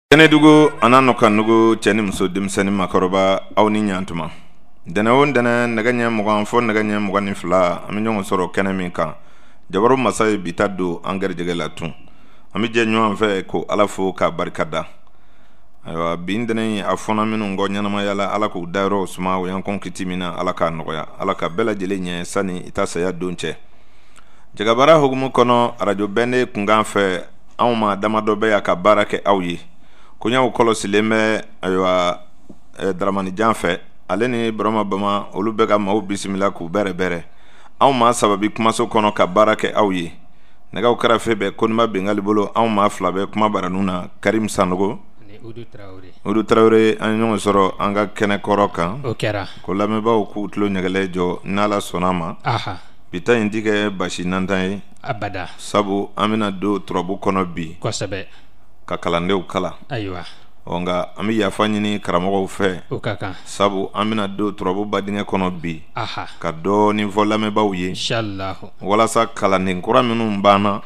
Kenedugo anano kanugo cheni muso dimseni makoroba au ni nyantuma. Dana won dana naganya mugan fo naganya mugan fla ami nyongo soro kenemi kan. Jabaru masay bitado anger jegela tun. Ami je nyuan fe ko alafo ka barkada. Aywa bindene afona minu ngo nyanama yala ala ko dairo suma wo yankon kitimina ala ka noya ala ka bela jele nye sani itasa ya donche. Jagabara hugumu kono radio bene kungan fe awma damadobe ya ka barake awyi. Konya ukolo sileme aywa Dramani Janfe aleni broma bama olubega ma bisimila ku bere aw ma sababi kuma so kono ka barake awyi naga ukara febe konma bengali bolo aw ma flabe kuma baranuna Karim Sanogo ne Udu Traoré anyo soro anga kene koroka okera ko lameba ku tlo nyagale jo nala sonama aha bita indike bashi nantai abada sabu amina do trobu kono bi ko sabe ka kalande ukala aywa onga ami yafanyini karamogo fe ukaka sabu amina do trobo badinga kono bi aha ka do ni volame bawye inshallah wala sa kalande nkura minu mbana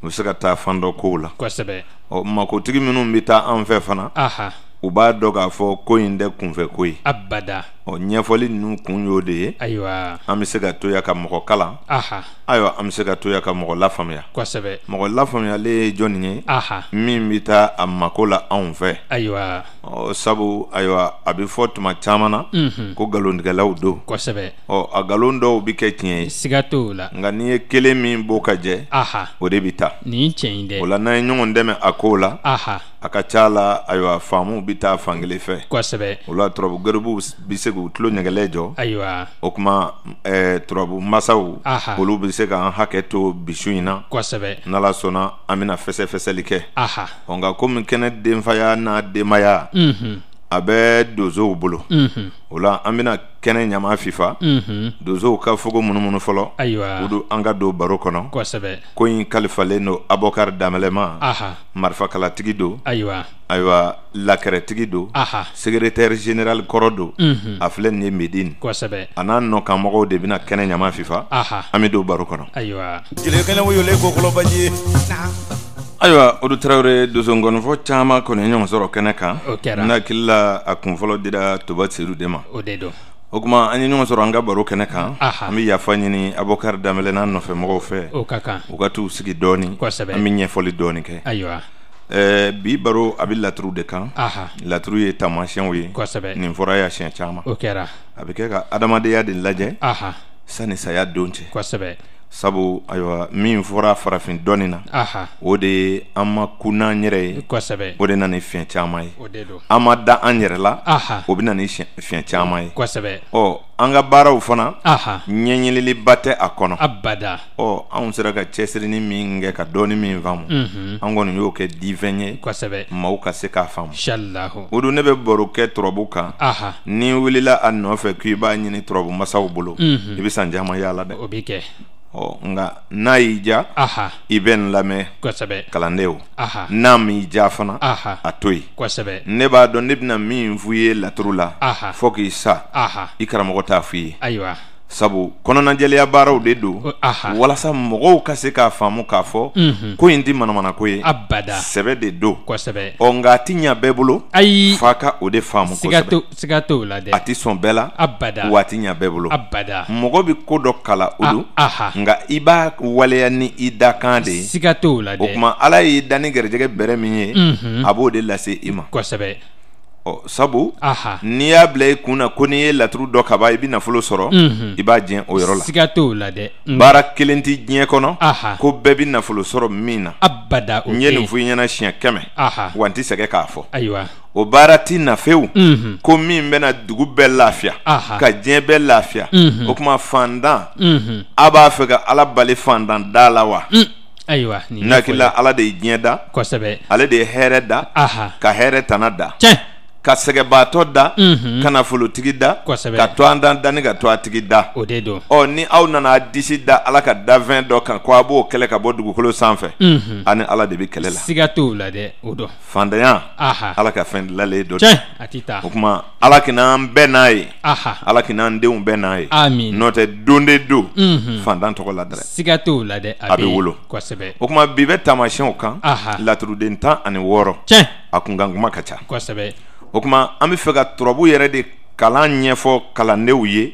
musika ta fando kula ko sabe o makotigi minu mbita anfe fana aha uba doga fo ko inde kunfe koyi abada o nyefoli nu kun yode aywa amisika to ya ka moko kala aha ayo amisika to ya ka moko la famia ko sabe moko la famia le joninye aha mimbita amakola anfe aywa o sabu aywa abi fotuma chamana ko galondigalaw do ko sabe o agalondo bi ketien sigato la ngani ye kele min bokaje aha o de bita ni cheinde wala na nyongo ndeme akola aha akachala aywa famu bita fangele fe ko sabe wala trobu gerbu bisegu tlo nyagalejo aywa okuma trobu masawu aha bolu bisega haketo bishuina ko sabe nala sona amina fese like aha onga komi kene demfaya na demaya abe dozo bolo wala amina kene nyama fifa dozo ka fogo munumunu folo aywa udu anga do baro kono ko sabe ko yin kalifale no abokar damelema aha marfa kala tigido aywa aywa lakere tigido aha secrétaire général korodo afle ni medine ko sabe anan no kamogo de bina kene nyama fifa aha amido baro kono aywa jile kele wo yole ko kolo baji aywa Udu Traoré dozo ngon fo chama ko ne nyong soro kene kan okera na killa akun folo dida to batsiru dema odedo okuma anyi nyong soro anga baro kene kan aha ami ya fanyini abokar damele nan no fe mogo fe okaka ukatu sigi doni ko sabe ami nyefoli doni ke aywa bi baro abi latru de kan aha latru ye tamasien wi ko sabe nin fora ya sien chama okera abike ka adamade ya de laje aha sani saya donche ko sabe sabu aywa min fora farafin donina aha o de amma kuna nyere ko sabe o de nani fien chama yi odedo amma da anyere la aha o bi nani fien chama yi ko sabe o anga baraw fana aha nyenyelili bate akono abada o an sera ka chesiri ni min nge ka doni min famu an gonu yo ke divenye ko sabe mau ka se ka famu inshallah odu ne be boro ke trobu kan aha ni wulila an no fe ku ba nyini trobu masaw bolo ibi sanjama yala de obike o nga naija aha iben lame ko sabe kalandeo aha nam ija fana aha atoy ko sabe ne ba don nebna min fuye la trula aha foki sa aha ikaramo ta fuye aywa sabu kono na jeliya baraw de do aha wala sa mogo ka se ka famu ka fo ko indi manamana ko ye abada sebe de do ko sabe o nga tinya bebulo ay faka o de famu ko sebe sigato la de ati son bela abada watinya bebulo abada mogo bi ko do kala odu aha nga iba wale ya ni ida kande sigato la de o kuma ala yi dani gerjege bere minye abo de lase ima ko sabe o sabu aha ni ya bla kuna ko ni ye latru do kaba ibi na fulo soro iba jen o yoro la sigato la de bara kelenti jen kono aha ko bebi na fulo soro mina abada nye nu fu nyana shia keme aha wanti sege ka fo aywa o bara ti na feu ko min bena dugu be lafia ka jen be lafia o kuma fandan aba fega ala bali fandan dalawa aywa ni nakila ala de jen da ko sabe ale de here da aha ka here tanada che ka sɛgɛbaatɔ da ka nafolotigi da Kosɛbɛ. ka to an danni ka to a tigi da O de don. ni aw nana disi da Ala ka dafɛn dɔ kan ko a b'o kɛlɛ ka bɔ dugukolo sanfɛ ani Ala de bɛ kɛlɛ la Siga t'o la dɛ o don. fandanya Aha. Ala ka fɛn dilanlen dɔ Tiɲɛ a ti taa. o kuma Ala k'an bɛɛ n'a ye Aha. Ala k'an denw bɛɛ n'a ye Amin. n'o tɛ don de don fandan tɔgɔ la dɛrɛ Siga t'o la dɛ A bɛ wolo. Kosɛbɛ. o kuma bi bɛ taamasiyɛnw kan Aha. laturuden 16 Tiɲɛ a kunkan kuma ka ca kosɛbɛ. o kuma an bɛ fɛ ka turabu yɛrɛ de kalan ɲɛfɔ kalandenw ye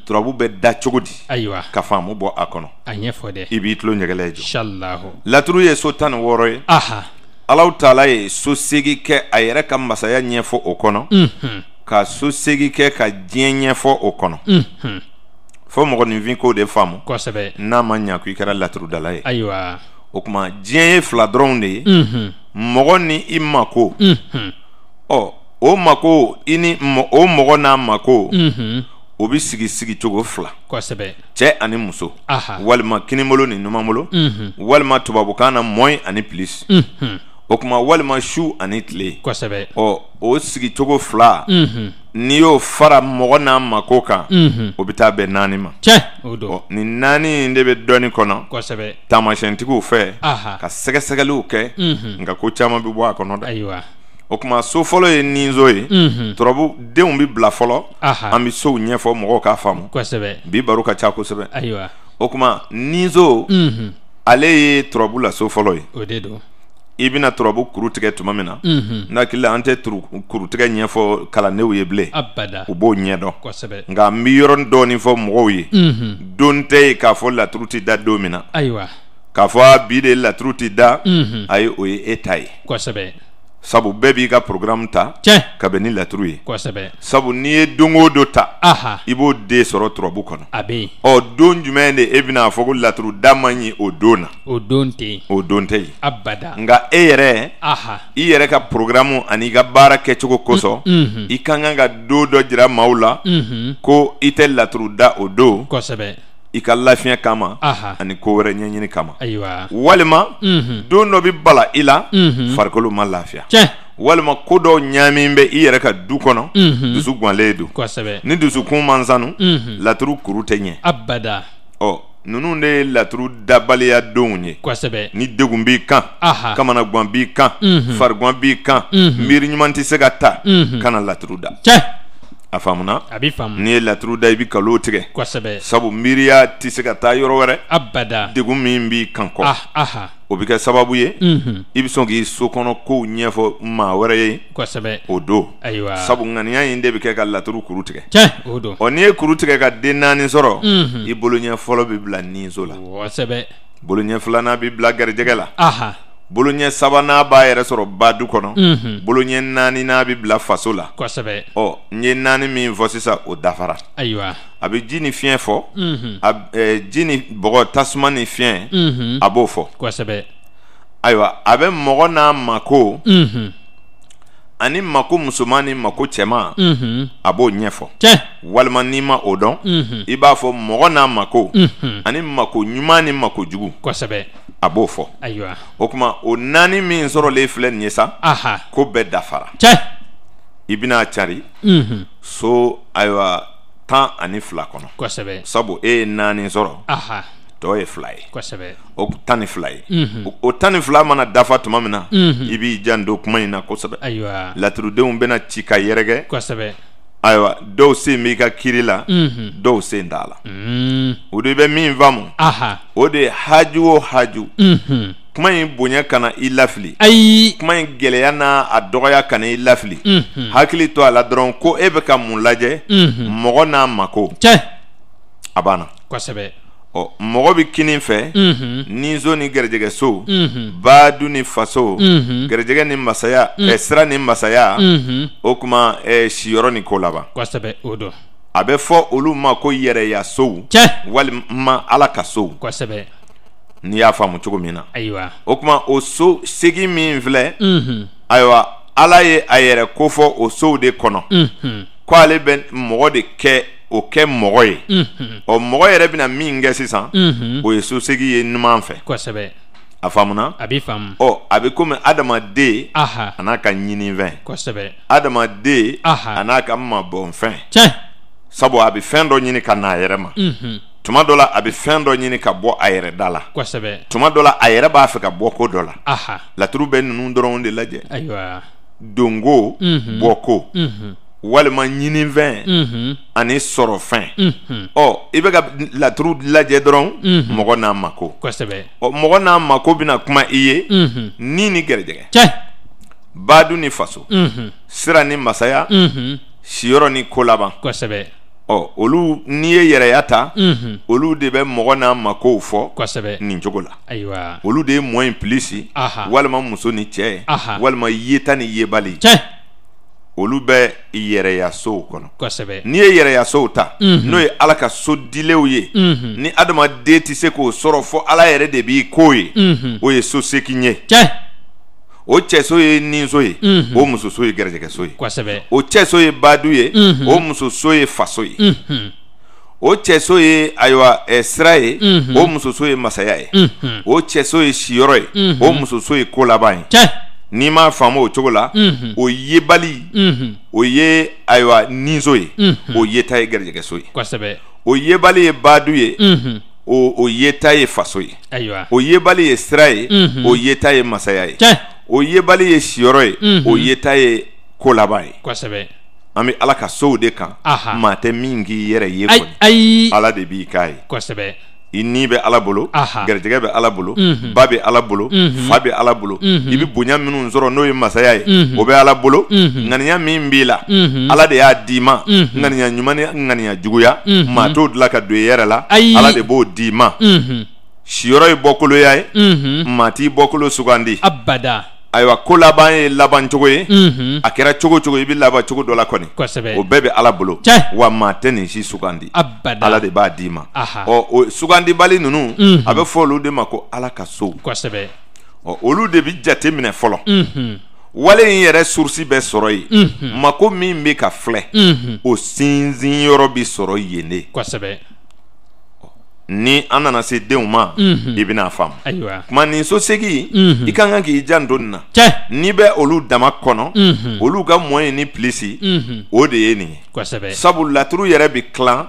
turabu bɛ da cogo di Ayiwa ka faamu bɔ a kɔnɔ a ɲɛfɔ dɛ. i b'i tulo ɲɛgɛlɛ jɔ Inshallahu. laturu ye so 16 ye Aha. Alahu taala ye so 8 kɛ a yɛrɛ ka masaya ɲɛfɔ o kɔnɔ ka so 8 kɛ ka diɲɛ ɲɛfɔ o kɔnɔ fo mɔgɔninfin k'o de faamu Kosɛbɛ. n'a ma ɲa ko i kɛra laturudala ye Ayiwa. o kuma diɲɛ ye 2 dɔrɔn de ye mɔgɔ ni i mako o mako i ni o mɔgɔ n'a mako o bɛ sigi cogo 2 Kosɛbɛ. cɛ ani muso Aha. walima kinibolo ni numanbolo walima tubabukan na mɔni ani pilis o kuma walima su ani tile Kosɛbɛ. o sigi cogo 2 n'i y'o fara mɔgɔ n'a mako kan o bɛ taa bɛn 4 ma Tiɲɛ o don. nin 4 in de bɛ dɔɔnin kɔnɔ Kosɛbɛ. taamasiyɛntigiw fɛ Aha. ka sɛgɛsɛgɛliw kɛ nka ko caman bɛ bɔ a kɔnɔ dɛ Ayiwa. o kuma so fɔlɔ ye ninzo ye turabu denw bɛ bila fɔlɔ Aha. an bɛ sow ɲɛfɔ mɔgɔw k'a faamu Kosɛbɛ. bi baro ka ca kosɛbɛ Ayiwa. o kuma ninzo ale ye turabu la so fɔlɔ ye O de don. i bɛna turabu kuru tigɛ tuma min na n'akili la an tɛ kuru tigɛ ɲɛfɔ kalandenw ye bilen Abada. u b'o ɲɛdɔn Kosɛbɛ. nka n bɛ yɔrɔnin dɔɔnin fɔ mɔgɔw ye don tɛ yen k'a fɔ laturu tɛ da don min na Ayiwa. k'a fɔ bi de laturu tɛ da ayi o ye e ta ye Kosɛbɛ. sabu bɛɛ b'i ka programme ta Tiɲɛ ka bɛn ni laturu ye kosɛbɛ. sabu n'i ye don o don ta Aha. i b'o den sɔrɔ turabu kɔnɔ A bɛ yen. don jumɛn de e bɛna fɔ ko laturu da man ɲi o don na O don tɛ yen. o don tɛ yen Abada. nka e yɛrɛ Aha. i yɛrɛ ka programme ani ka baara kɛcogo kosɔn i ka kan ka don dɔ jira maaw la ko i tɛ laturu da o don Kosɛbɛ. i ka lafiya kama Aha. ani ko wɛrɛ ɲɛɲini kama Ayiwa. walima don dɔ bɛ bala i la farikolo ma lafiya Tiɲɛ. walima ko dɔw ɲaamin bɛ i yɛrɛ ka du kɔnɔ dusu gwanlen don Kosɛbɛ. ni dusukun man sanu laturu kuru tɛ ɲɛ Abada. ninnu de ye laturu dabaliya donw ye Kosɛbɛ. ni degun b'i kan Aha. kamanagan b'i kan farigwan b'i kan miiri ɲuman tɛ se ka ta kana laturu da Tiɲɛ. a faamuna A bɛ faamu. n'i ye laturu da i bɛ nkalon tigɛ Kosɛbɛ. sabu miiriya tɛ se ka taa yɔrɔ wɛrɛ Abada. degun min b'i kan kɔ Aha. o bɛ kɛ sababu ye i bɛ sɔn k'i so kɔnɔ kow ɲɛfɔ maa wɛrɛ ye Kosɛbɛ. o don Ayiwa. sabu ŋaniya in de bɛ kɛ ka laturu kuru tigɛ Tiɲɛ o don. n'i ye kuru tigɛ ka den 4 sɔrɔ i boloɲɛ fɔlɔ bɛ bila ninso la Kosɛbɛ. boloɲɛ filanan bɛ bila garijɛgɛ la Aha. boloɲɛ sabanan b'a yɛrɛ sɔrɔ badu kɔnɔ boloɲɛ 4nan bɛ bila faso la Kosɛbɛ. n ye 4 min fɔ sisan o dafara Ayiwa. a bɛ ji ni fiɲɛ fɔ ji ni bɔgɔ tasuma ni fiɲɛ a b'o fɔ Kosɛbɛ. ayiwa a bɛ mɔgɔ n'a mako ani mako musoman ni mako cɛman a b'o ɲɛfɔ Tiɲɛ. walima n'i ma o dɔn i b'a fɔ mɔgɔ n'a mako ani mako ɲuman ni mako jugu Kosɛbɛ. a b'o fɔ Ayiwa. o tuma o 4 min sɔrɔlen filɛ nin ye sa Aha. ko bɛɛ dafara Tiɲɛ. i bɛna cari so ayiwa 12 kɔnɔ Kosɛbɛ. sabu e ye 4 sɔrɔ Aha. tɔ ye 2 ye Kosɛbɛ. o 12 ye o 12 mana dafa tuma min na i b'i jan don kuma in na kosɛbɛ Ayiwa. laturudenw bɛna ci ka yɛrɛkɛ Kosɛbɛ. ayiwa dɔw sen b'i ka kiri la dɔw sen t'a la o de bɛ min faamu Aha. o de ye haju o haju kuma in bonya kana i lafili Ayi. kuma in gɛlɛya n'a a dɔgɔya kana i lafili hakili to a la dɔrɔn ko e bɛ ka mun lajɛ mɔgɔ n'a mako Tiɲɛ. a banna Kosɛbɛ. mɔgɔ bɛ kini fɛ ninzo ni garijɛgɛ so badu ni faso garijɛgɛ ni masaya sira ni masaya o kuma siyɔrɔ ni ko laban Kosɛbɛ o don. a bɛ fɔ olu ma ko yɛrɛya sow Tiɲɛ. walima ala ka sow Kosɛbɛ. n'i y'a faamu cogo min na Ayiwa. o kuma o so segi min filɛ ayiwa ala ye a yɛrɛ kofɔ o sow de kɔnɔ ko ale bɛ mɔgɔ de kɛ o kɛ mɔgɔ ye mɔgɔ yɛrɛ bɛna min kɛ sisan o ye so segi ye ɲuman fɛ Kosɛbɛ. a faamuna a b'i faamu a bɛ komi adamaden aha a n'a ka ɲinifɛn kosɛbɛ adamaden aha a n'a ka mabɔnfɛn tiɲɛ sabu a bɛ fɛn dɔ ɲini ka n'a yɛrɛ ma tuma dɔ la a bɛ fɛn dɔ ɲini ka bɔ a yɛrɛ da la kosɛbɛ tuma dɔ la a yɛrɛ b'a fɛ ka bɔ ko dɔ la aha laturu bɛ ninnu dɔrɔn de lajɛ ayiwa donko bɔko walima ɲinifɛn ani sɔrɔfɛn i bɛ ka laturu lajɛ dɔrɔn mɔgɔ n'a mako kosɛbɛ mɔgɔ n'a mako bɛna kuma i ye ni ni gɛrɛjɛgɛ tiɲɛ baadu ni faso sira ni masaya siyɔrɔ ni ko laban kosɛbɛ olu n'i ye yɛrɛya ta olu de bɛ mɔgɔ n'a makow fɔ kosɛbɛ nin cogo la ayiwa olu de ye mɔ in pilisi walima muso ni cɛ walima yeta ni yebali tiɲɛ olu bɛ yɛrɛya sow kɔnɔ kosɛbɛ n'i ye yɛrɛya sow ta n'o ye ala ka so dilenw ye ni adamaden tɛ se k'o sɔrɔ fɔ ala yɛrɛ de b'i ko ye o ye so sekin ye tiɲɛ o cɛso ye ninso ye o musoso ye gɛrɛjɛgɛso ye kosɛbɛ o cɛso ye baadu ye o musoso ye faso ye o cɛso ye ayiwa sira ye o musoso ye masaya ye o cɛso ye siyɔrɔ ye o musoso ye ko laban ye tiɲɛ n'i m'a faamu o cogo la o yebali o ye ayiwa ninso ye o yeta ye gɛrɛjɛgɛso ye kosɛbɛ o yebali ye baadu ye o yeta ye faso ye ayiwa o yebali ye sira ye o yeta ye masaya ye tiɲɛ o yebali ye siyɔrɔ ye o yeta ye ko laban ye kosɛbɛ an bɛ ala ka sow de kan maa tɛ min k'i yɛrɛ ye kɔni ayi ala de b'i k'a ye kosɛbɛ i ni bɛ ala bolo gɛrɛjɛgɛ bɛ ala bolo ba bɛ ala bolo fa bɛ ala bolo i bɛ bonya minnu sɔrɔ n'o ye masaya ye o bɛ ala bolo ŋaniya min b'i la ala de y'a d'i ma ŋaniya ɲuman ni ŋaniya juguya maa t'o dilan ka don i yɛrɛ la ala de b'o d'i ma siyɔrɔ ye bɔkoloya ye maa t'i bɔkolo sugandi abada ayiwa ko laban ye laban cogo ye a kɛra cogo cogo i bɛ laban cogo dɔ la kɔni o bɛɛ bɛ ala bolo wa maa tɛ nin si sugandi ala de b'a d'i ma o sugandibali ninnu a bɛ fɔ olu de ma ko ala ka sow olu de bɛ jate minɛ fɔlɔ wale in yɛrɛ source bɛ sɔrɔ yen mako min bɛ ka filɛ o sinsin yɔrɔ bɛ sɔrɔ yen de ni an nana se denw ma i bɛna faamu kuma nin so segi i ka kan k'i janto nin na n'i bɛ olu dama kɔnɔ olu ka mɔ ye ni pilisi o de ye nin ye sabu laturu yɛrɛ bɛ tilan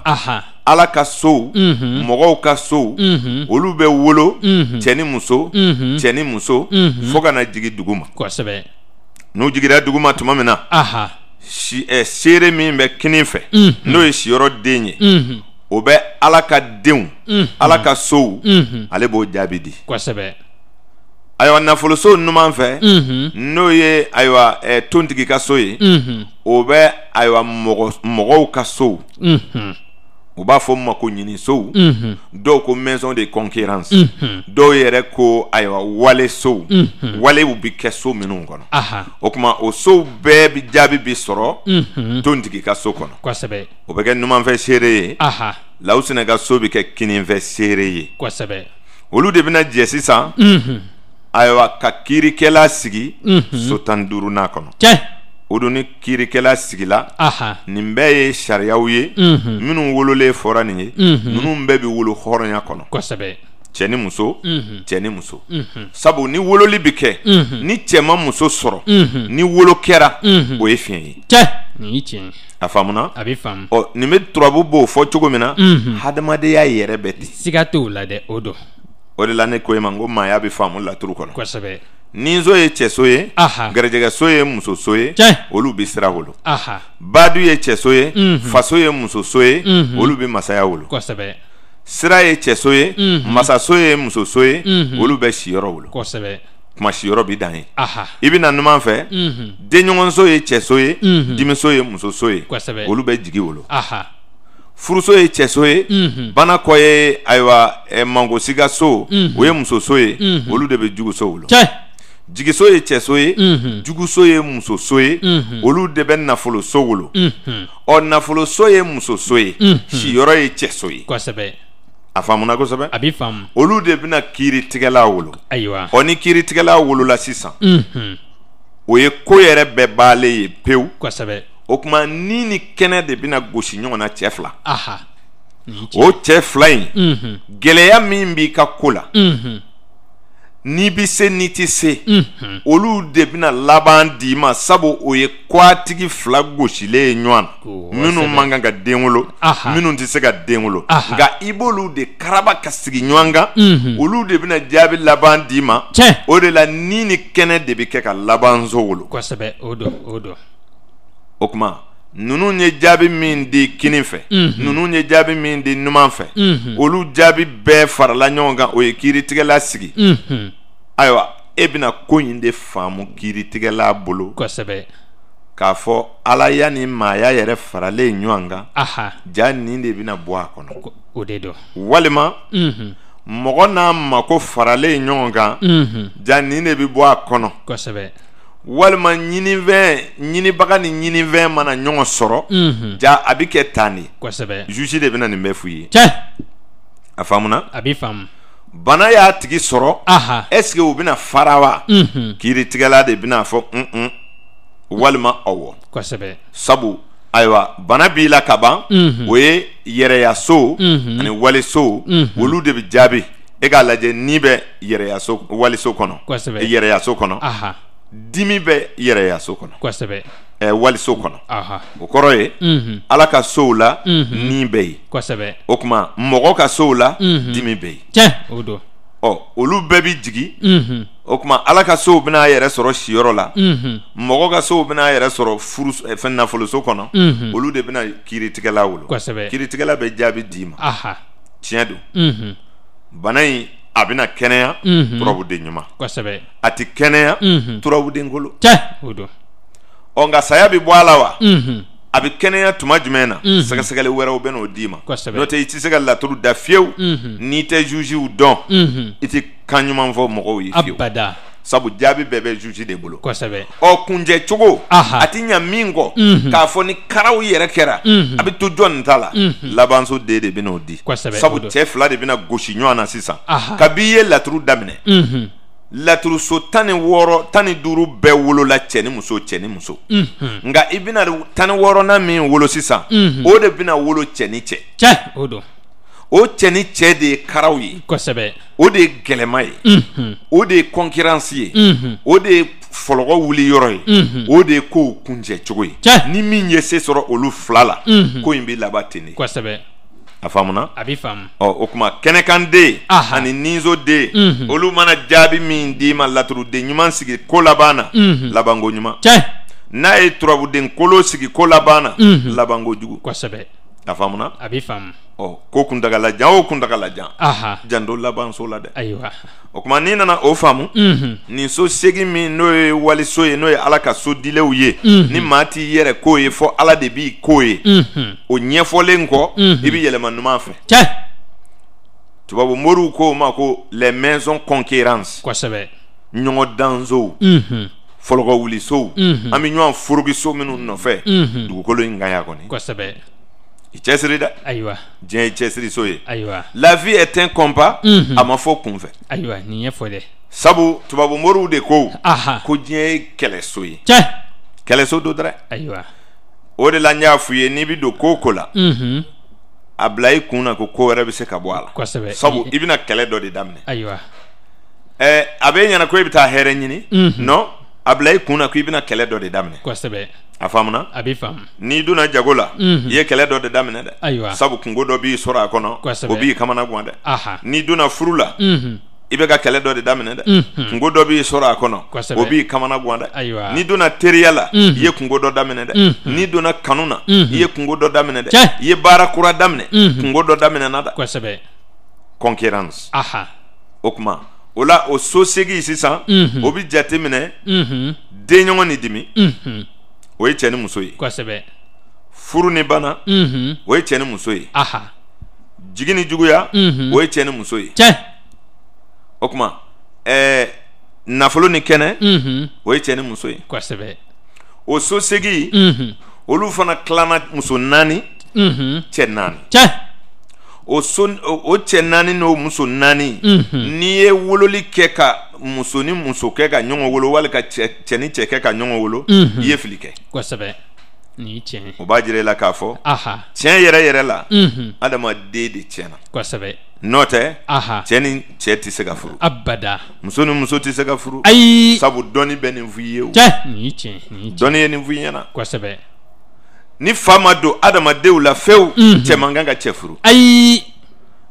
ala ka sow mɔgɔw ka sow olu bɛ wolo cɛ ni muso fo ka na jigin dugu ma n'u jigira dugu ma tuma min na seere min bɛ kini fɛ n'o ye siyɔrɔ den ye o bɛ ala ka denw ala ka sow ale b'o jaabi di ayiwa nafoloso numan fɛ n'o ye ayiwa tontigi ka so ye o bɛ ayiwa mɔgɔw ka sow u b'a fɔ ma ko ɲinisow dɔw ko maison de concurrence dɔw yɛrɛ ko ayiwa wale sow walew bi kɛ so minnu kɔnɔ o tuma o sow bɛɛ bi jaabi bi sɔrɔ tontigi ka so kɔnɔ o bɛ kɛ numanfɛ seere ye lawusina ka so bi kɛ kininfɛ seere ye olu de bɛna jɛ sisan ayiwa ka kiirikɛla sigi so 15nan kɔnɔ o don ni kiirikɛla sigila nin bɛɛ ye sariyaw ye minnu wololen fɔra nin ye ninnu bɛɛ bi wolo hɔrɔnya kɔnɔ cɛ ni muso cɛ ni muso sabu ni wololi bi kɛ ni cɛman muso sɔrɔ ni wolo kɛra o ye fiɲɛ ye a faamuna nin bɛ turabu b'o fɔ cogo min na hadamadenya yɛrɛ bɛ ten siga t'o la dɛ o don o de la ne ko e ma n ko maaya bɛ faamu laturu kɔnɔ ninso ye cɛso ye gɛrɛjɛgɛso ye musoso ye olu bɛ sira wolo baadu ye cɛso ye faso ye musoso ye olu bɛ masaya wolo sira ye cɛso ye masaso ye musoso ye olu bɛ siyɔrɔ wolo kuma siyɔrɔ bi dan ye i bɛna numan fɛ denɲɔgɔnso ye cɛso ye dimiso ye musoso ye olu bɛ jigi wolo furuso ye cɛso ye banakɔ ye ayiwa mangosigaso o ye musoso ye olu de bɛ juguso wolo jigiso ye cɛso ye juguso ye musoso ye olu de bɛ nafoloso wolo ɔ nafoloso ye musoso ye siyɔrɔ ye cɛso ye a faamuna kosɛbɛ olu de bɛna kiiritigɛla wolo ɔ ni kiiritigɛla wolola sisan o ye ko yɛrɛ bɛɛ baalen ye pewu o tuma ni ni kɛnɛ de bɛna gosi ɲɔgɔn na cɛ fila o cɛ fila in gɛlɛya min b'i ka ko la n'i bi se n'i ti se olu de bina laban di ma sabu o ye kwatigi fila gosilen ɲɔgɔn minnu man kan ka den wolo minnu tɛ se ka den wolo nka i b'olu de karaba ka sigi ɲɔgɔn kan olu de bina jaabi laban di ma o de la ni ni kɛnɛ de bɛ kɛ ka labanso wolo kosɛbɛ o don o kuma ninnu ye jaabi min di kini fɛ ninnu ye jaabi min di numan fɛ olu jaabi bɛɛ farala ɲɔgɔn kan o ye kiiritigɛla sigi ayiwa e bɛna ko in de faamu kiiritigɛla bolo kosɛbɛ k'a fɔ ala ya ni maaya yɛrɛ faralen ɲɔgɔn kan ja nin de bɛna bɔ a kɔnɔ o de don walima mɔgɔ n'a mako faralen ɲɔgɔn kan ja nin de bɛ bɔ a kɔnɔ kosɛbɛ walima ɲinibaga ni ɲinifɛn mana ɲɔgɔn sɔrɔ ja a bɛ kɛ tan de kosɛbɛ juge de bɛna nin bɛɛ f'u ye a faamuna a bɛ faamu bana y'a tigi sɔrɔ est-ce que u bɛna fara wa kiiritigɛla de bɛna fɔ walima awɔ kosɛbɛ sabu ayiwa bana b'i la ka ban o ye yɛrɛyaso ani waliso olu de bɛ jaabi e k'a lajɛ n'i bɛ yɛrɛyaso waliso kɔnɔ yɛrɛyaso kɔnɔ dimi bɛ yɛrɛyaso kɔnɔ kosɛbɛ waliso kɔnɔ o kɔrɔ ye ala ka sow la ni bɛ yen kosɛbɛ o kuma mɔgɔ ka sow la dimi bɛ yen o don olu bɛɛ bi jigi o kuma ala ka sow bɛna a yɛrɛ sɔrɔ siyɔrɔ la mɔgɔ ka sow bɛna a yɛrɛ sɔrɔ fɛn nafoloso kɔnɔ olu de bɛna kiiritigɛla wolo kiiritigɛla bɛ jaabi d'i ma tiɲɛ don bana in a bɛna kɛnɛya turabuden ɲuman kosɛbɛ a tɛ kɛnɛya turabuden kolo o don nka saya bɛ bɔ a la wa a bɛ kɛnɛya tuma jumɛn na sɛgɛsɛgɛli wɛrɛw bɛ n'o d'i ma n'o tɛ i tɛ se ka laturu da fiyewu n'i tɛ juziw dɔn i tɛ kan ɲuman fɔ mɔgɔw ye fiyewu sabu jaabi bɛɛ bɛ juge de bolo kosɛbɛ kunjɛ cogo a tɛ ɲɛ min kɔ k'a fɔ ni karaw yɛrɛ kɛra a bɛ to jɔn nin ta la labanso den de bɛ n'o di sabu cɛ fila de bɛna gosi ɲɔgɔn na sisan kabi i ye laturu daminɛ laturuso 16 15 bɛɛ wolola cɛ ni muso nka i bɛna 16nan min wolo sisan o de bɛna wolo cɛ ni cɛ o don o cɛ ni cɛ de ye karaw ye kosɛbɛ o de ye gɛlɛma ye o de ye concurrence ye o de ye fɔlɔgɔ wuli yɔrɔ ye o de ye kow kunjɛ cogo ye ni min ye se sɔrɔ olu fila la ko in bɛ laban ten de kosɛbɛ a faamuna a bɛ faamu o kuma kɛnɛkan den ani ninzo den olu mana jaabi min d'i ma laturuden ɲuman sigi ko laban na labanko ɲuman n'a ye turabuden kolo sigi ko laban na labanko jugu kosɛbɛ a faamuna a bɛ faamu ko kuntagalajan o kuntagalajan janto labanso la dɛ ayiwa o kuma n'i nana o faamu nin so segin min n'o ye waliso ye n'o ye ala ka so dilenw ye ni maa t'i yɛrɛ k'o ye fɔ ala de b'i k'o ye o ɲɛfɔlen kɔ i bɛ yɛlɛma ɲuman fɛ tubabu moriw ko o ma ko les maisons conquérances kosɛbɛ ɲɔgɔn dansow fɔlɔkɔ wulisow an bɛ ɲɔgɔn forokiso minnu nɔfɛ dugukolo in kan ya kɔni kosɛbɛ i cɛsiri dɛ ayiwa diɲɛ ye cɛsiri so ye ayiwa la vie est un combat a ma fɔ kunfɛ ayiwa nin ye fɔ dɛ sabu tubabu moriw de ko ko diɲɛ ye kɛlɛso ye kɛlɛso do dɛrɛ ayiwa o de la n y'a f'u ye n'i bɛ don ko o ko la a bila i kun na ko wɛrɛ bɛ se ka bɔ a la kosɛbɛ sabu i bɛna kɛlɛ dɔ de daminɛ ayiwa a bɛ ɲɛna ko i bɛ taa hɛrɛ ɲini non a bila i kun na ko i bɛna kɛlɛ dɔ de daminɛ kosɛbɛ a faamuna a bɛ faamu n'i donna jago la i ye kɛlɛ dɔ de daminɛ dɛ ayiwa sabu kungo dɔ b'i sɔrɔ a kɔnɔ o b'i kamana gan dɛ n'i donna furu la i bɛ ka kɛlɛ dɔ de daminɛ dɛ kungo dɔ b'i sɔrɔ a kɔnɔ o b'i kamana gan dɛ ayiwa n'i donna teriya la i ye kungo dɔ daminɛ dɛ n'i donna kanu na i ye kungo dɔ daminɛ dɛ i ye baara kura daminɛ kungo dɔ daminɛ na dɛ kosɛbɛ concurrence o kuma o la o so segin sisan o bɛ jate minɛ den ɲɔgɔn ni dimi o ye cɛ ni muso ye kosɛbɛ furu ni bana o ye cɛ ni muso ye jigi ni juguya o ye cɛ ni muso ye o kuma nafolo ni kɛnɛ o ye cɛ ni muso ye kosɛbɛ o so segin olu fana tilana muso 4 cɛ 4 o cɛ 4 n'o muso 4 n'i ye wololi kɛ ka muso ni muso kɛ ka ɲɔgɔn wolo wali ka cɛ ni cɛ kɛ ka ɲɔgɔn wolo i ye fili kɛ kosɛbɛ ni tiɲɛ o b'a jira i la k'a fɔ tiɲɛ yɛrɛ yɛrɛ la adamaden de tiɲɛna kosɛbɛ n'o tɛ aha cɛ ni cɛ tɛ se ka furu abada muso ni muso tɛ se ka furu ayi sabu dɔnni bɛ nin f'i ye o cɛ nin ye tiɲɛ nin ye tiɲɛ dɔnni ye nin f'i ɲɛna kosɛbɛ ni fa ma don adamadenw la fewu cɛ man kan ka cɛ furu ayi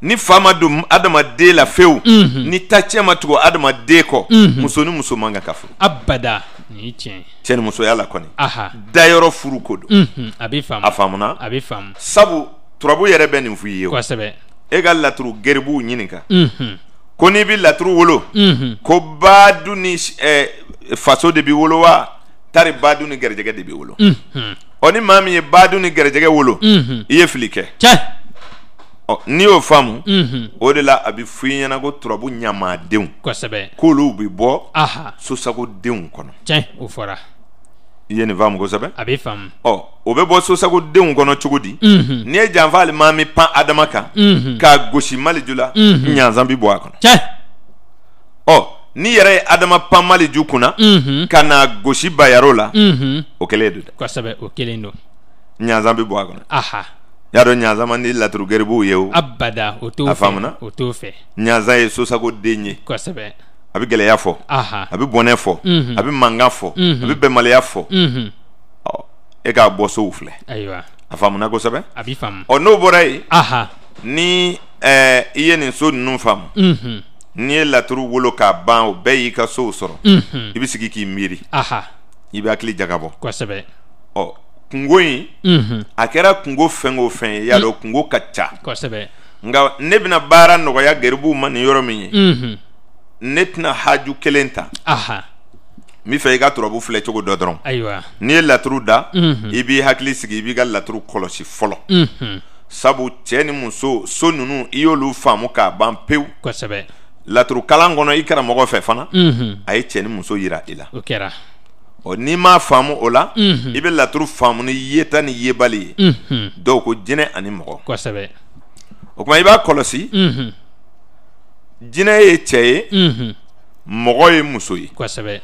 ni fa ma don adamaden la fewu ni ta cɛ ma tugu adamaden kɔ muso ni muso man kan ka furu abada nin ye tiɲɛ cɛ ni musoya la kɔni aha dayɔrɔ furu ko don a bɛ faamu a faamuna a bɛ faamu sabu turabu yɛrɛ bɛ nin f'i ye o kosɛbɛ e ka laturu geribuw ɲininka ko n'i bɛ laturu wolo ko baadu ni faso de b'i wolo wa tari baadu ni garijɛgɛ de b'i wolo ɔ ni maa min ye baadu ni garijɛgɛ wolo i ye fili kɛ n'i y'o faamu o de la a bɛ f'i ɲɛna ko turabu ɲamadenw kosɛbɛ k'olu bɛ bɔ aha sosagodenw kɔnɔ tiɲɛ o fɔra i ye nin faamu kosɛbɛ a bɛ faamu o bɛ bɔ sosagodenw kɔnɔ cogo di n'i ye janfa alimami pan adama kan k'a gosi maliju la ɲanzan bɛ bɔ a kɔnɔ tiɲɛ n'i yɛrɛ ye adama pan maliju kunna ka na gosi bayaro la o kɛlen don dɛ kosɛbɛ o kelen don ɲanzan bɛ bɔ a kɔnɔ aha y'a dɔn ɲanzan man di laturu geribuw ye o abada o t'o a fɛ faamuna o t'o fɛ ɲanzan ye sosagoden ye kosɛbɛ a bɛ gɛlɛya fɔ aha a bɛ bɔnɛ fɔ a bɛ mankan fɔ a bɛ bɛnbaliya fɔ e k'a bɔ sow filɛ ayiwa a faamuna kosɛbɛ a bɛ faamu n'o bɔra yen aha ni i ye nin so ninnu faamu n'i ye laturu wolo k'a ban o bɛɛ y'i ka sow sɔrɔ i bɛ sigi k'i miiri aha i bɛ hakili jagabɔ kosɛbɛ kungo in a kɛra kungo fɛn o fɛn ye y'a dɔn kungo ka ca kosɛbɛ nka ne bɛna baara nɔgɔya garibuw ma nin yɔrɔ min ye ne tɛna haju kelen ta aha n bɛ fɛ i ka turabu filɛ cogo dɔ dɔrɔn ayiwa n'i ye laturu da i b'i hakili sigi i b'i ka laturu kɔlɔsi fɔlɔ sabu cɛ ni muso so ninnu i y'olu faamu k'a ban pewu kosɛbɛ laturu kalan kɔnɔ i karamɔgɔ fɛ fana a ye cɛ ni muso yira i la o kɛra n'i m'a faamu o la i bɛ laturu faamu ni yeta ni yebali ye dɔw ko jinɛ ani mɔgɔ kosɛbɛ o tuma i b'a kɔlɔsi jinɛ ye cɛ ye mɔgɔ ye muso ye kosɛbɛ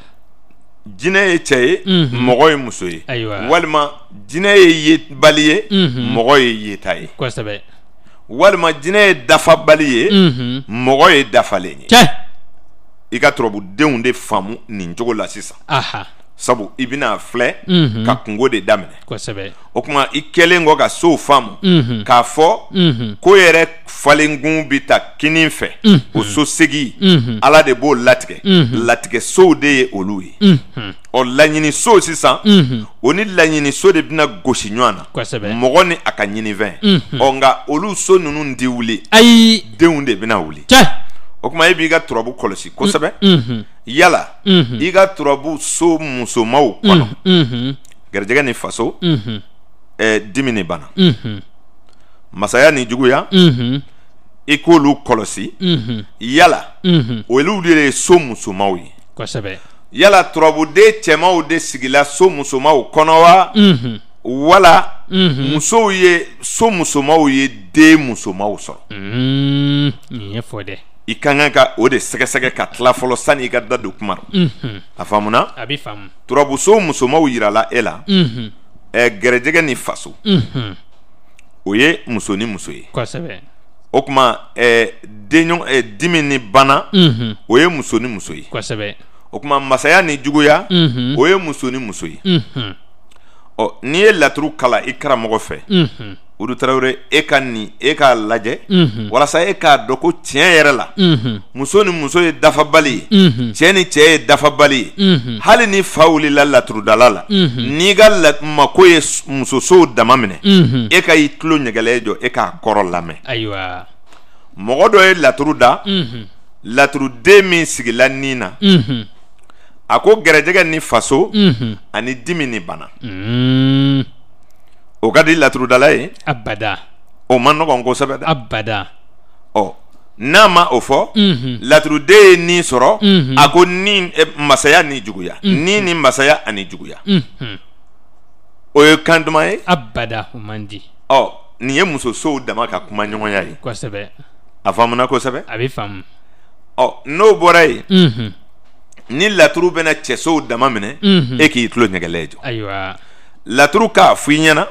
jinɛ ye cɛ ye mɔgɔ ye muso ye ayiwa walima jinɛ ye yebali ye mɔgɔ ye yeta ye kosɛbɛ walima jinɛ ye dafabali ye mɔgɔ ye dafalen ye tiɲɛ i ka turabudenw de faamu nin cogo la sisan aha sabu i bɛna filɛ ka kungo de daminɛ kosɛbɛ o tuma i kɛlen kɔ ka sow faamu k'a fɔ ko yɛrɛ falenkun bɛ ta kini fɛ o so segi ala de b'o latigɛ latigɛ sow de ye olu ye laɲini so sisan o ni laɲini so de bɛna gosi ɲɔgɔn na kosɛbɛ mɔgɔ ni a ka ɲinifɛn nka olu so ninnu tɛ wuli ayi denw de bɛna wuli tiɲɛ o tuma e b'i ka turabu kɔlɔsi kosɛbɛ yala i ka turabu so musomaw kɔnɔ garijɛgɛ ni faso dimi ni bana masaya ni juguya i k'olu kɔlɔsi yala olu de ye so musomaw ye kosɛbɛ yala turabuden cɛmaw de sigila so musomaw kɔnɔ wa wala musow ye so musomaw ye den musomaw sɔrɔ nin ye fɔ dɛ i ka kan ka o de sɛgɛsɛgɛ ka tila fɔlɔ sani i ka da don kuma na a faamuna a bɛ faamu turabuso musomaw yirala e la garijɛgɛ ni faso o ye muso ni muso ye kosɛbɛ o tuma dimi ni bana o ye muso ni muso ye kosɛbɛ o tuma masaya ni juguya o ye muso ni muso ye n'i ye laturu kala i karamɔgɔ fɛ Udu Tarawele e k'a lajɛ walasa e k'a dɔn ko tiɲɛ yɛrɛ la muso ni muso ye dafabali ye cɛ ni cɛ ye dafabali ye hali ni fa wulila laturudala la n'i ka mako ye musosow dama minɛ e ka i tulo ɲɛgɛlɛ jɔ e k'a kɔrɔ lamɛn ayiwa mɔgɔ dɔ ye laturu da laturuden min sigila nin na a ko garijɛgɛ ni faso ani dimi ni bana o ka di laturudala ye abada o ma nɔgɔn kosɛbɛ dɛ abada n'a ma o fɔ laturuden ye nin sɔrɔ a ko ni masaya ni juguya ni masaya ani juguya o ye kan duman ye abada o man di nin ye musosow dama ka kuma ɲɔgɔnya ye kosɛbɛ a faamuna kosɛbɛ a bɛ faamu n'o bɔra yen ni laturu bɛna cɛsow dama minɛ e k'i tulo ɲɛgɛlɛ jɔ ayiwa laturu k'a fɔ i ɲɛna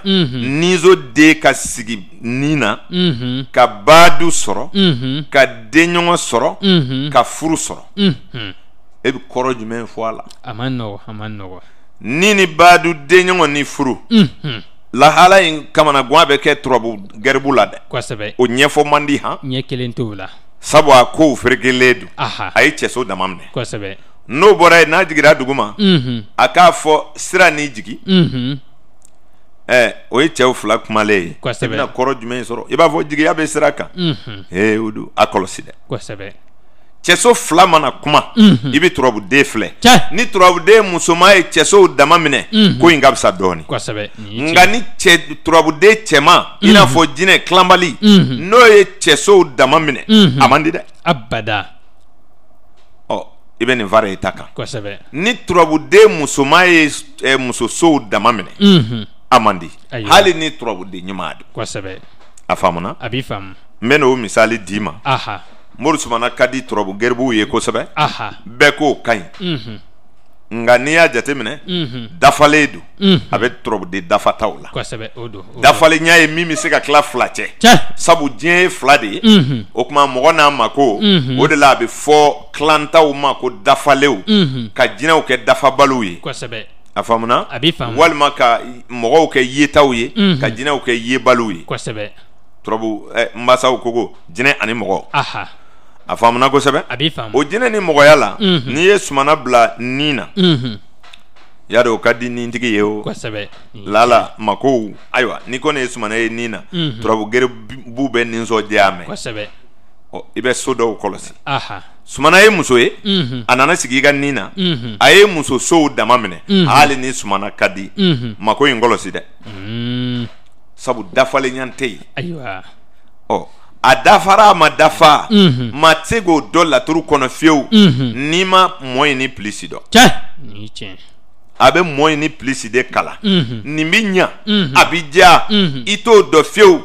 nizo den ka sigi nin na ka baadu sɔrɔ ka denɲɔgɔn sɔrɔ ka furu sɔrɔ e bɛ kɔrɔ jumɛn fɔ a la a man nɔgɔ ni ni baadu denɲɔgɔn ni furu lahala in kamanagan bɛ kɛ turabu garibu la dɛ kosɛbɛ o ɲɛfɔ man di han ɲɛ kelen t'o la sabu a kow ferekelen don a ye cɛso dama minɛ kosɛbɛ n'o bɔra yen n'a jigira dugu ma a k'a fɔ sira ni jigi o ye cɛw fila kumalen ye i bɛna kɔrɔ jumɛn sɔrɔ i b'a fɔ jigiya bɛ sira kan o don a kɔlɔsi dɛ kosɛbɛ cɛso fila mana kuma i bɛ turabuden filɛ ni turabuden musoman ye cɛsow dama minɛ ko in ka fisa dɔɔnin nka ni turabuden cɛman i n'a fɔ jinɛ tilanbali n'o ye cɛsow dama minɛ a man di dɛ abada i bɛ nin fara i ta kan kosɛbɛ ni turabuden musoman ye musosow dama minɛ a man di hali ni turabuden ɲuman don kosɛbɛ a faamuna a b'i faamu n bɛ n'o misali d'i ma Mori Sumana ka di turabu garibuw ye kosɛbɛ bɛɛ k'o ka ɲi nka n'i y'a jateminɛ dafalen don a bɛ turabuden dafataw la dafalenya ye min bɛ se ka tila fila cɛ sabu diɲɛ ye fila de ye o tuma mɔgɔ n'a mako o de la a bɛ fɔ tilantaw ma ko dafalew ka jinɛw kɛ dafabaliw ye a faamuna walima ka mɔgɔw kɛ yetaw ye ka jinɛw kɛ yebaliw ye turabu masaw ko jinɛ ani mɔgɔ a faamuna kosɛbɛ o jinɛ ni mɔgɔya la n'i ye Sumana bila nin na y'a dɔn o ka di nintigi ye o lala makow ayiwa ni kɔni ye Sumana ye nin na turabu garibu bɛ nisɔndiya mɛn i bɛ so dɔw kɔlɔsi Sumana ye muso ye a nana sigi i ka nin na a ye muso sow dama minɛ hali ni Sumana ka di mako in kɔlɔsi dɛ sabu dafalenya tɛ yen a dafara a ma dafa maa tɛ se k'o dɔn laturu kɔnɔ fiyewu n'i ma mɔ in ni pilisi dɔn a bɛ mɔ in ni pilisi de kalan nin bɛ ɲa a bɛ diya i t'o dɔn fiyewu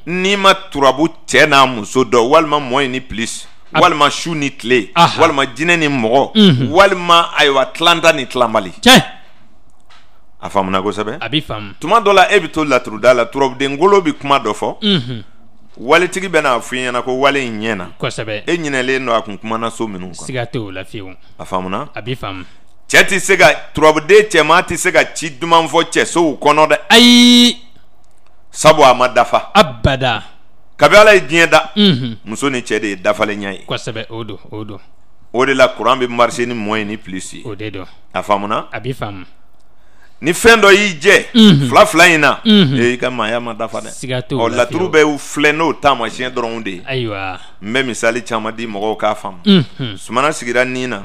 n'i ma turabu cɛ n'a muso dɔn walima mɔ in ni pilisi walima su ni tile walima jinɛ ni mɔgɔ walima ayiwa tilanta ni tilanbali a faamuna kosɛbɛ tuma dɔ la e bɛ to laturuda la turabuden ngolo bɛ kuma dɔ fɔ walitigi bɛ n'a fɔ i ɲɛna ko wale in ɲɛna e ɲinɛlen don a kun kumana so minnu kan siga t'o la fiyewu a faamuna cɛ tɛ se ka turabuden cɛman tɛ se ka ci duman fɔ cɛsow kɔnɔ dɛ ayi sabu a ma dafa abada kabi Ala ye diɲɛ da muso ni cɛ de ye dafalenya ye o don o de la kuran bɛ marché ni mɔ ye ni pilisi ye o de don a faamuna a b'i faamu ni fɛn dɔ y'i jɛ fila fila in na i ka maaya ma dafa dɛ laturu bɛ filɛ n'o taamasiyɛn dɔrɔn de ye ayiwa n bɛ misali caman di mɔgɔw k'a faamu Sumana sigira nin na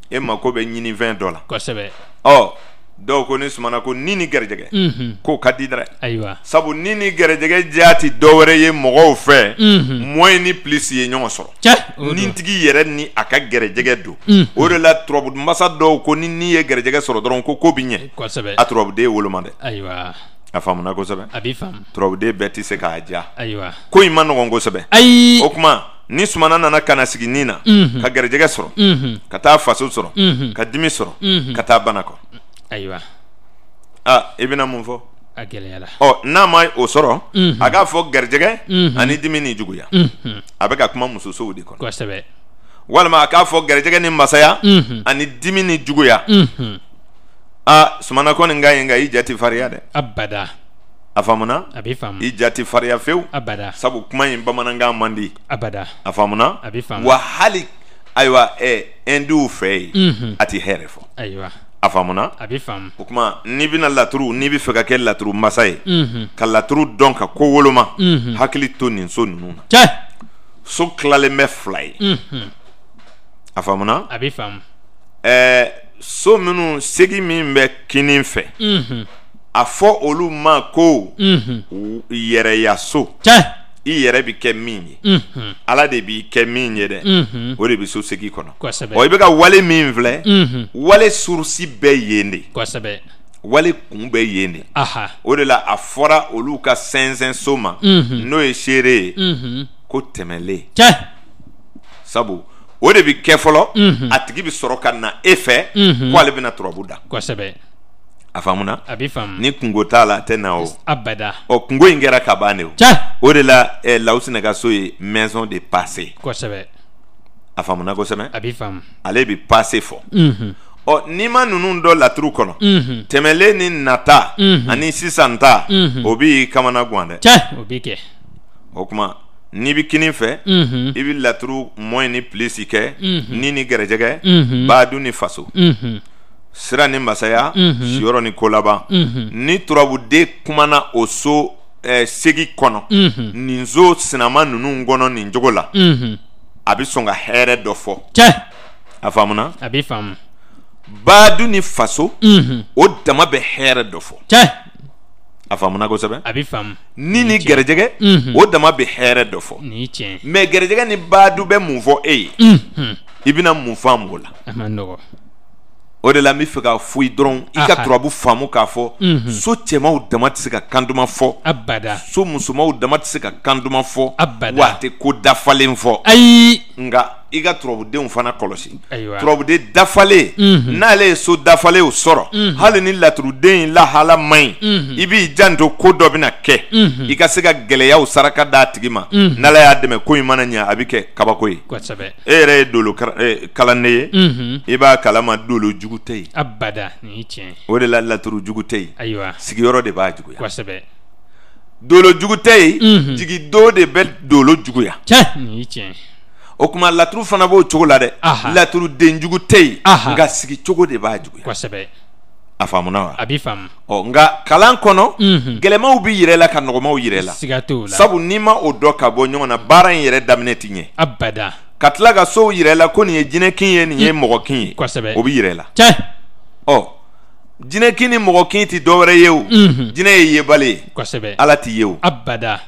e mako bɛ ɲini fɛn dɔ la dɔw ko ni Sumana ko ni ni gɛrɛjɛgɛ k'o ka di dɛ sabu ni ni gɛrɛjɛgɛ diya ti dɔwɛrɛ ye mɔgɔw fɛ mɔ ni pilisi ye ɲɔgɔn sɔrɔ nintigi yɛrɛ ni a ka gɛrɛjɛgɛ don o de la turabu masa dɔw ko ni ye gɛrɛjɛgɛ sɔrɔ dɔrɔn ko bɛ ɲɛ a turabuden woloma dɛ a faamuna kosɛbɛ turabuden bɛɛ tɛ se k'a diya ko in ma nɔgɔn kosɛbɛ o kuma ni Sumana nana ka na sigi nin na ka gɛrɛjɛgɛ sɔrɔ ka taa faso sɔrɔ ka dimi sɔrɔ ka taa bana kɔ i bɛna mun fɔ n'a ma o sɔrɔ a k'a fɔ gɛrɛjɛgɛ ani dimi ni juguya a bɛ ka kuma musosow de kɔnɔ walima a k'a fɔ gɛrɛjɛgɛ ni masaya ani dimi ni juguya Sumana kɔni ka ɲi nka i ja tɛ farinya dɛ abada a faamuna i ja tɛ farinya fewu sabu kuma in bamanankan man di abada a faamuna wa hali ayiwa Hinduw fɛ yen a tɛ hɛrɛ fɔ a faamuna o kuma n'i bɛna laturu n'i bɛ fɛ ka kɛ laturu masa ye ka laturu dɔn ka ko woloma hakili to nin so ninnu na so tilalen bɛ fila ye a faamuna so minnu segi min bɛ kini fɛ a fɔ olu ma ko yɛrɛya so i yɛrɛ bɛ kɛ min ye Ala de b'i kɛ min ye dɛ o de bɛ so segi kɔnɔ i bɛ ka wale min filɛ wale surusi bɛ yen de wale kun bɛ yen de o de la a fɔra olu ka sɛnsɛn so ma n'o ye seere ye ko tɛmɛlen sabu o de bɛ kɛ fɔlɔ a tigi bɛ sɔrɔ ka na e fɛ ko ale bɛna turabu da a faamuna a bɛ faamu ni kungo t'a la a tɛ na o abada kungo in kɛra ka ban de o o de la Lawusi Nɛgɛso ye maison de passé kosɛbɛ a faamuna kosɛbɛ a bɛ faamu ale bɛ passé fɔ n'i ma ninnu dɔ laturu kɔnɔ tɛmɛlen ni nata ani sisan ta o b'i kamana gan dɛ o bɛ kɛ o kuma n'i bɛ kini fɛ i bɛ laturu moins ni plus kɛ ni gɛrɛjɛgɛ baadu ni faso sira ni masaya siyɔrɔ ni ko laban ni turabuden kumana o so segi kɔnɔ nin so sinama ninnu kɔnɔ nin cogo la a bɛ sɔn ka hɛrɛ dɔ fɔ a faamuna a bɛ faamu baadu ni faso o dama bɛ hɛrɛ dɔ fɔ a faamuna kosɛbɛ a bɛ faamu ni gɛrɛjɛgɛ o dama bɛ hɛrɛ dɔ fɔ ni tiɲɛ mais gɛrɛjɛgɛ ni baadu bɛ mun fɔ e ye i bɛna mun faamu o la a man nɔgɔ o de la n bɛ fɛ ka fɔ i dɔrɔn i ka turabu faamu k'a fɔ so cɛmaw dama tɛ se ka kan duman fɔ abada so musomaw dama tɛ se ka kan duman fɔ abada wa a tɛ ko dafalen fɔ ayi nka i ka turabudenw fana kɔlɔsi ayiwa turabuden dafalen n'ale ye so dafalen sɔrɔ hali ni laturuden in lahala man ɲi i b'i janto ko dɔ bɛna kɛ i ka se ka gɛlɛyaw saraka d'a tigi ma n'ala y'a dɛmɛ ko in mana ɲɛ a bɛ kɛ kabako ye kosɛbɛ e yɛrɛ ye dolo kalanden ye i b'a kalama dolo jugu tɛ yen abada ni tiɲɛ o de la laturu jugu tɛ yen ayiwa sigiyɔrɔ de b'a juguya kosɛbɛ dolo jugu tɛ yen jigidon de bɛ dolo juguya ni tiɲɛ o kuma laturu fana b'o cogo la dɛ laturu den jugu tɛ yen nka sigi cogo de b'a juguya kosɛbɛ a faamuna wa a bɛ faamu nka kalan kɔnɔ gɛlɛmaw bɛ yɛrɛ la ka nɔgɔmaw yɛrɛ la siga t'o la sabu n'i ma o dɔn ka bɔ ɲɔgɔn na baara in yɛrɛ daminɛ ti ɲɛ abada ka tila ka sow yɛrɛ la ko nin ye jinɛkin ye nin ye mɔgɔkin ye kosɛbɛ o bɛ yɛrɛ la jinɛkin ni mɔgɔkin ti dɔwɛrɛ ye o jinɛ ye yebale ye kosɛbɛ ala ti ye o abada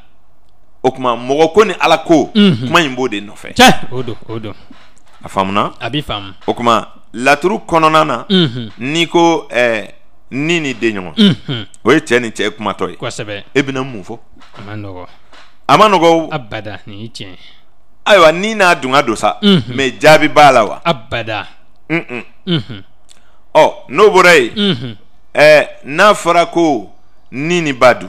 o kuma mɔgɔ ko ni ala ko kuma in b'o de nɔfɛ o don a faamuna a bɛ faamu o kuma laturu kɔnɔna na n'i ko ni ni den ɲɔgɔn o ye cɛ ni cɛ kumatɔ ye kosɛbɛ e bɛna mun fɔ a ma nɔgɔ a ma nɔgɔ abada nin ye tiɲɛ ayiwa ni n'a dunga don sa mais jaabi b'a la wa abada n'o bɔra yen n'a fɔra ko ni ni badu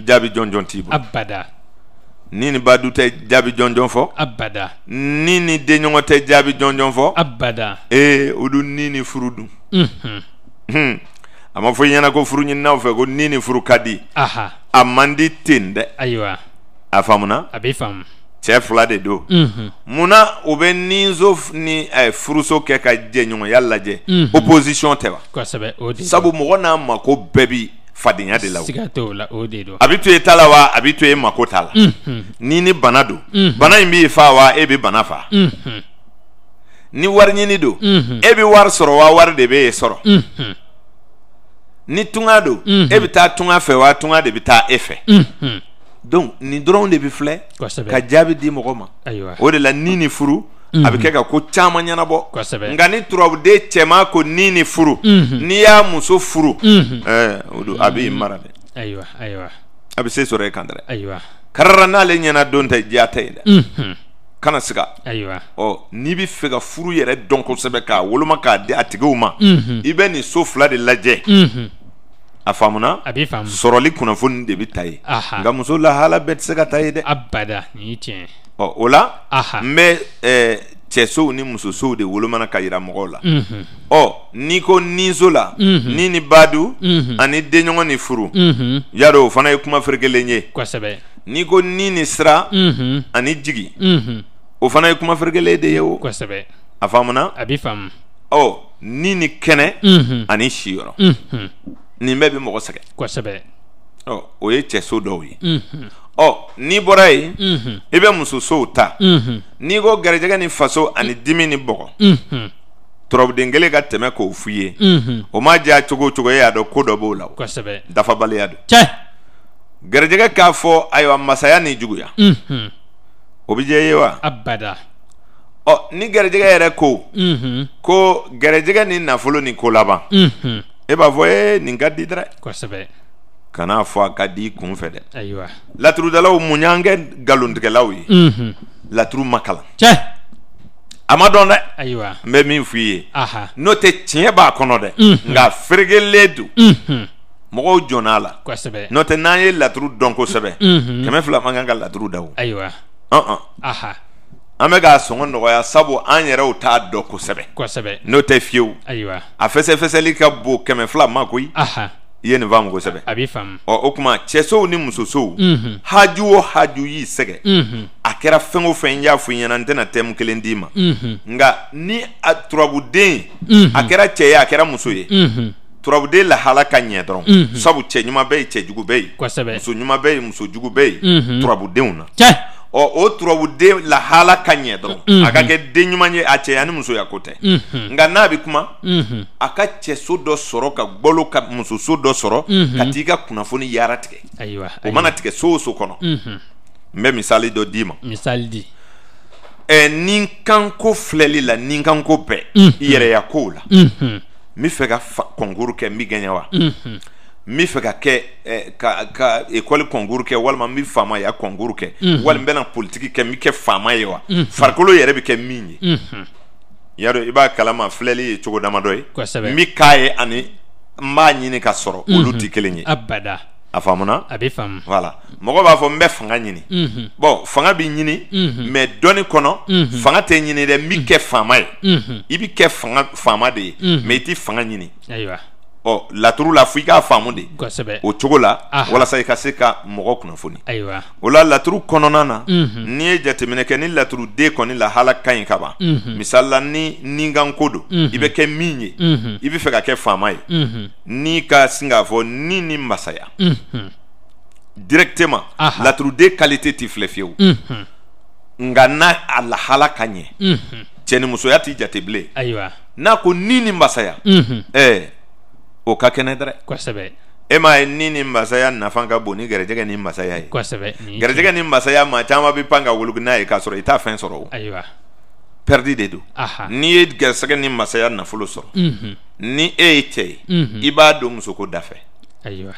jaabi jɔnjɔn t'i bolo abada ni ni badu tɛ jaabi jɔnjɔn fɔ abada ni ni den ɲɔgɔn tɛ jaabi jɔnjɔn fɔ abada o dun ni ni furu dun a ma fɔ i ɲɛna ko furu ɲininaw fɛ ko ni ni furu ka di a man di ten dɛ ayiwa a faamuna a bɛ faamu cɛ fila de don munna u bɛ ninso ni furuso kɛ ka jɛɲɔgɔnya lajɛ opposition tɛ wa kosɛbɛ o de sabu mɔgɔ n'a mako bɛɛ bi fadenya de la siga t'o la o de don a bɛ to e ta la wa a bɛ to e mako t'a la ni ni bana don bana in b'i fa wa e bɛ bana fa ni wari ɲini don e bɛ wari sɔrɔ wa wari de bɛ e sɔrɔ ni tunga don e bɛ taa tunga fɛ wa tunga de bɛ taa e fɛ donc nin dɔrɔn de bɛ filɛ ka jaabi di mɔgɔ ma o de la ni ni furu a bɛ kɛ ka ko caman ɲɛnabɔ nka ni turabuden cɛman ko ni ni furu n'i y'a muso furu o don a b'i mara dɛ a bɛ se sɔrɔ e kan dɛ karara n'ale ɲɛna don tɛ diya tɛ ye dɛ kana siga n'i bɛ fɛ ka furu yɛrɛ dɔn kosɛbɛ k'a woloma k'a di a tigiw ma i bɛ nin so fila de lajɛ a faamuna sɔrɔli kunnafoni de bɛ ta ye nka muso lahala bɛɛ tɛ se ka ta ye dɛ abada nin ye tiɲɛ o la n bɛ cɛsow ni musosow de wolomana ka yira mɔgɔw la n'i ko ninso la ni ni badu ani denɲɔgɔn ni furu y'a dɔn o fana ye kuma ferekelen ye kosɛbɛ n'i ko ni ni sira ani jigi o fana ye kuma ferekelen de ye o kosɛbɛ a faamuna a bɛ faamu ni ni kɛnɛ ani siyɔrɔ nin bɛɛ bɛ mɔgɔ sɛgɛn kosɛbɛ o ye cɛso dɔw ye n'i bɔra yen i bɛ musosow ta n'i ko garijɛgɛ ni faso ani dimi ni bɔgɔ turabuden kelen ka tɛmɛ k'o f'i ye o ma diya cogo o cogo e y'a dɔn ko dɔ b'o la kosɛbɛ dafabaliya don garijɛgɛ k'a fɔ ayiwa masaya ni juguya o bɛ diya i ye wa abada ni garijɛgɛ yɛrɛ ko garijɛgɛ ni nafolo ni ko laban e b'a fɔ nin ka di dɛ kosɛbɛ kana fɔ a ka di kun fɛ dɛ ayiwa laturudalaw mun y'an kɛ nkalontigɛlaw ye laturu ma kalan ama dɔn dɛ ayiwa n bɛ min f'i ye aha n'o tɛ tiɲɛ b'a kɔnɔ dɛ nka feerekelen don mɔgɔw jɔn'a la kosɛbɛ n'o tɛ n'an ye laturu dɔn kosɛbɛ 200 man kan ka laturu da o ayiwa aha an bɛ k'a sɔngɔ nɔgɔya sabu an yɛrɛw t'a dɔn kosɛbɛ n'o tɛ fiyewu ayiwa a fɛsɛfɛsɛli ka bon 200 ma koyi aha i ye nin faamu kosɛbɛ a b'i faamu o kuma cɛsow ni musosow haju o haju y'i sɛgɛ a kɛra fɛn o fɛn n y'a fɔ i ɲɛna n tɛna thème kelen d'i ma nka ni a turabuden a kɛra cɛ ye a kɛra muso ye turabuden lahala ka ɲɛ dɔrɔn sabu cɛ ɲuman bɛ yen cɛ jugu bɛ yen muso ɲuman bɛ yen muso jugu bɛ yen turabudenw na o turabuden lahala ka ɲɛ dɔrɔn a ka kɛ den ɲuman ye a cɛya ni musoya ko tɛ nka n'a bɛ kuma a ka cɛso dɔ sɔrɔ ka gbalo ka musoso dɔ sɔrɔ ka t'i ka kunnafoni yaara tigɛ o mana tigɛ so o so kɔnɔ n bɛ misali dɔ d'i ma misali di nin kanko filɛli la nin kanko bɛɛ yɛrɛya kow la n bɛ fɛ ka concours kɛ n bɛ gagner wa n bɛ fɛ ka kɛ ka école concours kɛ walima n bɛ faamaya concours kɛ walima n bɛna politique kɛ n bɛ kɛ faama ye wa farikolo yɛrɛ bɛ kɛ min ye yaro i b'a kalama filɛli ye cogo damadɔ ye n bɛ k'a ye ani n b'a ɲini ka sɔrɔ olu tɛ kelen ye abada a faamuna a bɛ faamu voilà mɔgɔ b'a fɔ n bɛ fanga ɲini bon fanga bɛ ɲini mais dɔnni kɔnɔ fanga tɛ ɲini dɛ n bɛ kɛ faama ye i bɛ kɛ faama de ye mais i tɛ fanga ɲini ayiwa laturu la fo i k'a faamu de kosɛbɛ o cogo la walasa i ka se ka mɔgɔ kunnafoni ayiwa o la laturu kɔnɔna na n'i ye jateminɛ kɛ ni laturu den kɔni lahala ka ɲi ka ban misali la ni ninkanko don i bɛ kɛ min ye i bɛ fɛ ka kɛ faama ye n'i ka sin k'a fɔ ni ni masaya directement laturu den qualité tɛ filɛ fiyewu nka n'a a lahala ka ɲɛ cɛ ni musoya t'i jate bilen ayiwa n'a ko ni ni masaya o ka kɛnɛ dɛ kosɛbɛ e m'a ye ni ni masaya nafa ka bon ni gɛrɛjɛgɛ ni masaya ye kosɛbɛ gɛrɛjɛgɛ ni masaya maa caman bɛ pan ka woloki n'a ye k'a sɔrɔ i t'a fɛn sɔrɔ o ayiwa perdi de don n'i ye gɛrɛsɛgɛ ni masaya nafolo sɔrɔ ni e ye cɛ ye i b'a don musoko da fɛ ayiwa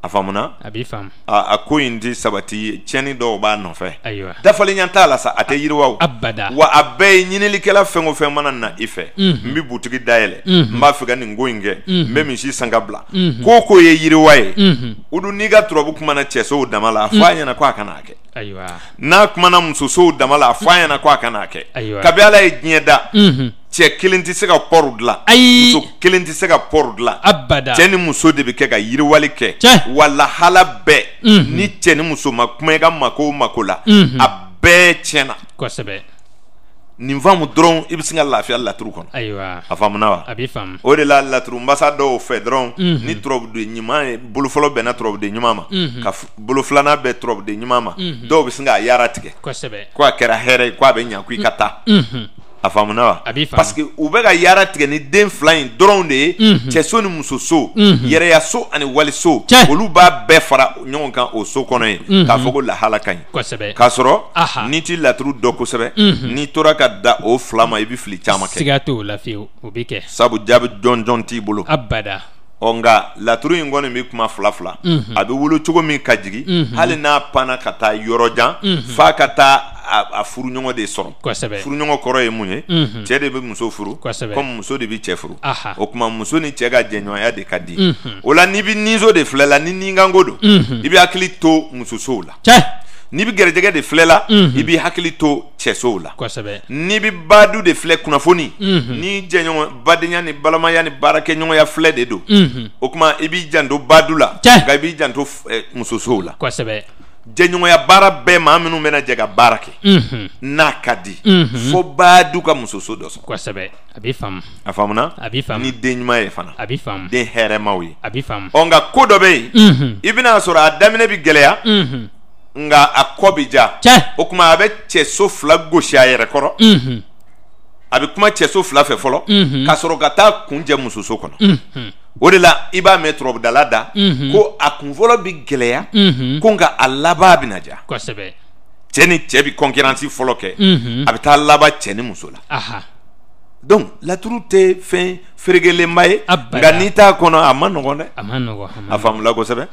a faamuna a b'i faamu a ko in ti sabati tiɲɛni dɔw b'a nɔfɛ ayiwa dafalenya t'a la sa a tɛ yiriwa abada wa a bɛɛ ye ɲinilikɛla fɛn o fɛn mana na i fɛ n bɛ butigi dayɛlɛ n b'a fɛ ka nin ko in kɛ n bɛ misi san ka bila ko ko ye yiriwa ye o dun n'i ka turabu kumana cɛsow dama la a fɔ a ɲɛna ko a kana kɛ ayiwa n'a kumana musosow dama la a fɔ a ɲɛna ko a kana kɛ ayiwa kabi Ala ye diɲɛ da cɛ kelen tɛ se ka pɔru dilan muso kelen tɛ se ka pɔru dilan abada cɛ ni muso de bɛ kɛ ka yiriwali kɛ wa lahala bɛɛ ni cɛ ni muso ma kuma i ka mako o mako la a bɛɛ tiɲɛna kosɛbɛ nin faamu dɔrɔn i bɛ se ka lafiya laturu kɔnɔ ayiwa a faamuna wa a b'i faamu o de la laturu masa dɔw fɛ dɔrɔn ni turabuden ɲuman ye bolo fɔlɔ bɛnna turabuden ɲuman ma ka bolo filanan bɛɛ turabuden ɲuman ma dɔw bɛ se k'a yaara tigɛ kosɛbɛ ko a kɛra hɛrɛ ye ko a bɛ ɲa ko i ka taa a faamuna wa a b'i faamu parce que u bɛ ka yaara tigɛ ni den fila in dɔrɔn de ye cɛso ni musoso yɛrɛya so ani waliso olu b'a bɛɛ fara ɲɔgɔn kan o so kɔnɔ ye k'a fɔ ko lahala ka ɲi kosɛbɛ k'a sɔrɔ n'i ti laturu dɔn kosɛbɛ n'i tora ka da o fila ma i bɛ fili caman kɛ siga t'o la fiyewu o bɛ kɛ sabu jaabi jɔnjɔn t'i bolo abada nka laturu in kɔni bɛ kuma fila fila a bɛ wolo cogo min ka jigin hali n'a panna ka taa yɔrɔ jan f'a ka taa a furuɲɔgɔn de sɔrɔ kosɛbɛ furuɲɔgɔn kɔrɔ ye mun ye cɛ de bɛ muso furu komi muso de bɛ cɛ furu o kuma muso ni cɛ ka jɛɲɔgɔnya de ka di o la n'i bɛ ninso de filɛ la ni ninkanko don i bɛ hakili to musosow la n'i bɛ gɛrɛjɛgɛ de filɛ la i bɛ hakili to cɛsow la n'i bɛ badu de filɛ kunnafoni ni jɛɲɔgɔn badenya ni balimaya ni baarakɛɲɔgɔnya filɛ de don o kuma i b'i janto badu la nka i b'i janto musosow la jɛɲɔgɔnya baara bɛɛ maa minnu bɛna jɛ ka baara kɛ n'a ka di fo badu ka musoso dɔ sɔrɔ a b'i faamu a faamuna a b'i faamu ni den ɲuman ye fana a b'i faamu den hɛrɛmaw ye a b'i faamu nka ko dɔ bɛ yen i bɛna sɔrɔ a daminɛ bɛ gɛlɛya nka a kɔ bɛ ja o kuma a bɛ cɛso fila gosi a yɛrɛ kɔrɔ a bɛ kuma cɛso fila fɛ fɔlɔ ka sɔrɔ ka taa kun jɛ musoso kɔnɔ o de la i b'a mɛn turabudala da ko a kun fɔlɔ bɛ gɛlɛya ko nka a laban bɛna ja cɛ ni cɛ bɛ concurrence fɔlɔ kɛ a bɛ taa laban cɛ ni muso la donc laturu tɛ fɛn feerekelenba ye nka n'i t'a kɔnɔ a ma nɔgɔn dɛ a faamula kosɛbɛ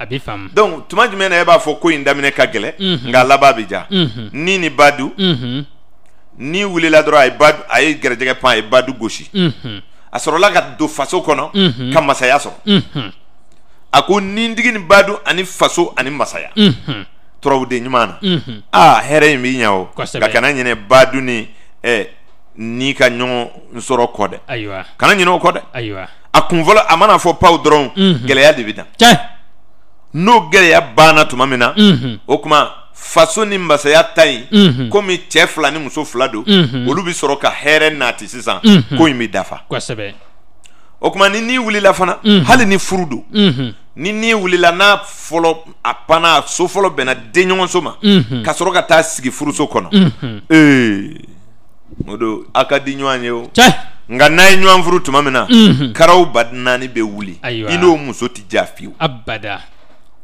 donc tuma jumɛn na e b'a fɔ ko in daminɛ ka gɛlɛn nka a laban bɛ ja ni badu ni wulila dɔrɔn a ye gɛrɛjɛgɛ pan a ye badu gosi a sɔrɔla ka don faso kɔnɔ ka masaya sɔrɔ a ko nintigi ni badu ani faso ani masaya turabuden ɲuman na hɛrɛ in b'i ɲɛ o ka kana ɲinɛ badu ni ka ɲɔgɔn sɔrɔ kɔ dɛ kana ɲinɛ o kɔ dɛ a kun fɔlɔ a mana fɔ paw dɔrɔn gɛlɛya de bɛ dan n'o gɛlɛya banna tuma min na o kuma faso ni masaya ta yin komi cɛ fila ni muso fila don olu bɛ sɔrɔ ka hɛrɛ nati sisan ko in bɛ dafa o kuma ni wulila fana hali ni furu don ni wulila n'a fɔlɔ a panna so fɔlɔ bɛnna den ɲɔgɔnso ma ka sɔrɔ ka taa sigi furuso kɔnɔ o don a ka di ɲɔgɔn ye o nka n'a ye ɲɔgɔn furu tuma min na karaw ba naani bɛ wuli i n'o muso tɛ ja fiyewu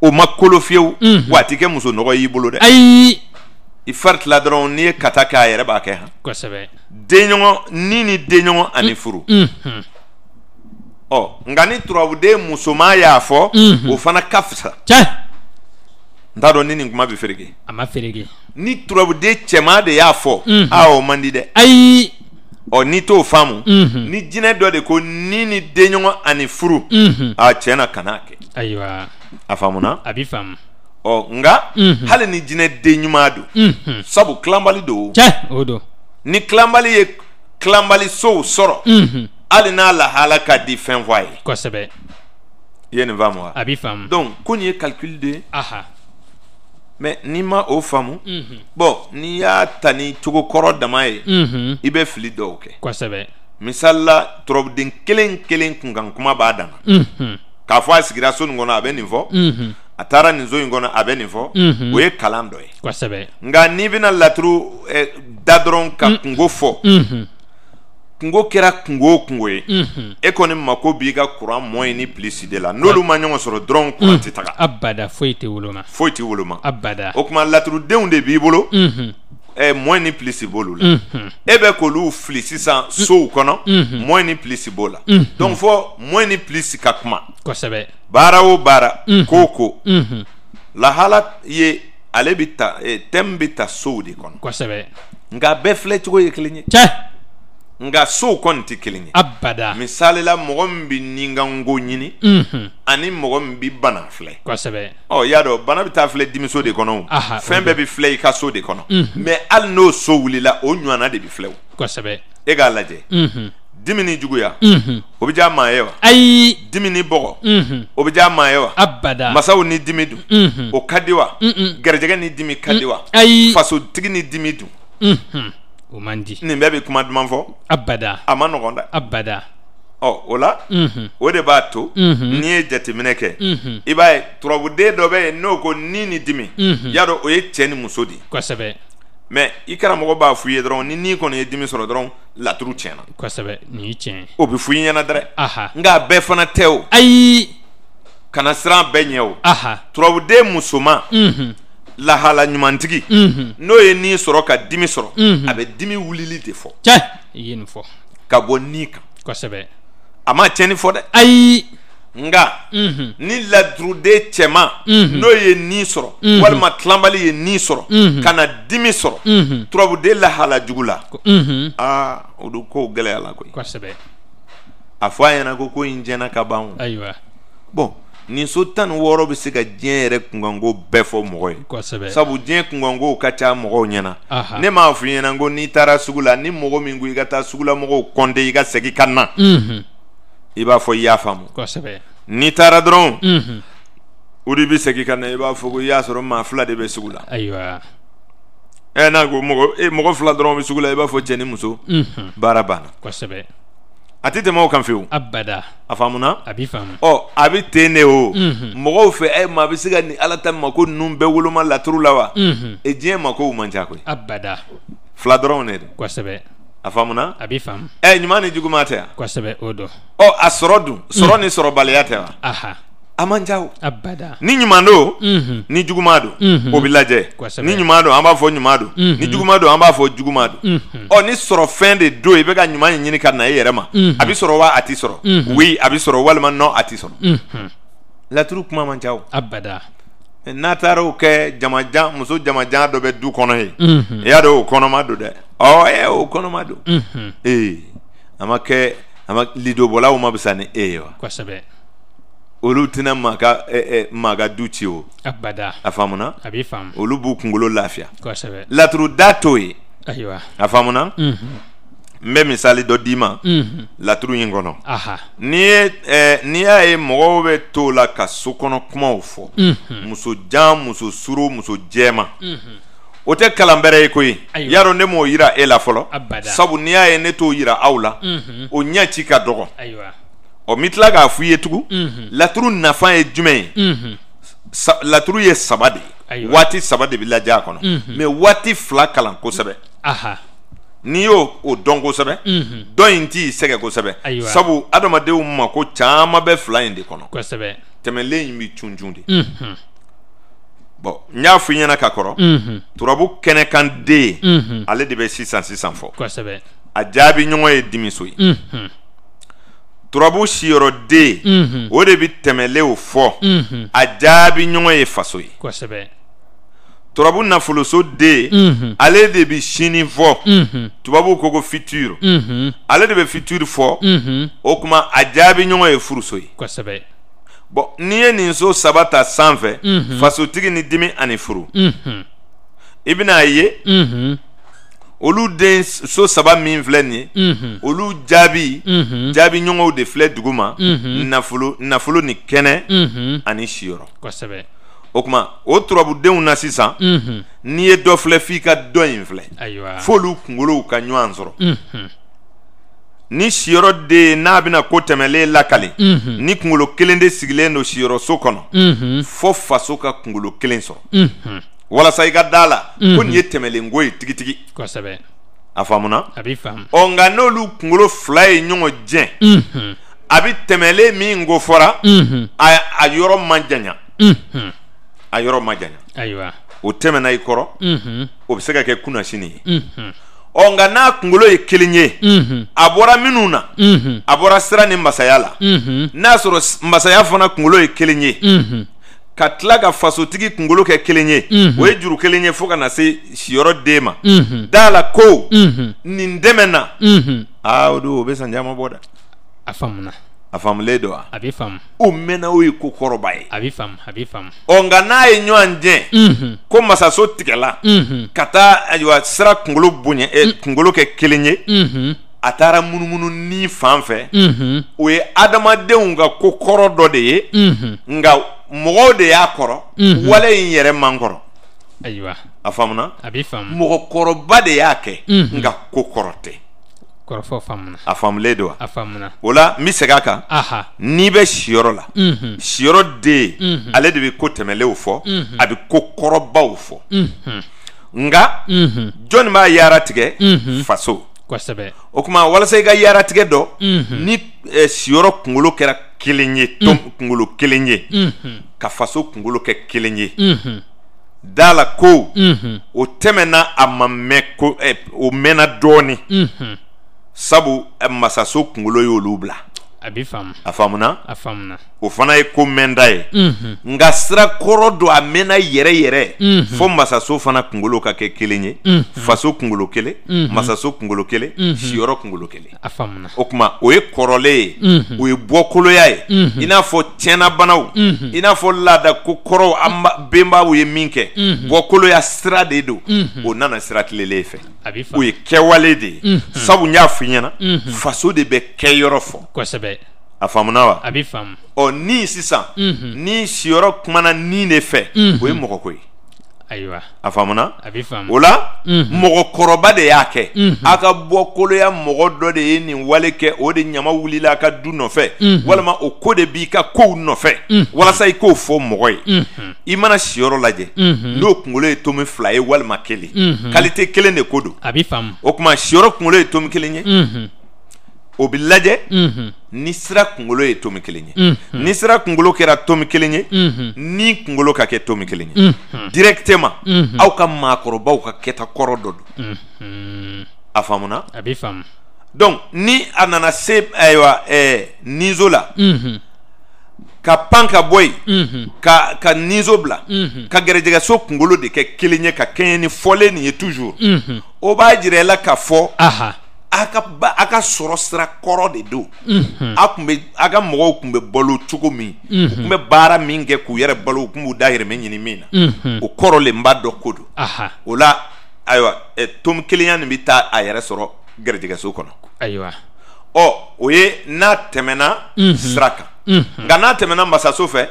o ma kolo fiyewu wa a tɛ kɛ muso nɔgɔ y'i bolo dɛ i fari tila dɔrɔn n'i ye kata kɛ a yɛrɛ b'a kɛ han ni den ɲɔgɔn ani furu nka ni turabuden musoman y'a fɔ o fana ka fisa n t'a dɔn ni nin kuma bɛ fereke a ma fereke ni turabuden cɛman de y'a fɔ o man di dɛ n'i t'o faamu ni jinɛ dɔ de ko ni den ɲɔgɔn ani furu tiɲɛ na kan'a kɛ ayiwa a faamuna a bɛ faamu nka hali ni jinɛ den ɲuman don sabu tilanbali don o don ni tilanbali ye tilanbali sow sɔrɔ hali n'a lahala ka di fɛn fɔ a ye kosɛbɛ i ye nin faamu wa a bɛ faamu donc ko nin ye calcul de ye mais n'i ma o faamu bon n'i y'a ta ni cogo kɔrɔ dama ye i bɛ fili dɔw kɛ kosɛbɛ misali la turabuden kelen kelen kunkan kuma b'a dan na k'a fɔ a sigira so nin kɔnɔ a bɛ nin fɔ a taara nin so in kɔnɔ a bɛ nin fɔ o ye kalan dɔ ye kosɛbɛ nka n'i bɛna laturu da dɔrɔn ka kungo fɔ kungo kɛra kungo o kungo ye e kɔni mako b'i ka kuran mɔyi ni pilisi de la n'olu ma ɲɔgɔn sɔrɔ dɔrɔn kuran tɛ taga abada foyi tɛ woloma abada o kuma laturudenw de b'i bolo mɔyi ni pilisi b'olu la e bɛ k'olu fili sisan sow kɔnɔ mɔyi ni pilisi b'o la donc fɔ mɔyi ni pilisi ka kuma kosɛbɛ baara o baara ko o ko lahala ye ale bɛ ta thème bɛ ta sow de kɔnɔ kosɛbɛ nka bɛɛ filɛ cogo ye kelen ye nka sow kɔni tɛ kelen ye abada misali la mɔgɔ min bɛ nikanko ɲini ani mɔgɔ min bɛ bana filɛ kosɛbɛ y'a dɔn bana bɛ taa filɛ dimiso de kɔnɔ fɛn bɛɛ bɛ filɛ i ka so de kɔnɔ mais hali n'o so wulila o ɲɔgɔnna de bɛ filɛ o kosɛbɛ e k'a lajɛ dimi ni juguya o bɛ diya maa ye wa ayi dimi ni bɔgɔ o bɛ diya maa ye wa abada masaw ni dimi dun o ka di wa garijɛgɛ ni dimi ka di wa ayi fasotigi ni dimi dun o man di nin bɛɛ bɛ kuma duman fɔ abada a ma nɔgɔn dɛ abada o la o de b'a to n'i ye jateminɛ kɛ i b'a ye turabuden dɔ bɛ yen n'o ko ni dimi y'a dɔn o ye cɛ ni muso de ye kosɛbɛ mais i karamɔgɔ b'a f'i ye dɔrɔn ni kɔni ye dimi sɔrɔ dɔrɔn laturu tiɲɛna kosɛbɛ nin ye tiɲɛ o bɛ f'i ɲɛna dɛrɛ nka a bɛɛ fana tɛ o ayi kana siran bɛɛ ɲɛ o turabuden musoman lahala ɲumantigi n'o ye ni sɔrɔ ka dimi sɔrɔ a bɛ dimi wulili de fɔ i ye nin fɔ ka bɔ ni kan kosɛbɛ a ma tiɲɛni fɔ dɛ ayi nka ni laturuden cɛman n'o ye ni sɔrɔ walima tilanbali ye ni sɔrɔ ka na dimi sɔrɔ turabuden lahala jugu la o don ko gɛlɛya la koyi kosɛbɛ a fɔ a ɲɛna ko in tiɲɛna ka ban o ayiwa bon nin so 16 bɛ se ka diɲɛ yɛrɛ kunkanko bɛɛ fɔ mɔgɔ ye kosɛbɛ sabu diɲɛ kunkanko ka ca mɔgɔw ɲɛna ne m'a f'i ɲɛna ko n'i taara sugu la ni mɔgɔ min ko i ka taa sugula mɔgɔw compter i ka segin ka na i b'a fɔ i y'a faamu kosɛbɛ n'i taara dɔrɔn o de bɛ segin ka na i b'a fɔ ko i y'a sɔrɔ maa fila de bɛ sugu la ayiwa n'a ko mɔgɔ fila dɔrɔn bɛ sugu la i b'a fɔ cɛ ni muso baara banna kosɛbɛ a tɛ tɛmɛ o kan fiyewu abada a faamuna a b'i faamu a bɛ ten de o mɔgɔw fɛ maa bɛ se ka ni ala ta ma ko ninnu bɛɛ woloma laturu la wa diɲɛ ma kow man ca koyi abada fila dɔrɔn de don kosɛbɛ a faamuna a b'i faamu ɲuman ni juguman tɛ wa kosɛbɛ o don a sɔrɔ dun sɔrɔ ni sɔrɔbaliya tɛ wa a man ca o abada ni ɲuman don ni juguman don o bɛ lajɛ ni ɲuman don an b'a fɔ ɲuman don ni juguman don an b'a fɔ juguman don ni sɔrɔ fɛn de don i bɛ ka ɲuman ɲini ka na i yɛrɛ ma a bɛ sɔrɔ wa a tɛ sɔrɔ oui a bɛ sɔrɔ walima non a tɛ sɔrɔ laturu kuma man ca o abada n'a taara o kɛ jamajan muso jamajan dɔ bɛ du kɔnɔ ye i y'a dɔn o kɔnɔma don dɛ o kono madu ama lido bola o mabsani wa kwa sabe olu tina maga duci o abada afamuna abi fam olu bu kungolo lafia kwa sabe latru dato yi aywa afamuna mbe misali do dima latru yingono aha ni ya mogo be to la ka sokono kuma ofo muso jam muso suru muso jema o te kalambere ko yi yaro ne mo yira e la folo sabu ni ya ne to yira awla o nyachi ka dogo aywa o mitla ga fuye tugu latru nafa e jume latru ye sabade wati sabade bilaja kono me wati fla kalan ko sebe aha ni yo o dongo sebe do inti sege ko sebe sabu adomadew ma ko chama be fla indi kono ko sebe temele yimi chunjundi bo nya fu nyana ka koro turabu kene kan de ale de be 600 fo ko sebe ajabi nyongo e dimisoyi turabu shiro de o de bi temele o fo ajabi nyongo e fasoyi ko sebe turabu nafoloso de ale de bi shini fo tubabu kogo futur ale de be futur fo o kuma ajabi nyongo e furusoyi ko sebe bon niye ninso sabata sanfɛ faso tigi ni dimi ani furu ibina ye olu den so saba min filɛ nin ye olu jaabi ɲɔgɔnw de filɛ duguma nafolo ni kɛnɛ ani siyɔrɔ kosɛbɛ o kuma o turabudenw na sisan n'i ye dɔ filɛ f'i ka dɔ in filɛ f'olu kunkolow ka ɲɔgɔn sɔrɔ ni siyɔrɔ de n'a bɛna ko tɛmɛlen lakali ni kunkolo kelen de sigilen don siyɔrɔ so kɔnɔ fo faso ka kunkolo kelen sɔrɔ walasa i ka da la ko nin ye tɛmɛlen ko ye tigitigi kosɛbɛ a faamuna a b'i faamu nka n'olu kunkolo fila ye ɲɔgɔn jɛn a bɛ tɛmɛlen min ko fɔra a yɔrɔ man janya a yɔrɔ man janya ayiwa o tɛmɛna i kɔrɔ o bɛ se ka kɛ kunnasini ye nka n'a kunkolo ye kelen ye a bɔra minnu na a bɔra sira ni masaya la n'a sɔrɔ masaya fana kunkolo ye kelen ye ka tila ka fasotigi kunkolo kɛ kelen ye o ye juru kelen ye fo ka na se siyɔrɔ den ma da la ko nin dɛmɛ na o don o bɛ san caman bɔ dɛ a faamuna a faamulen don wa a bɛ faamu o mɛnna o ye ko kɔrɔba ye a bɛ faamu a bɛ faamu nka n'a ye ɲɔgɔn jɛn ko masaso tigɛla ka taa ayiwa sira kunkolo bonya kunkolo kɛ kelen ye a taara munumunu ni fan fɛ o ye adamadenw ka ko kɔrɔ dɔ de ye nka mɔgɔw de y'a kɔrɔ wale in yɛrɛ man kɔrɔ ayiwa a faamuna a bɛ faamu mɔgɔkɔrɔba de y'a kɛ nka ko kɔrɔ tɛ kɔrɔfɔ faamuna a faamulen don wa a faamuna o la n bɛ segin a kan n'i bɛ siyɔrɔ la siyɔrɔ den ale de bɛ ko tɛmɛlenw fɔ a bɛ ko kɔrɔbaw fɔ nka jɔnni b'a yaara tigɛ faso kosɛbɛ o kuma walasa i ka yaara tigɛ dɔ ni siyɔrɔ kunkolo kɛra kelen ye kunkolo kelen ye ka faso kunkolo kɛ kelen ye da la ko o tɛmɛna a ma mɛn ko o mɛnna dɔɔnin sabu masaso kunkolo y'olu bila a bɛ faamu a faamuna a faamuna o fana ye ko mɛnda ye nka sira kɔrɔ don a mɛnna yɛrɛ yɛrɛ fo masaso fana kunkolo ka kɛ kelen ye faso kunkolo kelen masaso kunkolo kelen siyɔrɔ kunkolo kelen a faamuna o kuma o ye kɔrɔlen ye o ye bɔkoloya ye i n'a fɔ tiɲɛnabanaw i n'a fɔ laada ko kɔrɔw an benbaw ye min kɛ bɔkoloya sira de don o nana sira tilelen fɛ o ye kɛwale de ye sabu n y'a f'i ɲɛna faso de bɛ kɛyɔrɔ fɔ kosɛbɛ a faamuna wa a bɛ faamu ni sisan ni siyɔrɔ kumana ni de fɛ o ye mɔgɔko ye ayiwa a faamuna a bɛ faamu o la mɔgɔkɔrɔba de y'a kɛ a ka bɔ koloya mɔgɔ dɔ de ye nin wale kɛ o de ɲama wulila a ka du nɔfɛ walima o ko de b'i ka kow nɔfɛ walasa i k'o fɔ mɔgɔ ye i mana siyɔrɔ lajɛ n'o kunkolo ye tomi fila ye walima kelen kalite kelen de ko don a bɛ faamu o kuma siyɔrɔ kunkolo ye tomi kelen ye o bɛ lajɛ ni sira kunkolo ye tomi kelen ye ni sira kunkolo kɛra tomi kelen ye ni kunkolo ka kɛ tomi kelen ye directement aw ka maakɔrɔbaw ka kɛta kɔrɔ dɔ don a faamuna a bɛ faamu donc ni a nana se ayiwa nizo la ka pan ka boy ka nizo bla ka gerejega so kungolo de ke kelenye ka kenye ni fole ni toujours o ba jire la ka fo aka soro sira koro de do akumbe aga mogo kumbe bolo chugo mi kumbe bara minge ku yere bolo kumbu daire me nyini mina o koro le mbado kodo ola aywa tom kelenya ni bita ayere soro gerejega so kono aywa oye na temena sraka nga na temena masaso fe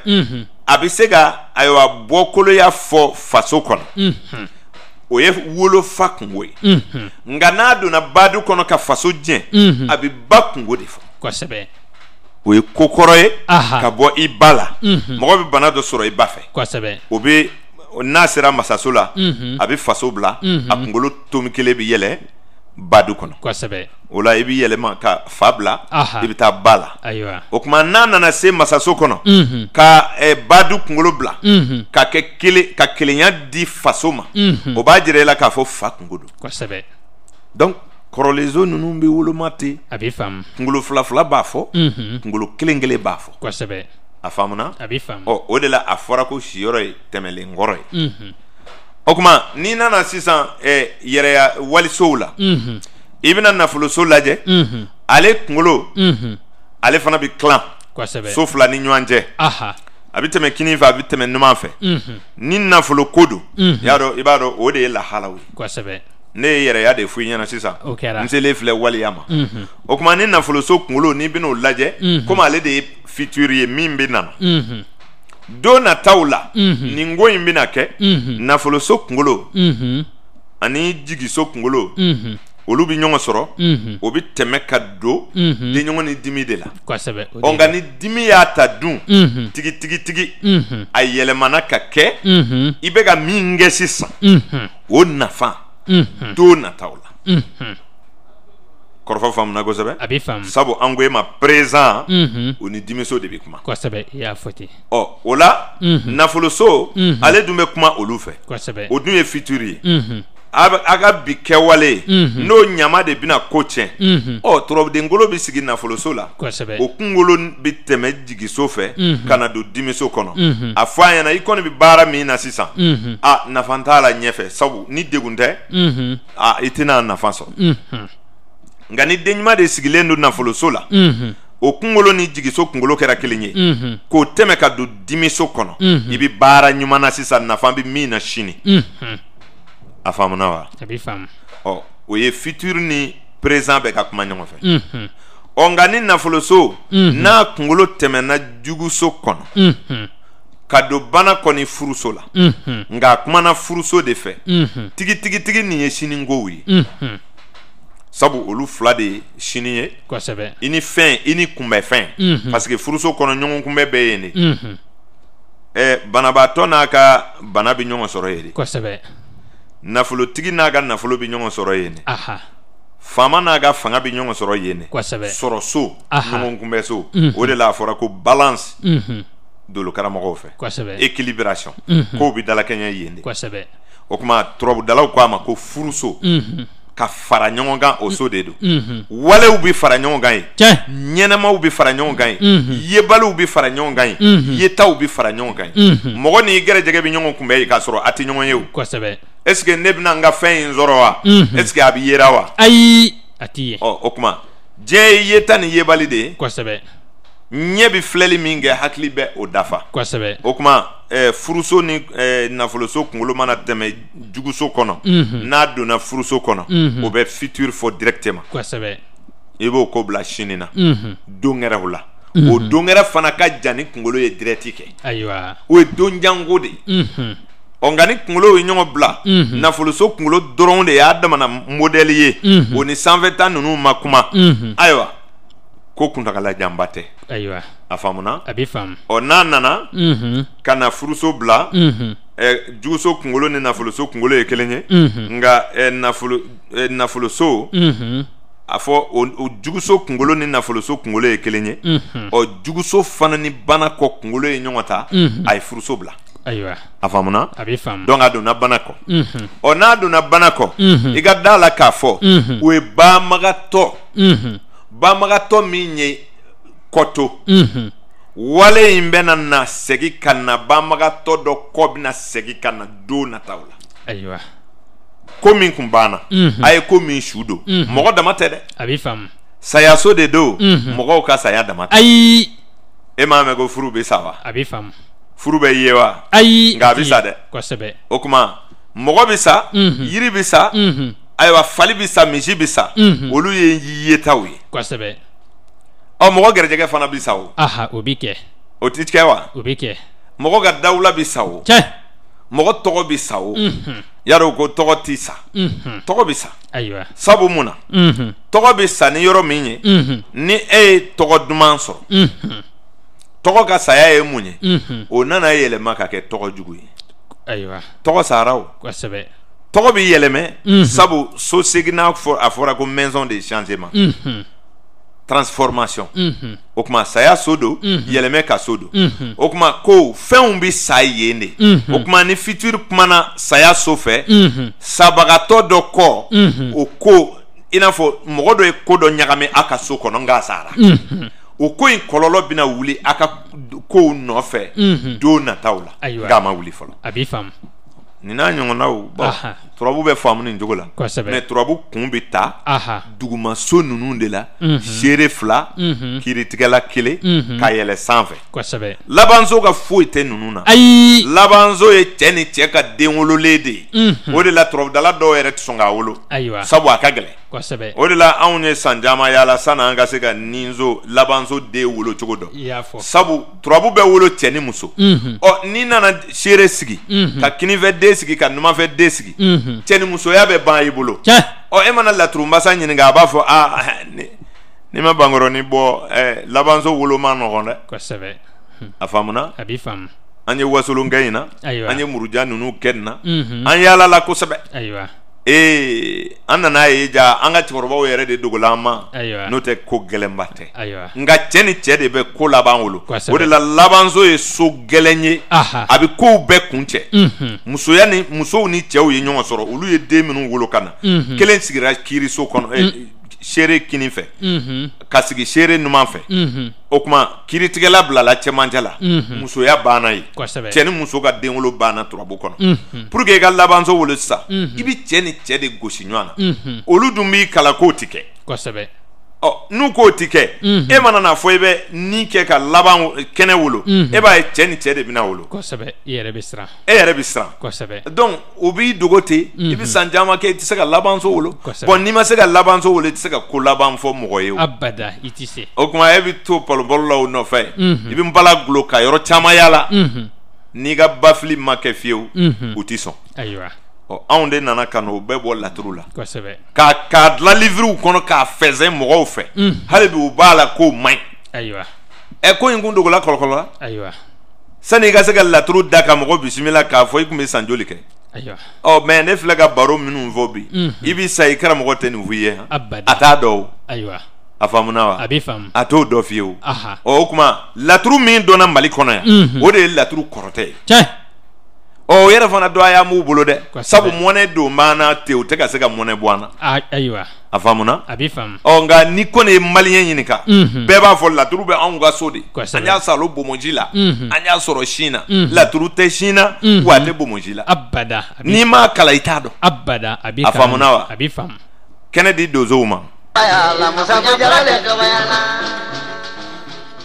abisega aywa bokolo ya fo faso kono oye wolo fakwe nga na do na badu kono ka faso jen abi bakwo de fo kwa sebe oye kokoroye ka bo ibala mo be bana do soro ibafe kwa sebe obi na sera masaso la abi faso bla akungolo tomikele bi yele badu kono kwa sebe ola ibi yelema ka fabla ibita bala aywa okuma nana na se masaso kono ka badu kungolo bla ka kelenya di fasoma o ba jire la ka fo fa kungodo kwa sebe donc korolezo nunu be wolo mate abi fam kungolo fla ba fo kungolo kelengele ba fo kwa sebe afamuna abi fam o de la afora ko shioro temele ngoro okuma ni nana sisan yere ya wali soula ibina nafulo so laje ale kungolo ale fana bi clan kwa sebe so fla ni nyanje abiteme kini va abiteme numa fe ni nafulo kodo yaro ibado o de la halawi kwa sebe ne yere ya de fu nyana sisa okera nsele fle wali yama okuma ni nafulo so kungolo ni bino laje comme ale de fiturier mimbe nana dona taula ningo imbina ke nafulo so kungolo ani jigi so kungolo olu bi nyongo soro obi teme ka do de nyongo ni dimi de la kwa sebe onga ni dimi ya ta dun tigi ayele manaka ke ibega minge sisa o nafa do na taula korfa fam na go sebe abi fam sabo angwe ma présent oni dimi so de bi kuma kwa sebe ya foti ola nafulo so ale dume kuma olu fe kwa sebe o dun e fituri aga bi kewale no nyama de bina kochen torob de ngolo bi sigi nafulo so la kwa sebe o kungolo bi teme jigi so fe kana do dimi so kono afanya na ikoni bi bara mi na sisan na fantala nyefe sabu ni degunte itina na fanso nga ni denyuma de sigilendo nafulo so la o kungolo ni jigi so kungolo kera kelenye ko teme ka do dimi so kono ibi bara nyuma na sisan na fambi mi na shini afamuna wa abi fam oye futur ni présent be ka kuma nyongo fe onga ni nafulo so na kungolo teme na jugu so kono kado bana koni furuso la nga kuma na furuso de fe tigi ni yeshini ngowi sabu olu fla de shiniye kwa sebe ini fin ini kumbe fin parce que furuso kono nyongo kumbe be yene bana ba to na ka bana bi nyongo soro yede kwa sebe nafulo tigi naga nafulo bi nyongo soro yene fama naga fanga bi nyongo soro yene kwa sebe soro so nyongo kumbe so o de la fora ko balance do lo karamo fe kwa sebe équilibration ko bi dala kenya yende kwa sebe o kuma trobu dala ko ama ko furuso ka fara nyongo gan o so de do wale ubi fara nyongo gan nyenema ubi fara nyongo gan yebale ubi fara nyongo gan yeta ubi fara nyongo gan mogo ni gere jege bi nyongo kumbe ka soro ati nyongo yew kwa sebe est-ce que nebna nga fin zoro wa est-ce que abi yera wa ai ati o kuma je yeta ni yebali de kwa sebe nyebi fleli minge hakli be o dafa kwa sebe o kuma furuso ni nafuloso kungolo mana teme juguso kono na do na furuso kono o be futur fo directement kwa sebe ibo ko bla shinina dongera hula o dongera fana ka jani kungolo ye directike aywa o donjango de ongani kungolo we nyongo bla nafuloso kungolo doron de ya dama na model ye o ni 120 ans nunu makuma aywa ko kuntakala jambate aywa afamuna abi fam nana kana furuso bla juguso kungolo ni nafuloso kungolo ye kelenye nga nafuloso afo o juguso kungolo ni nafuloso kungolo ye kelenye o juguso fana ni bana ko kungolo ye nyongota ay furuso bla aywa afamuna abi fam donc aduna banako na aduna banako iga dala kafo we ba magato minye koto wale in bɛna na segi ka na banbagatɔ dɔ kɔ bɛna segi ka na don nataw la ayiwa ko min kun banna a ye ko min su don mɔgɔ dama tɛ dɛ a b'i faamu sayaso de don mɔgɔw ka saya dama tɛ ayi e m'a mɛn ko furu bɛ sa wa a b'i faamu furu bɛ ye wa ayi nka a bɛ sa dɛ kosɛbɛ o tuma mɔgɔ bɛ sa yiri bɛ sa ayiwa fali bɛ sa misi bɛ sa olu ye yetaw ye kosɛbɛ ɔ mɔgɔ garijɛgɛ fana bɛ sa o aha o bi kɛ o ti kɛ wa o bi kɛ mɔgɔ ka dawula bɛ sa o cɛ mɔgɔ tɔgɔ bɛ sa o yarɔ ko tɔgɔ ti sa tɔgɔ bɛ sa ayiwa sabu mun na tɔgɔ bɛ sa ni yɔrɔ min ye ni e ye tɔgɔ duman sɔrɔ tɔgɔ ka saya ye mun ye o nana yɛlɛma ka kɛ tɔgɔ jugu ye ayiwa tɔgɔ sara o kosɛbɛ tɔgɔ bɛ yɛlɛmɛ sabu so seginna a fɔra ko maison de changement transformation o kuma saya so don yɛlɛmɛ ka so don o kuma ko fɛnw bɛ sa yen de o kuma ni futur kumana saya so fɛ sabagatɔ dɔ kɔ o ko i n'a fɔ mɔgɔ dɔ ye ko dɔ ɲagami a ka so kɔnɔ nka sara o ko in kɔlɔlɔ bɛna wuli a ka kow nɔfɛ don nataw la nka a ma wuli fɔlɔ a b'i faamu nin n'a ɲɔgɔnnaw bɔn turabu bɛ faamu nin cogo la mɛ turabu kun bɛ ta dugumaso ninnu de la seere 2 kiritigɛla 1 ka yɛlɛ sanfɛ labanso ka foyi tɛ ninnu na ayi labanso ye cɛ ni cɛ ka den wololen de ye o de la turabudala dɔw yɛrɛ tɛ sɔn k'a wolo sabu a ka gɛlɛn o de la anw ye san caman yaala sanni an ka se ka ninzo labanso den wolo cogo dɔn sabu turabu bɛ wolo cɛ ni muso ɔ n'i nana seere sigi ka kinifɛ den sigi ka numanfɛ den sigi cɛ ni musoya bɛ ban i bolo ɔ e mana laturumasa ɲininka a b'a fɔ ni ma bankɔrɔni bɔ labanso wolo ma nɔgɔn dɛ a faamuna a b'i faamu an ye wasolon kɛ in na an ye muruja ninnu kɛ nin na an yaalala kosɛbɛ an nana ye ja an ka cɛkɔrɔbaw yɛrɛ de dogola an ma n'o tɛ ko gɛlɛnba tɛ nka cɛ ni cɛ de bɛ ko laban wolo o de la labanso ye so gɛlɛn ye a bɛ kow bɛɛ kun cɛ musow ni cɛw ye ɲɔgɔn sɔrɔ olu ye den minnu wolo ka na kelen sigira kiiriso kɔnɔ seere kini fɛ ka sigi seere numan fɛ o kuma kiiritigɛla bilala cɛmancɛ la musoya banna ye cɛ ni muso ka den wolo banna turabu kɔnɔ pour que i ka labanso wolo sisan i bɛ cɛ ni cɛ de gosi ɲɔgɔn na olu dun b'i kalan k'o ti kɛ n'u k'o ti kɛ e mana na fɔ i bɛ ni kɛ ka laban kɛnɛ wolo e b'a ye cɛ ni cɛ de bɛna wolo e yɛrɛ bɛ siran donc o b'i dogo ten i bɛ san caman kɛ i tɛ se ka labanso wolo bon n'i ma se ka labanso wolo i tɛ se ka ko laban fɔ mɔgɔ ye o abada i tɛ se o kuma e bɛ to palobalo la o nɔfɛ i bɛ n bala gulo ka yɔrɔ caman yaala n'i ka bafili ma kɛ fiyewu u tɛ sɔn anw de nana ka n'o bɛɛ bɔ laturu la k'a dilan liviriw kɔnɔ k'a fɛnsɛn mɔgɔw fɛ hali bi u b'a la k'o man ɲi ko in kun dogola kɔlɔkɔlɔ la sani i ka se ka laturu da ka mɔgɔ bisimila k'a fɔ i kun bɛ san joli kɛ mɛ ne filɛ ka baro minnu fɔ bi i bɛ sa i karamɔgɔ tɛ nin f'i ye a t'a dɔn a faamuna wa a t'o dɔ fiyewu o kuma laturu min dɔnna Mali kɔnɔ yan o de ye laturu kɔrɔtɛ ye o yɛrɛ fana dɔ a y'a m'u bolo dɛ sabu mɔnɛ don banna ten u tɛ ka se ka mɔnɛ bɔ an na a faamuna nka ni kɔni ye maliyɛn ɲininka bɛɛ b'a fɔ laturu bɛ anw ka so de an y'a salo Bomoji la an y'a sɔrɔ Siin na laturu tɛ Siin na wa a tɛ Bomoji la n'i m'a kalan i t'a dɔn a faamuna wa kɛnɛ di donsow ma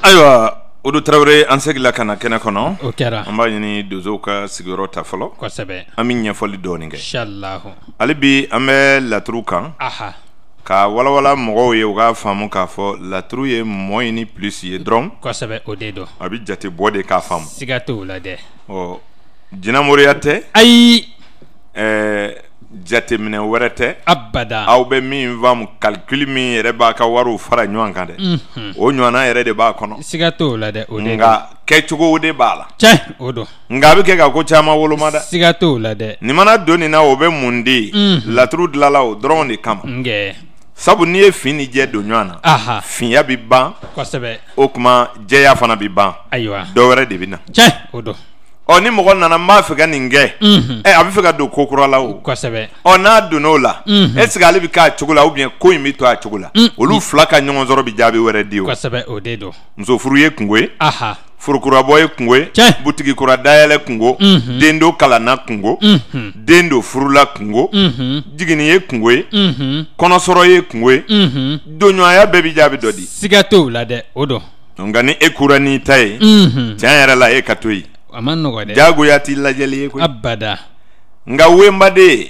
ayiwa Odo Traoré an segila ka na kɛnɛ kɔnɔ o kɛra an b'a ɲini donsow ka sigiyɔrɔ ta fɔlɔ an bɛ ɲɛfɔli dɔɔnin kɛ hali bi an bɛ laturu kan ka walawala mɔgɔw ye u k'a faamu k'a fɔ laturu ye mɔ ni plus ye dɔrɔn o de don a bɛ jate bɔ de k'a faamu siga t'o la dɛ jinɛmoriya tɛ ayi jateminɛ wɛrɛ tɛ abada aw bɛ min faamu calcul min yɛrɛ b'a ka wariw fara ɲɔgɔn kan dɛ o ɲɔgɔnna yɛrɛ de b'a kɔnɔ siga t'o la dɛ nka kɛcogo de b'a la o don nka a bɛ kɛ ka ko caman woloma dɛ siga t'o la dɛ nin mana don nin na o bɛ mun de ye laturu dilala o dɔrɔn de kama sabu n'i ye fin ni jɛ don ɲɔgɔn na finya bɛ ban o kuma jɛya fana bɛ ban dɔ wɛrɛ de bɛ na o don ɔ ni mɔgɔ nana n b'a fɛ ka nin kɛ a bɛ fɛ ka don ko kura la o kosɛbɛ ɔ n'a donn'o la est ce que ale bɛ k'a cogo la ou bien ko in bɛ to a cogo la olu fila ka ɲɔgɔn sɔrɔ bɛ jaabi wɛrɛ di o kosɛbɛ o de don muso furu ye kungo ye aha furukurabɔ ye kungo ye butigi kura dayɛlɛ kungo den do kalanna kungo den do furula kungo jigini ye kungo ye kɔnɔsɔrɔ ye kungo ye donɲɔgɔnya bɛɛ bɛ jaabi dɔ di siga t'o la dɛ o don nka ni e kura n'i ta ye tiɲɛ yɛrɛ la e ka to yen a ma nɔgɔ dɛ jagoya t'i lajɛli ye koyi abada nka wenbaden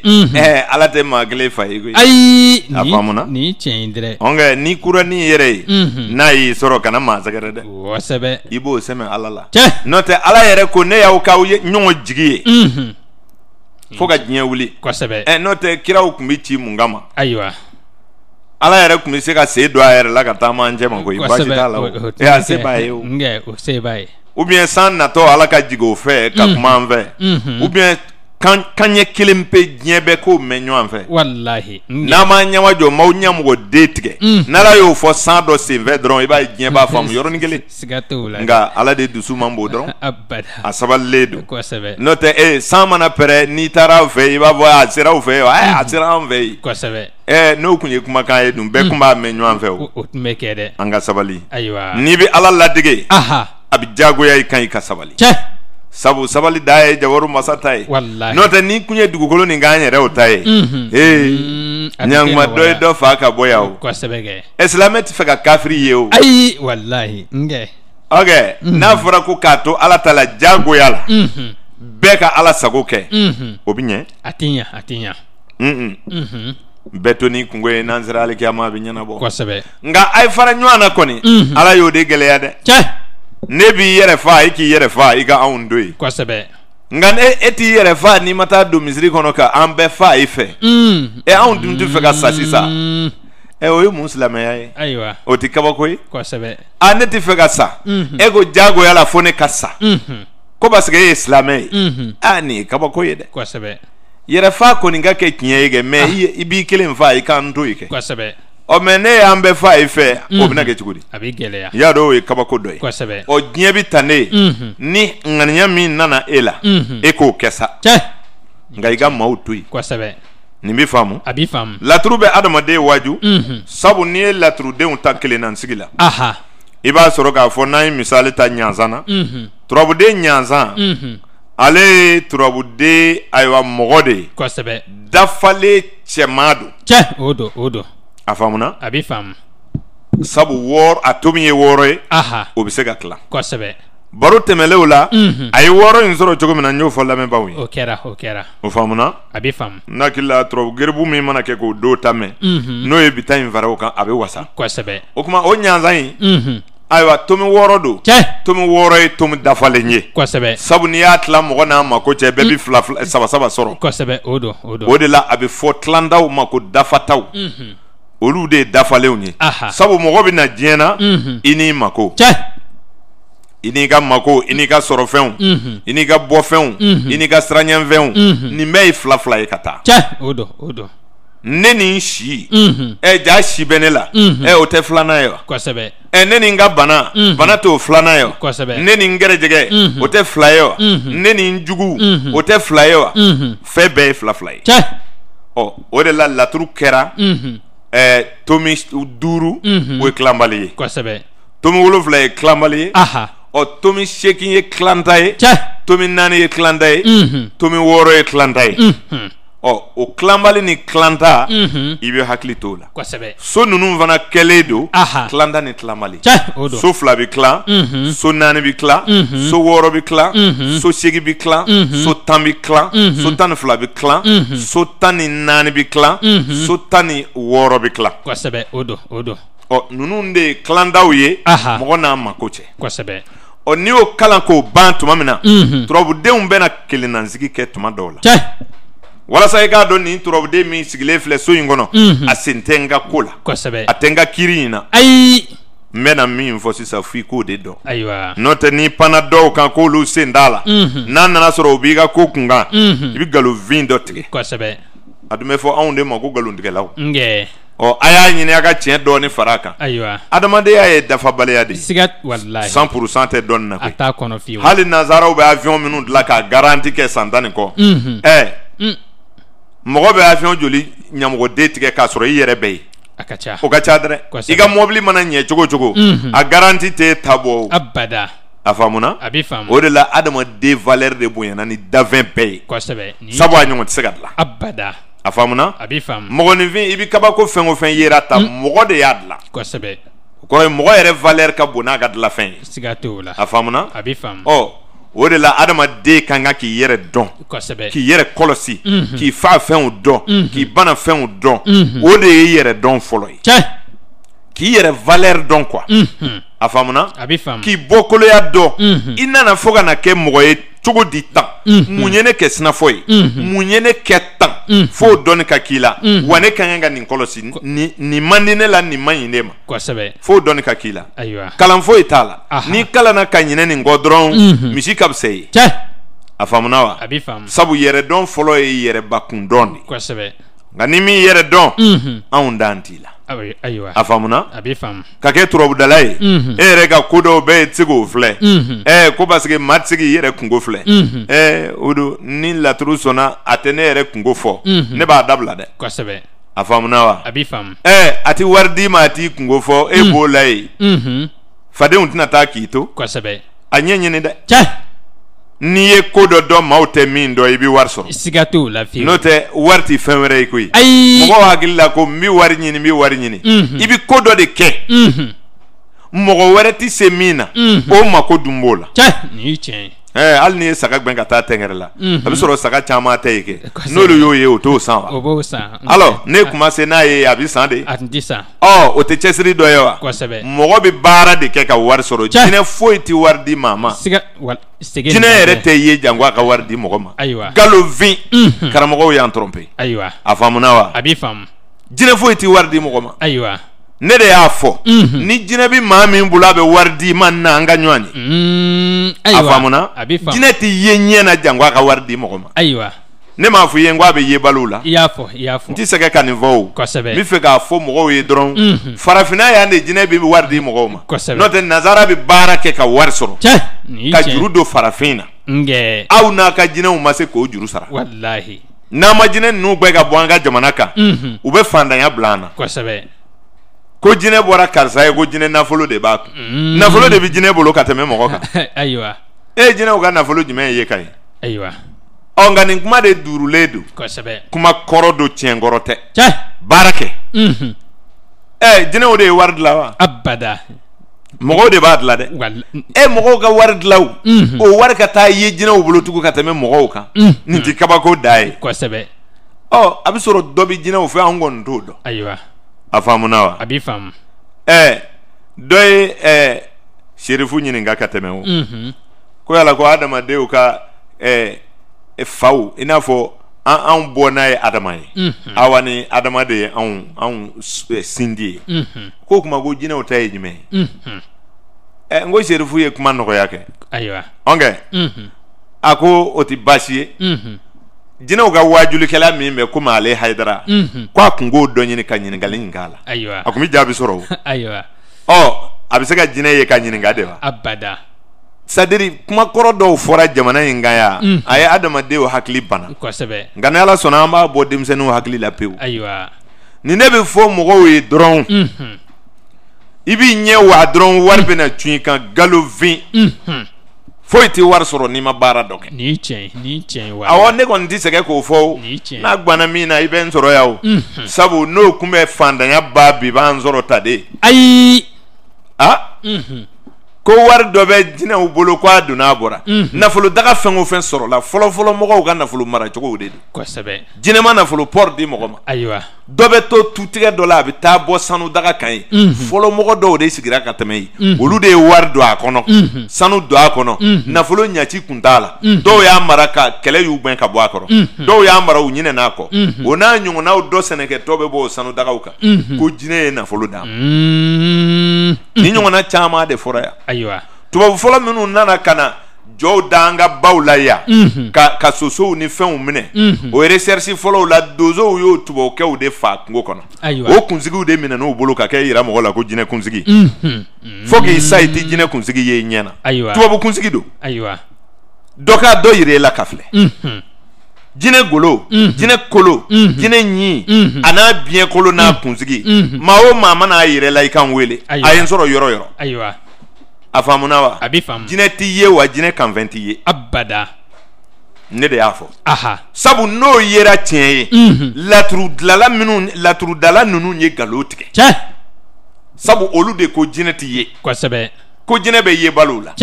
ala tɛ maa kelen fa ye koyi ayi a faamuna ni tiɲɛ in dɛ nka ni kura n'i yɛrɛ ye n'a y'i sɔrɔ kana maa sɛgɛrɛ dɛ kosɛbɛ i b'o sɛmɛ ala la cɛ n'o tɛ ala yɛrɛ ko ne y'aw k'aw ye ɲɔgɔn jigi ye fo ka diɲɛ wuli kosɛbɛ n'o tɛ kiraw tun bɛ ci mun kama ayiwa ala yɛrɛ tun bɛ se ka sen don a yɛrɛ la ka taama an cɛ ma koyi baasi t'a la o a se b'a ye o o se b'a ye ou bien san natɔ ala ka jigin o fɛ ka kuma an fɛ ou bien kanɲɛ kelen pe diɲɛ bɛɛ k'o mɛn ɲɔgɔn fɛ walahi n'a ma ɲɛma jɔ maaw ɲɛmɔgɔ den tigɛ n'ala y'o fɔ san dɔ senfɛ dɔrɔn i b'a ye diɲɛ b'a faamu yɔrɔnin kelen siga t'o la nka ala de dusu man bon dɔrɔn abada a sabalilen don kosɛbɛ n'o tɛ san mana pɛrɛ n'i taara aw fɛ i b'a fɔ a sera aw fɛ a sera an fɛ yen kosɛbɛ n'o kun ye kumakan ye dun bɛɛ kun b'a mɛn ɲɔgɔn fɛ o tun bɛ kɛ dɛ an ka sabali ayiwa n'i bɛ ala ladege aha a bɛ diyagoya i kan i ka sabali sabu sabali da ye jawaru masa ta ye n'o tɛ ni kun ye dugukolo nin k'an yɛrɛ o ta ye ɲankuma dɔ ye dɔ fa ka bɔ yan o silamɛ tɛ fɛ ka kafiri ye o ayi walahi ok n'a fɔra ko k'a to ala ta la diyagoya la bɛɛ ka ala sago kɛ o bɛ ɲɛ a ti ɲɛ bɛɛ to ni kungo ye n'an sera alikiyama a bɛ ɲɛnabɔ kosɛbɛ nka a ye fara ɲɔgɔn na kɔni ala y'o de gɛlɛya dɛ ne b'i yɛrɛ fa i k'i yɛrɛ fa i ka anw do ye kosɛbɛ nka e t'i yɛrɛ fa n'i ma taa don misiri kɔnɔ ka an bɛɛ fa i fɛ anw dun tɛ fɛ ka sa sisan o ye mun silamɛya ye ayiwa o tɛ kabako ye kosɛbɛ ne tɛ fɛ ka sa e ko diyagoya la fo ne ka sa ko parce que e ye silamɛ ye nin ye kabako ye dɛ kosɛbɛ yɛrɛ fa kɔni ka kɛ tiɲɛ ye kɛ mais i b'i kelen fa i k'an to ye kɛ kosɛbɛ mais ne y'an bɛɛ fa i fɛ o bɛna kɛ cogo di a bɛ gɛlɛya i y'a dɔn o ye kabako dɔ ye kosɛbɛ diɲɛ bɛ ta ne ye ni ŋaniya min nana e la e k'o kɛ sa nka i ka maaw to yen kosɛbɛ nin bɛ faamu a bɛ faamu laturu bɛ adamaden waaju sabu n'i ye laturudenw ta kelennasigi la i b'a sɔrɔ k'a fɔ n'an ye misali ta ɲanzan na turabuden ɲanzan ale ye turabuden ayiwa mɔgɔ de ye kosɛbɛ dafalen cɛman don o don a faamuna a bɛ faamu sabu a to min ye 6 ye o bɛ se ka tila kosɛbɛ baro tɛmɛlenw la a ye 6 in sɔrɔ cogo min na n y'o fɔ lamɛnbaaw ye o kɛra o faamuna a bɛ faamu n'akili la turabu geribu min mana kɛ k'o don ta mɛn n'o ye bita in fara o kan a bɛ wasa kosɛbɛ o kuma o ɲanzan in ayiwa tomi 6 don tomi 6 ye tomi dafalen ye kosɛbɛ sabu n'i y'a tila mɔgɔ n'a mako cɛ bɛɛ bɛ 2 3 sɔrɔ kosɛbɛ o don o de la a bɛ fɔ tilandaw ma ko dafataw olu de ye dafalenw ye sabu mɔgɔ bɛ na diɲɛ na i n'i mako i n'i ka mako i n'i ka sɔrɔfɛnw i n'i ka bɔfɛnw i n'i ka siranɲɛfɛnw nin bɛɛ ye 2 ye ka taa o don ne ni n si ja si bɛ ne la o tɛ 2nan ye wa kosɛbɛ ne ni n ka bana t'o 2nan ye wa kosɛbɛ ne ni n gɛrɛjɛgɛ o tɛ 2 ye wa ne ni n jugu o tɛ 2 ye wa fɛn bɛɛ ye 2 ye o de la laturu kɛra tomi 5 o ye tilanbali ye kosɛbɛ tomi 7 ye tilanbali ye tomi 8 ye tilanta ye tomi 4 ye tilanta ye tomi 6 ye tilanta ye o tilanbali ni tilanta i bɛ hakili to o la so ninnu fana kɛlen don tilanta ni tilanbali so 2 bɛ tilan so 4 bɛ tilan so 6 bɛ tilan so 8 bɛ tilan so 10 bɛ tilan so 12 bɛ tilan so 14 bɛ tilan so 16 bɛ tilan o don ninnu de ye tilandaw ye mɔgɔ n'a mako cɛ n'i y'o kalan k'o ban tuma min na turabudenw bɛna kelennansigi kɛ tuma dɔw la walasa i k'a dɔn nin turabuden min sigilen filɛ so in kɔnɔ a sen tɛ n ka ko la a tɛ n ka kiiri in na n bɛna min fɔ sisan f'i k'o de dɔn n'o tɛ n'i panna dɔw kan k'olu sen t'a la n'a nana sɔrɔ u b'i ka ko kunkan i bɛ nkalonfin dɔ tigɛ a dun bɛ fɔ anw de ma ko nkalontigɛlaw ɔ a y'a ɲini a ka tiɲɛ dɔɔni far'a kan ayiwa adamadenya ye dafabaliya de ye siga wallahi 100% tɛ dɔɔni na a koyi t'a kɔnɔ fiyewu hali nanzaraw bɛ avion minnu dilan ka garanti kɛ san 10 kɔ mɔgɔ bɛ avion joli ɲamɔgɔden tigɛ k'a sɔrɔ i yɛrɛ bɛ yen a ka ca o ka ca dɛ i ka mobili mana ɲɛ cogo cogo a garanti tɛ tabɔ abada a faamuna a bɛ faamu o de la adamaden valeur de bonyana ni dafɛn bɛɛ ye kosɛbɛ sabu a ɲɔgɔn tɛ se ka dilan abada a faamuna a bɛ faamu mɔgɔninfin i bɛ kabako fɛn o fɛn yera ta mɔgɔ de y'a dilan kosɛbɛ o kɔrɔ ye mɔgɔ yɛrɛ valeur ka bon n'a ka dilanfɛn ye siga t'o la a faamuna a bɛ faamu ɔ o de la adamaden kan ka k'i yɛrɛ dɔn kosɛbɛ k'i yɛrɛ kɔlɔsi k'i fa fɛnw dɔn k'i bana fɛnw dɔn o de ye yɛrɛ dɔn fɔlɔ ye cɛ k'i yɛrɛ valeur dɔn quoi a faamuna a bɛ faamu k'i bɔkoloya dɔn i nana fo ka na kɛ mɔgɔ ye cogo di tan mun ye ne kɛ sinafɔ ye mun ye ne kɛ tan f'o dɔnni ka k'i la wa ne ka kan ka nin kɔlɔsi nin man di ne la nin man ɲi ne ma kosɛbɛ f'o dɔnni ka k'i la ayiwa kalan foyi t'a la Aha. n'i kalanna ka ɲinɛ nin kɔ dɔrɔn misi ka fisa i ye cɛ a faamuna wa a bɛ faamu sabu yɛrɛ dɔn fɔlɔ ye yɛrɛbakun dɔn de kosɛbɛ nka ni min yɛrɛ dɔn anw dan t'i la ayiwa a faamuna a bɛ faamu ka kɛ turabudala ye e yɛrɛ ka ko dɔw bɛɛ tɛ se k'o filɛ ko parce que maa tɛ se k'i yɛrɛ kungo filɛ o don ni laturu sɔnna a tɛ ne yɛrɛ kungo fɔ ne b'a dabila dɛ kosɛbɛ a faamuna wa a bɛ faamu a ti wari d'i ma a t'i kungo fɔ e b'o la yen fadenw tɛna taa k'i to kosɛbɛ a ɲɛ ɲini dɛ cɛ n'i ye ko dɔ dɔn maaw tɛ min dɔn i bɛ wari sɔrɔ siga t'o la fiyewu n'o tɛ wari ti fɛn wɛrɛ ye koyi ayi mɔgɔw hakili la ko n bɛ wari ɲini n bɛ wari ɲini i bɛ ko dɔ de kɛ mɔgɔ wɛrɛ tɛ se min na o mako dun b'o la cɛ nin ye tiɲɛ ye hali n'i ye saga gɛn ka taa tɛngɛrɛ la a bɛ sɔrɔ saga caman tɛ yen kɛ n'olu y'o ye o t'o san wa o b'o san alors ne kuma se n'a ye a bɛ san de a tun tɛ san o tɛ cɛsiri dɔ ye wa kosɛbɛ mɔgɔ bɛ baara de kɛ ka wari sɔrɔ jinɛ foyi tɛ wari di maa ma siga sege jinɛ yɛrɛ tɛ ye janko a ka wari di mɔgɔ ma ayiwa galofin karamɔgɔw y'an tromper ayiwa a faamuna wa a bɛ faamu jinɛ foyi tɛ wari di mɔgɔ ma ayiwa ne de y'a fɔ ni jinɛ bɛ maa min bolo a bɛ wari di ma na an ka ɲɔgɔn ye a faamuna a bɛ faamu jinɛ tɛ ye ɲɛ na janko a ka wari di mɔgɔ ma ayiwa ne m'a fɔ i ye n ko a bɛ ye balo la i y'a fɔ i y'a fɔ n tɛ sɛgɛn ka nin fɔ o kosɛbɛ n bɛ fɛ k'a fɔ mɔgɔw ye dɔrɔn farafinna yan de jinɛ bɛ wari di mɔgɔw ma kosɛbɛ n'o tɛ nanzara bɛ baara kɛ ka wari sɔrɔ cɛ nin ye ka tiɲɛ juru don farafin na nkɛ aw n'a ka jinɛw ma se k'o juru sara walahi n'an ma jinɛ ninnu bɛɛ ka bɔ an ka jamana kan u bɛ fantanya bila an na kosɛbɛ ko jinɛ bɔra karisa ye ko jinɛ nafolo de b'a kun nafolo de bɛ jinɛ bolo ka tɛmɛ mɔgɔ kan ayiwa e ye jinɛw ka nafolo jumɛn ye ka ye ayiwa nka nin kuma de durulen don kosɛbɛ kuma kɔrɔ don tiɲɛ kɔrɔ tɛ cɛ baara kɛ jinɛw de ye wari dilan wa abada mɔgɔw de b'a dilan dɛ mɔgɔw ka wari dilan o wari ka taa ye jinɛw bolo tugun ka tɛmɛ mɔgɔw kan nin tɛ kabako da ye kosɛbɛ a bɛ sɔrɔ dɔ bɛ jinɛw fɛ an kɔni t'o dɔn ayiwa a faamuna wa a b'i faamu dɔ ye serifu ɲininka ka tɛmɛ o ko yala ko adamadenw ka faw i n'a fɔ anw bɔ n'a ye adama ye awa ni adama de ye anw sindi ye ko kuma ko jinɛw ta ye jumɛn ye n ko serifu ye kuma nɔgɔya kɛ ayiwa a ko o tɛ baasi ye jinɛw ka wajulikɛla min bɛ komi ale hayidara ko a kun k'o dɔ ɲini ka ɲininkali in k'a la ayiwa a kun bɛ jaabi sɔrɔ o ayiwa a bɛ se ka jinɛ ye ka ɲininka de wa abada sadiri kuma kɔrɔ dɔw fɔra jamana in kan yan a ye adamadenw hakili bana kosɛbɛ nka ni ala sɔnna an b'a bɔ denmisɛnninw hakili la pewu ayiwa ni ne bɛ fɔ mɔgɔw ye dɔrɔn i b'i ɲɛ wa dɔrɔn wari bɛna cun i kan galofin foyi tɛ wari sɔrɔ n'i ma baara dɔ kɛ nin tiɲɛ wa awɔ ne kɔni tɛ sɛgɛn k'o fɔ n'a guwanna min na i bɛ n sɔrɔ yan o sabu n'o kun bɛ fantanya ba bi b'an sɔrɔ ta de ayi ko wari dɔ bɛ jinɛw bolo ko a donna a bɔra nafolo daga fɛn o fɛn sɔrɔla fɔlɔ mɔgɔw ka nafolo mara cogo de don kosɛbɛ jinɛ ma nafolo pɔri di mɔgɔ ma ayiwa dɔ bɛ to tutigɛ dɔ la a bɛ taa bɔ sanu daga kan ye fɔlɔ mɔgɔ dɔw de sigira ka tɛmɛ yen olu de ye wari don a kɔnɔ sanu don a kɔnɔ nafolo ɲaci kun t'a la dɔw y'a mara ka kɛlɛ y'u gɛn ka bɔ a kɔrɔ dɔw y'a mara u ɲinɛ n'a kɔ o n'a ɲɔgɔnnaw dɔ sɛnɛkɛtɔ bɛ bɔ o sanu dagaw kan ko jinɛ ye nafolo d'a ma ni ɲɔgɔnna caman de fɔra yan ayiwa tubabu fɔlɔ minnu nana ka na jɔw danga bawla ya ka sosow ni fɛnw minɛ o recherche fɔlɔw la dozow y'o tubabukɛw de fa kungo kɔnɔ o kunsigiw de minɛ n'u bolo ka kɛ yira mɔgɔ la ko jinɛ kunsigi fo k'i sa i ti jinɛ kunsigi ye ɲɛna tubabu kunsigi don dɔ ka dɔ yira la ka filɛ jinɛ golo jinɛ kolo jinɛ ɲi a n'a biɲɛ kolo n'a kunsigi maa o maa mana yɛrɛ la i kan wele a ye n sɔrɔ yɔrɔ yɔrɔ a faamuna wa jinɛ t'i ye wa jinɛ kanfɛn t'i ye abada ne de y'a fɔ sabu n'o yera tiɲɛ ye laturudala ninnu ye nkalon tigɛ sabu olu de ko jinɛ t'i ye kosɛbɛ ko jinɛ bɛ ye balo la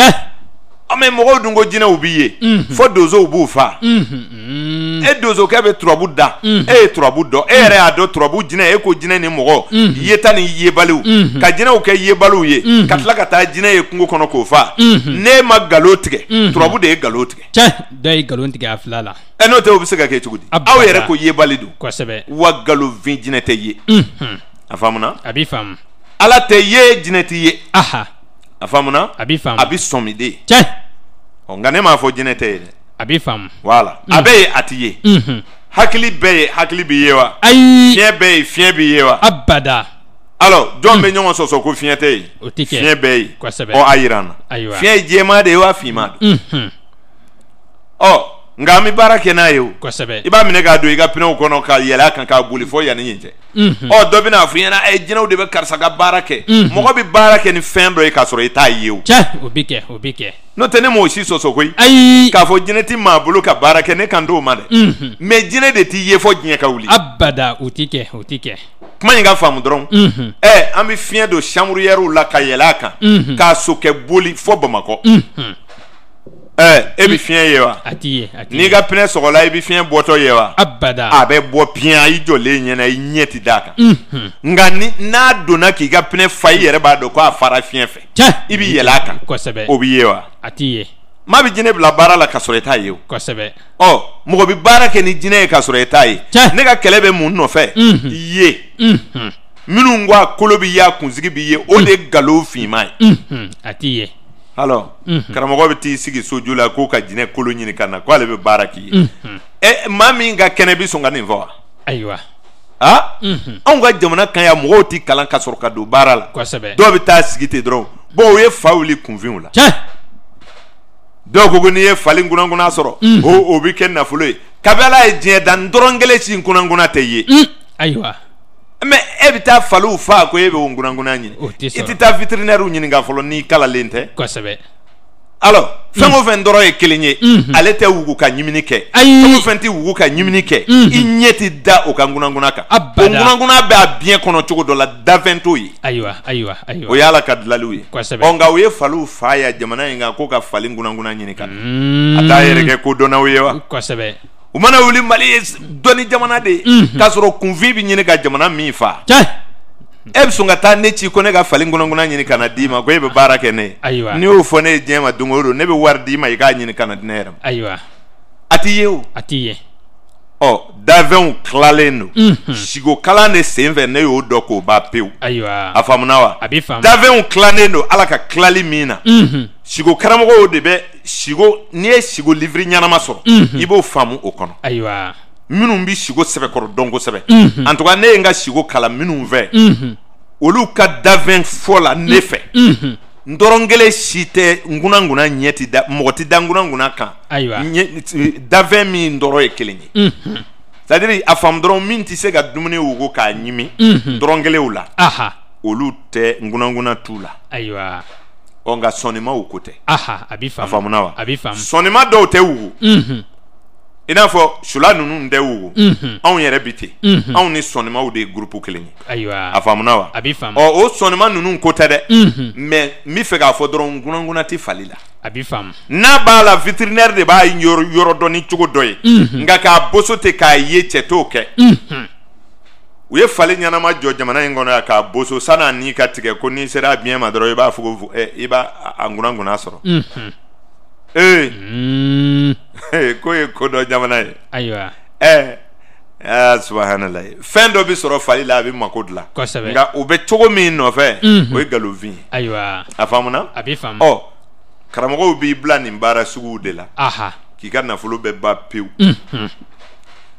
mais mɔgɔw dun ko jinɛw b'i ye fo donsow b'u fa e donsokɛ bɛ turabu da e ye turabu dɔn e yɛrɛ y'a dɔn turabu jinɛ e ko jinɛ ni mɔgɔ yeta ni yebaliw ka jinɛw kɛ yebaliw ye ka tila ka taa jinɛ ye kungo kɔnɔ k'o fa ne ma nkalon tigɛ turabu de ye nkalon tigɛ dɔ ye nkalon tigɛ a fila la n'o tɛ o bɛ se ka kɛ cogo di aw yɛrɛ ko yebali don wa nkalonfin jinɛ tɛ ye a faamuna a b'i faamu ala tɛ ye jinɛ t'i ye a faamuna a b'i faamu a bɛ sɔmi de nka ne m'a fɔ jinɛ tɛ ye dɛ a b'i faamu voilà a bɛ ye a t'i ye hakili bɛɛ ye hakili b'i ye wa ayi fiɲɛ bɛɛ ye fiɲɛ b'i ye wa abada alors jɔn bɛ ɲɔgɔn sɔsɔ ko fiɲɛ tɛ ye o tɛ kɛ fiɲɛ bɛɛ ye kosɛbɛ a yira n na fiɲɛ ye jɛman de ye wa finman don nka an bɛ baara kɛ n'a ye o kosɛbɛ i b'a minɛ k'a don i ka pneu kɔnɔ ka yɛlɛ a kan k'a boli fo yanni yen cɛ dɔ bɛ n'a fɔ i ɲɛna jinɛw de bɛ karisa ka baara kɛ mɔgɔ bɛ baara kɛ ni fɛn dɔ ye k'a sɔrɔ i t'a ye o o bɛ kɛ n'o tɛ ne m'o si sɔsɔ koyi ayi k'a fɔ jinɛ ti maa bolo ka baara kɛ ne kan t'o ma dɛ mais jinɛ de t'i ye fo diɲɛ ka wuli abada o tɛ kɛ kuma in ka faamu dɔrɔn an bɛ fiɲɛ don chambrières la ka yɛlɛ a kan k'a sokɛ boli fo Bamakɔ e bɛ fiɲɛ ye wa a t'i ye n'i ka pneu sɔgɔla i bɛ fiɲɛ bɔtɔ ye wa abada a bɛ bɔ piyan i jɔlen ɲɛna i ɲɛ ti d'a kan nka n'a donna k'i ka pneu fa i yɛrɛ b'a dɔn ko a fara fiɲɛ fɛ i bɛ yɛlɛ a kan kosɛbɛ o b'i ye wa a t'i ye maa bɛ jinɛ bila baara la ka sɔrɔ i t'a ye o kosɛbɛ mɔgɔ bɛ baara kɛ ni jinɛ ye ka sɔrɔ i t'a ye ne ka kɛlɛ bɛ mun nɔfɛ ye minnu ko a kolo bɛ ye a kunsigi bɛ ye o de ye nkalon finman ye a t'i ye alors karamɔgɔ bɛ t'i sigi soju la k'o ka jinɛ kolo ɲini ka na k'ale bɛ baara k'i ye maa min ka kɛnɛ bɛ sɔn ka nin fɔ wa ayiwa anw ka jamana kan yan mɔgɔw tɛ kalan ka sɔrɔ ka don baara la kosɛbɛ dɔw bɛ taa sigi ten dɔrɔn o ye fa wuli kunfinw la dɔw ko n'i ye fali kunnakunna sɔrɔ o bɛ kɛ nafolo ye kabi Ala ye diɲɛ dan dɔrɔn kelen si kunnakunna tɛ ye ayiwa mais e bɛ taa faliw fa ko e bɛ o kunnakunna ɲini i tɛ taa vétérinaire ɲininka fɔlɔ n'i kalalen tɛ kosɛbɛ alors fɛn o fɛn dɔrɔn ye kelen ye ale tɛ wugu ka ɲimini kɛ fɛn o fɛn tɛ wugu ka ɲimini kɛ i ɲɛ tɛ da o ka kunnakunna kan o kunnakunna bɛ a biɲɛ kɔnɔ cogo dɔ la dafɛn t'o ye ayiwa o ye Ala ka dilaliw ye kosɛbɛ nka o ye faliw fa ya jamana in kan ko ka fali kunnakunna ɲini ka na a t'a yɛrɛ kɛ ko dɔnnaw ye wa kosɛbɛ u mana wuli Mali ye dɔnni jamana de ye k'a sɔrɔ kunfin bɛ ɲini ka jamana min fa e bɛ sɔn ka taa ne ci ko ne ka fali kunnakunna ɲini ka na d'i ma ko e bɛ baara kɛ ne ye n'i y'o fɔ ne ye diɲɛ ma don o don ne bɛ wari d'i ma i k'a ɲini ka na di ne yɛrɛ ma ayiwa a t'i ye o a t'i ye dafɛnw tilalen don siko kalan de senfɛ ne y'o dɔn k'o ban pewu ayiwa a faamuna wa a b'i faamu dafɛnw tilalen don Ala ka tilali min na siko karamɔgɔw de bɛ siko n'i ye siko livre ɲɛnama sɔrɔ i b'o faamu o kɔnɔ ayiwa minnu bɛ siko sɛbɛkɔrɔ dɔn kosɛbɛ en tout cas ne ye n ka siko kalan minnu fɛ olu ka dafɛn fɔ la ne fɛ n dɔrɔn kelen si tɛ nkunankunna ɲɛ ti da mɔgɔ ti da nkunankunna kan dafɛn min dɔrɔn ye kelen ye c'est à dire a faamu dɔrɔn min tɛ se ka dumuni wugu k'a ɲimi dɔrɔn kelenw la olu tɛ nkunankunna t'u la ayiwa nka sɔnnimaw ko tɛ a b'i faamu a faamuna wa a b'i faamu sɔnnima dɔw tɛ wugu i n'a fɔ sula ninnu tɛ wugu anw yɛrɛ bi ten anw ni sɔnnimaw de ye groupe kelen ye ayiwa a faamuna wa a b'i faamu o sɔnnima ninnu ko tɛ dɛ mais n bɛ fɛ k'a fɔ dɔrɔn nkunankunna tɛ fali la a b'i faamu n'a b'a la vétérinaire de b'a yɔrɔ dɔn ni cogo dɔ ye nka k'a boso ten k'a ye cɛ t'o kɛ u ye fali ɲɛnama jɔ jamana in kɔnɔ yan k'a boso san'a ni ka tigɛ ko n'i sera a biɲɛ ma dɔrɔn i b'a fɔ ko i b'a nkunankunna sɔrɔ ko ye ko dɔ jamana ye ayiwa subhanallah fɛn dɔ bɛ sɔrɔ fali la a bɛ mako dilan kosɛbɛ nka u bɛ cogo min nɔfɛ o ye nkalonfin ye ayiwa a faamuna a b'i faamu karamɔgɔw b'i bila nin baara suguw de la aha k'i ka nafolo bɛɛ ba pewu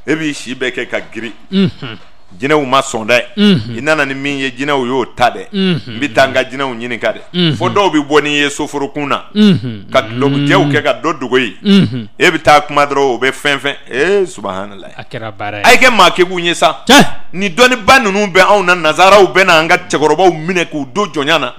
e b'i si bɛɛ kɛ ka giri jinɛw ma sɔn dɛ i nana ni min ye jinɛw y'o ta dɛ n bɛ taa n ka jinɛw ɲini ka dɛ fo dɔw bɛ bɔ n'i ye soforokun na ka dulɔkujɛw kɛ ka dɔ dogo ye e bɛ taa kuma dɔrɔn o bɛ fɛn fɛn subhanallah a kɛra baara ye a ye kɛ maa kɛkun ye sa ni dɔnniba ninnu bɛ anw na nazaraw bɛ na an ka cɛkɔrɔbaw minɛ k'u do jɔnya na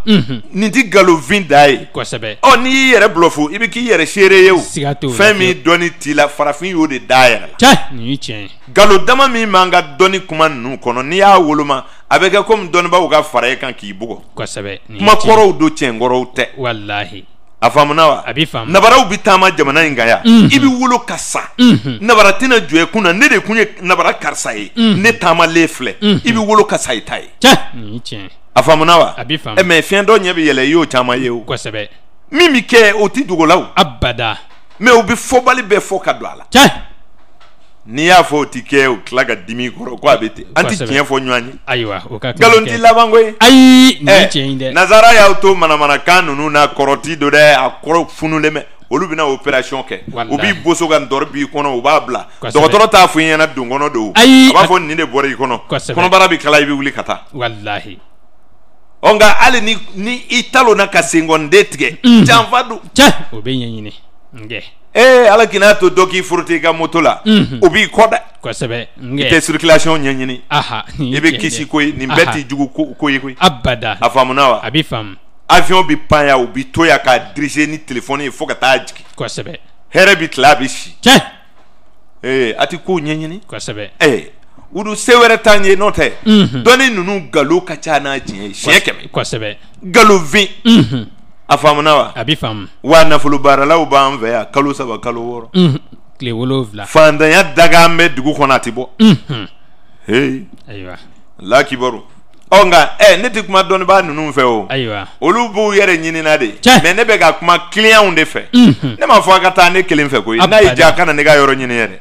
nin tɛ nkalonfin da ye kosɛbɛ n'i y'i yɛrɛ bluffo i bɛ k'i yɛrɛ seere ye o siga t'o la fɛn min dɔnni t'i la farafin y'o de da yɛrɛ la nin ye tiɲɛ ye nkalon dama min b'an ka dɔnni kuma ninnu kɔnɔ n'i y'a woloma a bɛ kɛ komi dɔnnibaw ka fara e kan k'i bugɔ kosɛbɛ kuma kɔrɔw do tiɲɛkɔrɔw tɛ walahi a faamuna wa a b'i faamu nabaraw bɛ taama jamana in kan yan i bɛ wolo ka sa nabara tɛna jɔ e kun na ne de kun ye nabara karisa ye ne taamalen filɛ i bɛ wolo ka sa i ta ye nin ye tiɲɛ a faamuna wa a b'i faamu mais fiɲɛ dɔ ɲɛ bɛ yɛlɛ i y'o caman ye o kosɛbɛ min bɛ kɛ o tɛ dogo la o abada mais o bɛ fɔbali bɛɛ fɔ ka don a la n'i y'a fɔ o ti kɛ o tila ka dimi kɔrɔ ko a bɛ ten an ti tiɲɛ fɔ ɲɔgɔn ye ayiwa o ka nkalon ti laban koyi ayi nin ye tiɲɛ ye dɛ nazara y'aw to manamanakan ninnu na kɔrɔ ti don dɛ a kɔrɔ funulen bɛ olu bɛna opération kɛ u b'i boso ka ndɔri b'i kɔnɔ u b'a bila dɔgɔtɔrɔ t'a fɔ i ɲɛna don kɔnɔ don a b'a fɔ nin de bɔra i kɔnɔ kɔnɔbara bɛ kala i bɛ wuli ka taa walahi nka hali ni i talonna ka senkɔniden tigɛ janfa don o bɛ ɲɛɲini nkɛ ala k'i to dɔ k'i furu i ka moto la o b'i kɔ dɛ kosɛbɛ i tɛ circulation ɲɛɲini i bɛ kisi koyi nin bɛɛ t'i jugu ko ye koyi abada a faamuna wa a b'i faamu avion bɛ pan yan u bɛ to yan k'a diriger ni téléphone ye fo ka taa jigin kosɛbɛ hɛrɛ bɛ tila a bɛ si a tɛ kow ɲɛɲini kosɛbɛ wudu se wɛrɛ t'an ye n'o tɛ dɔnni ninnu nkalon ka ca n'a tiɲɛ ye siɲɛ 100 kosɛbɛ nkalonfin a faamuna wa a b'i faamu wa nafolo baaralaw b'an fɛ yan kalo 3 kalo 6 tile 7 fantanya daga an bɛ dugu kɔnɔ a tɛ bɔ ayiwa lakibaru nka ne tɛ kuma dɔnnibaa ninnu fɛ o ayiwa olu b'u yɛrɛ ɲinina de mais ne bɛ ka kuma clients de fɛ ne ma fɔ a ka taa ne kelen fɛ koyi n'a y'i diya a kana ne ka yɔrɔ ɲini yɛrɛ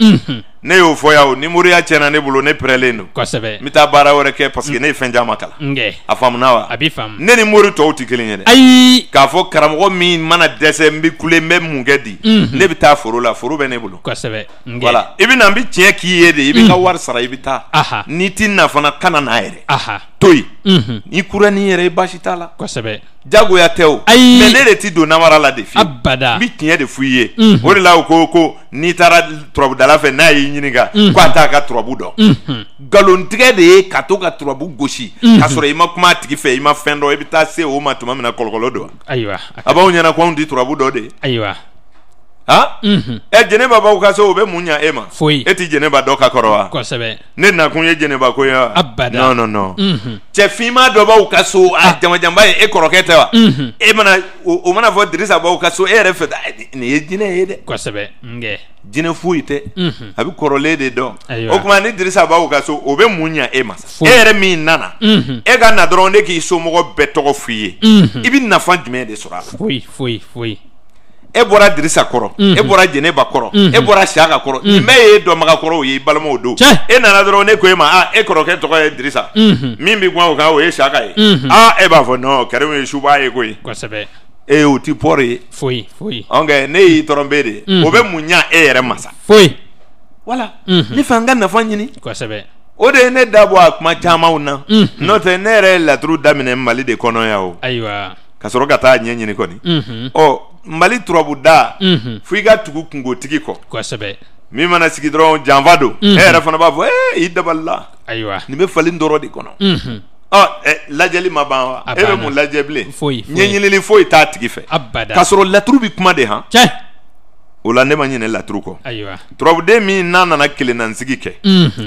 ne y'o fɔ yan o ni moriya tiɲɛna ne bolo ne pɛrɛlen don kosɛbɛ n bɛ taa baara wɛrɛ kɛ parce que ne ye fɛn caman kalan a faamuna wa a b'i faamu ne ni mori tɔw tɛ kelen ye dɛ ayi k'a fɔ karamɔgɔ min mana dɛsɛ n bɛ kule n bɛ mun kɛ di ne bɛ taa foro la foro bɛ ne bolo kosɛbɛ voilà i bɛ na n bɛ tiɲɛ k'i ye de i bɛ ka wari sara i bɛ taa n'i t'i na fana kana n'a yɛrɛ to yen n'i kura n'i yɛrɛ i baasi t'a la kosɛbɛ jagoya tɛ o mais ne de ti don namara la de fiyewu abada n bɛ tiɲɛ de f'i ye o de la u ko n'i taara turabudala fɛ n'a y'i ɲininka ko a t'a ka turabu dɔn nkalontigɛ de ye ka to ka turabu gosi k'a sɔrɔ i ma kuma a tigi fɛ i ma fɛn dɔn i bɛ taa se o ma tuma min na kɔlɔkɔlɔ don ayiwa a b'aw ɲɛna ko anw ti turabu dɔ de ayiwa jɛnɛba b'aw ka so o bɛ mun ɲa e ma foyi e ti jɛnɛba dɔ ka kɔrɔ wa kosɛbɛ ne nakun ye jɛnɛba ko ye wa abada non cɛ finman dɔ b'aw ka so a jamajanba ye e kɔrɔkɛ tɛ wa e mana o mana fɔ Dirisa b'aw ka so e yɛrɛ fɛ nin ye jinɛ ye dɛ kosɛbɛ nkɛ jinɛ foyi tɛ a bɛ kɔrɔlen de dɔn o tuma ni Dirisa b'aw ka so o bɛ mun ɲa e ma e yɛrɛ min nana e ka na dɔrɔn ne k'i somɔgɔ bɛɛ tɔgɔ f'i ye i bɛ nafa jumɛn de sɔrɔ a la foyi e bɔra Dirisa kɔrɔ e bɔra jɛnɛba kɔrɔ e bɔra Siyaka kɔrɔ nin bɛɛ ye dɔnbaga kɔrɔw ye i balimaw don e nana dɔrɔn ne ko e ma e kɔrɔkɛ tɔgɔ ye Dirisa min bɛ kuma o kan o ye Siyaka ye e b'a fɔ non Karimu ye suba ye koyi kosɛbɛ o ti pɔri ye foyi nka ne y'i tɔrɔnbe de o bɛ mun ɲa e yɛrɛ ma sa foyi wala ne fɛ an ka nafa ɲini kosɛbɛ o de ye ne dabɔ a kuma camanw na n'o tɛ ne yɛrɛ ye laturu daminɛ Mali de kɔnɔ yan o ayiwa ka sɔrɔ ka taa ɲɛ ɲini kɔni Mali turabuda fo i ka tugu kungotigi kɔ kosɛbɛ min mana sigi dɔrɔn janfa don e yɛrɛ fana b'a fɔ i dabalila ayiwa nin bɛ falen dɔrɔn de kɔnɔ lajɛli ma ban wa e bɛ mun lajɛ bilen ɲɛɲinili foyi t'a tigi fɛ abada ka sɔrɔ laturu bɛ kuma de han o la ne ma ɲinɛ laturu kɔ ayiwa turabuden min n'a nana kelennansigi kɛ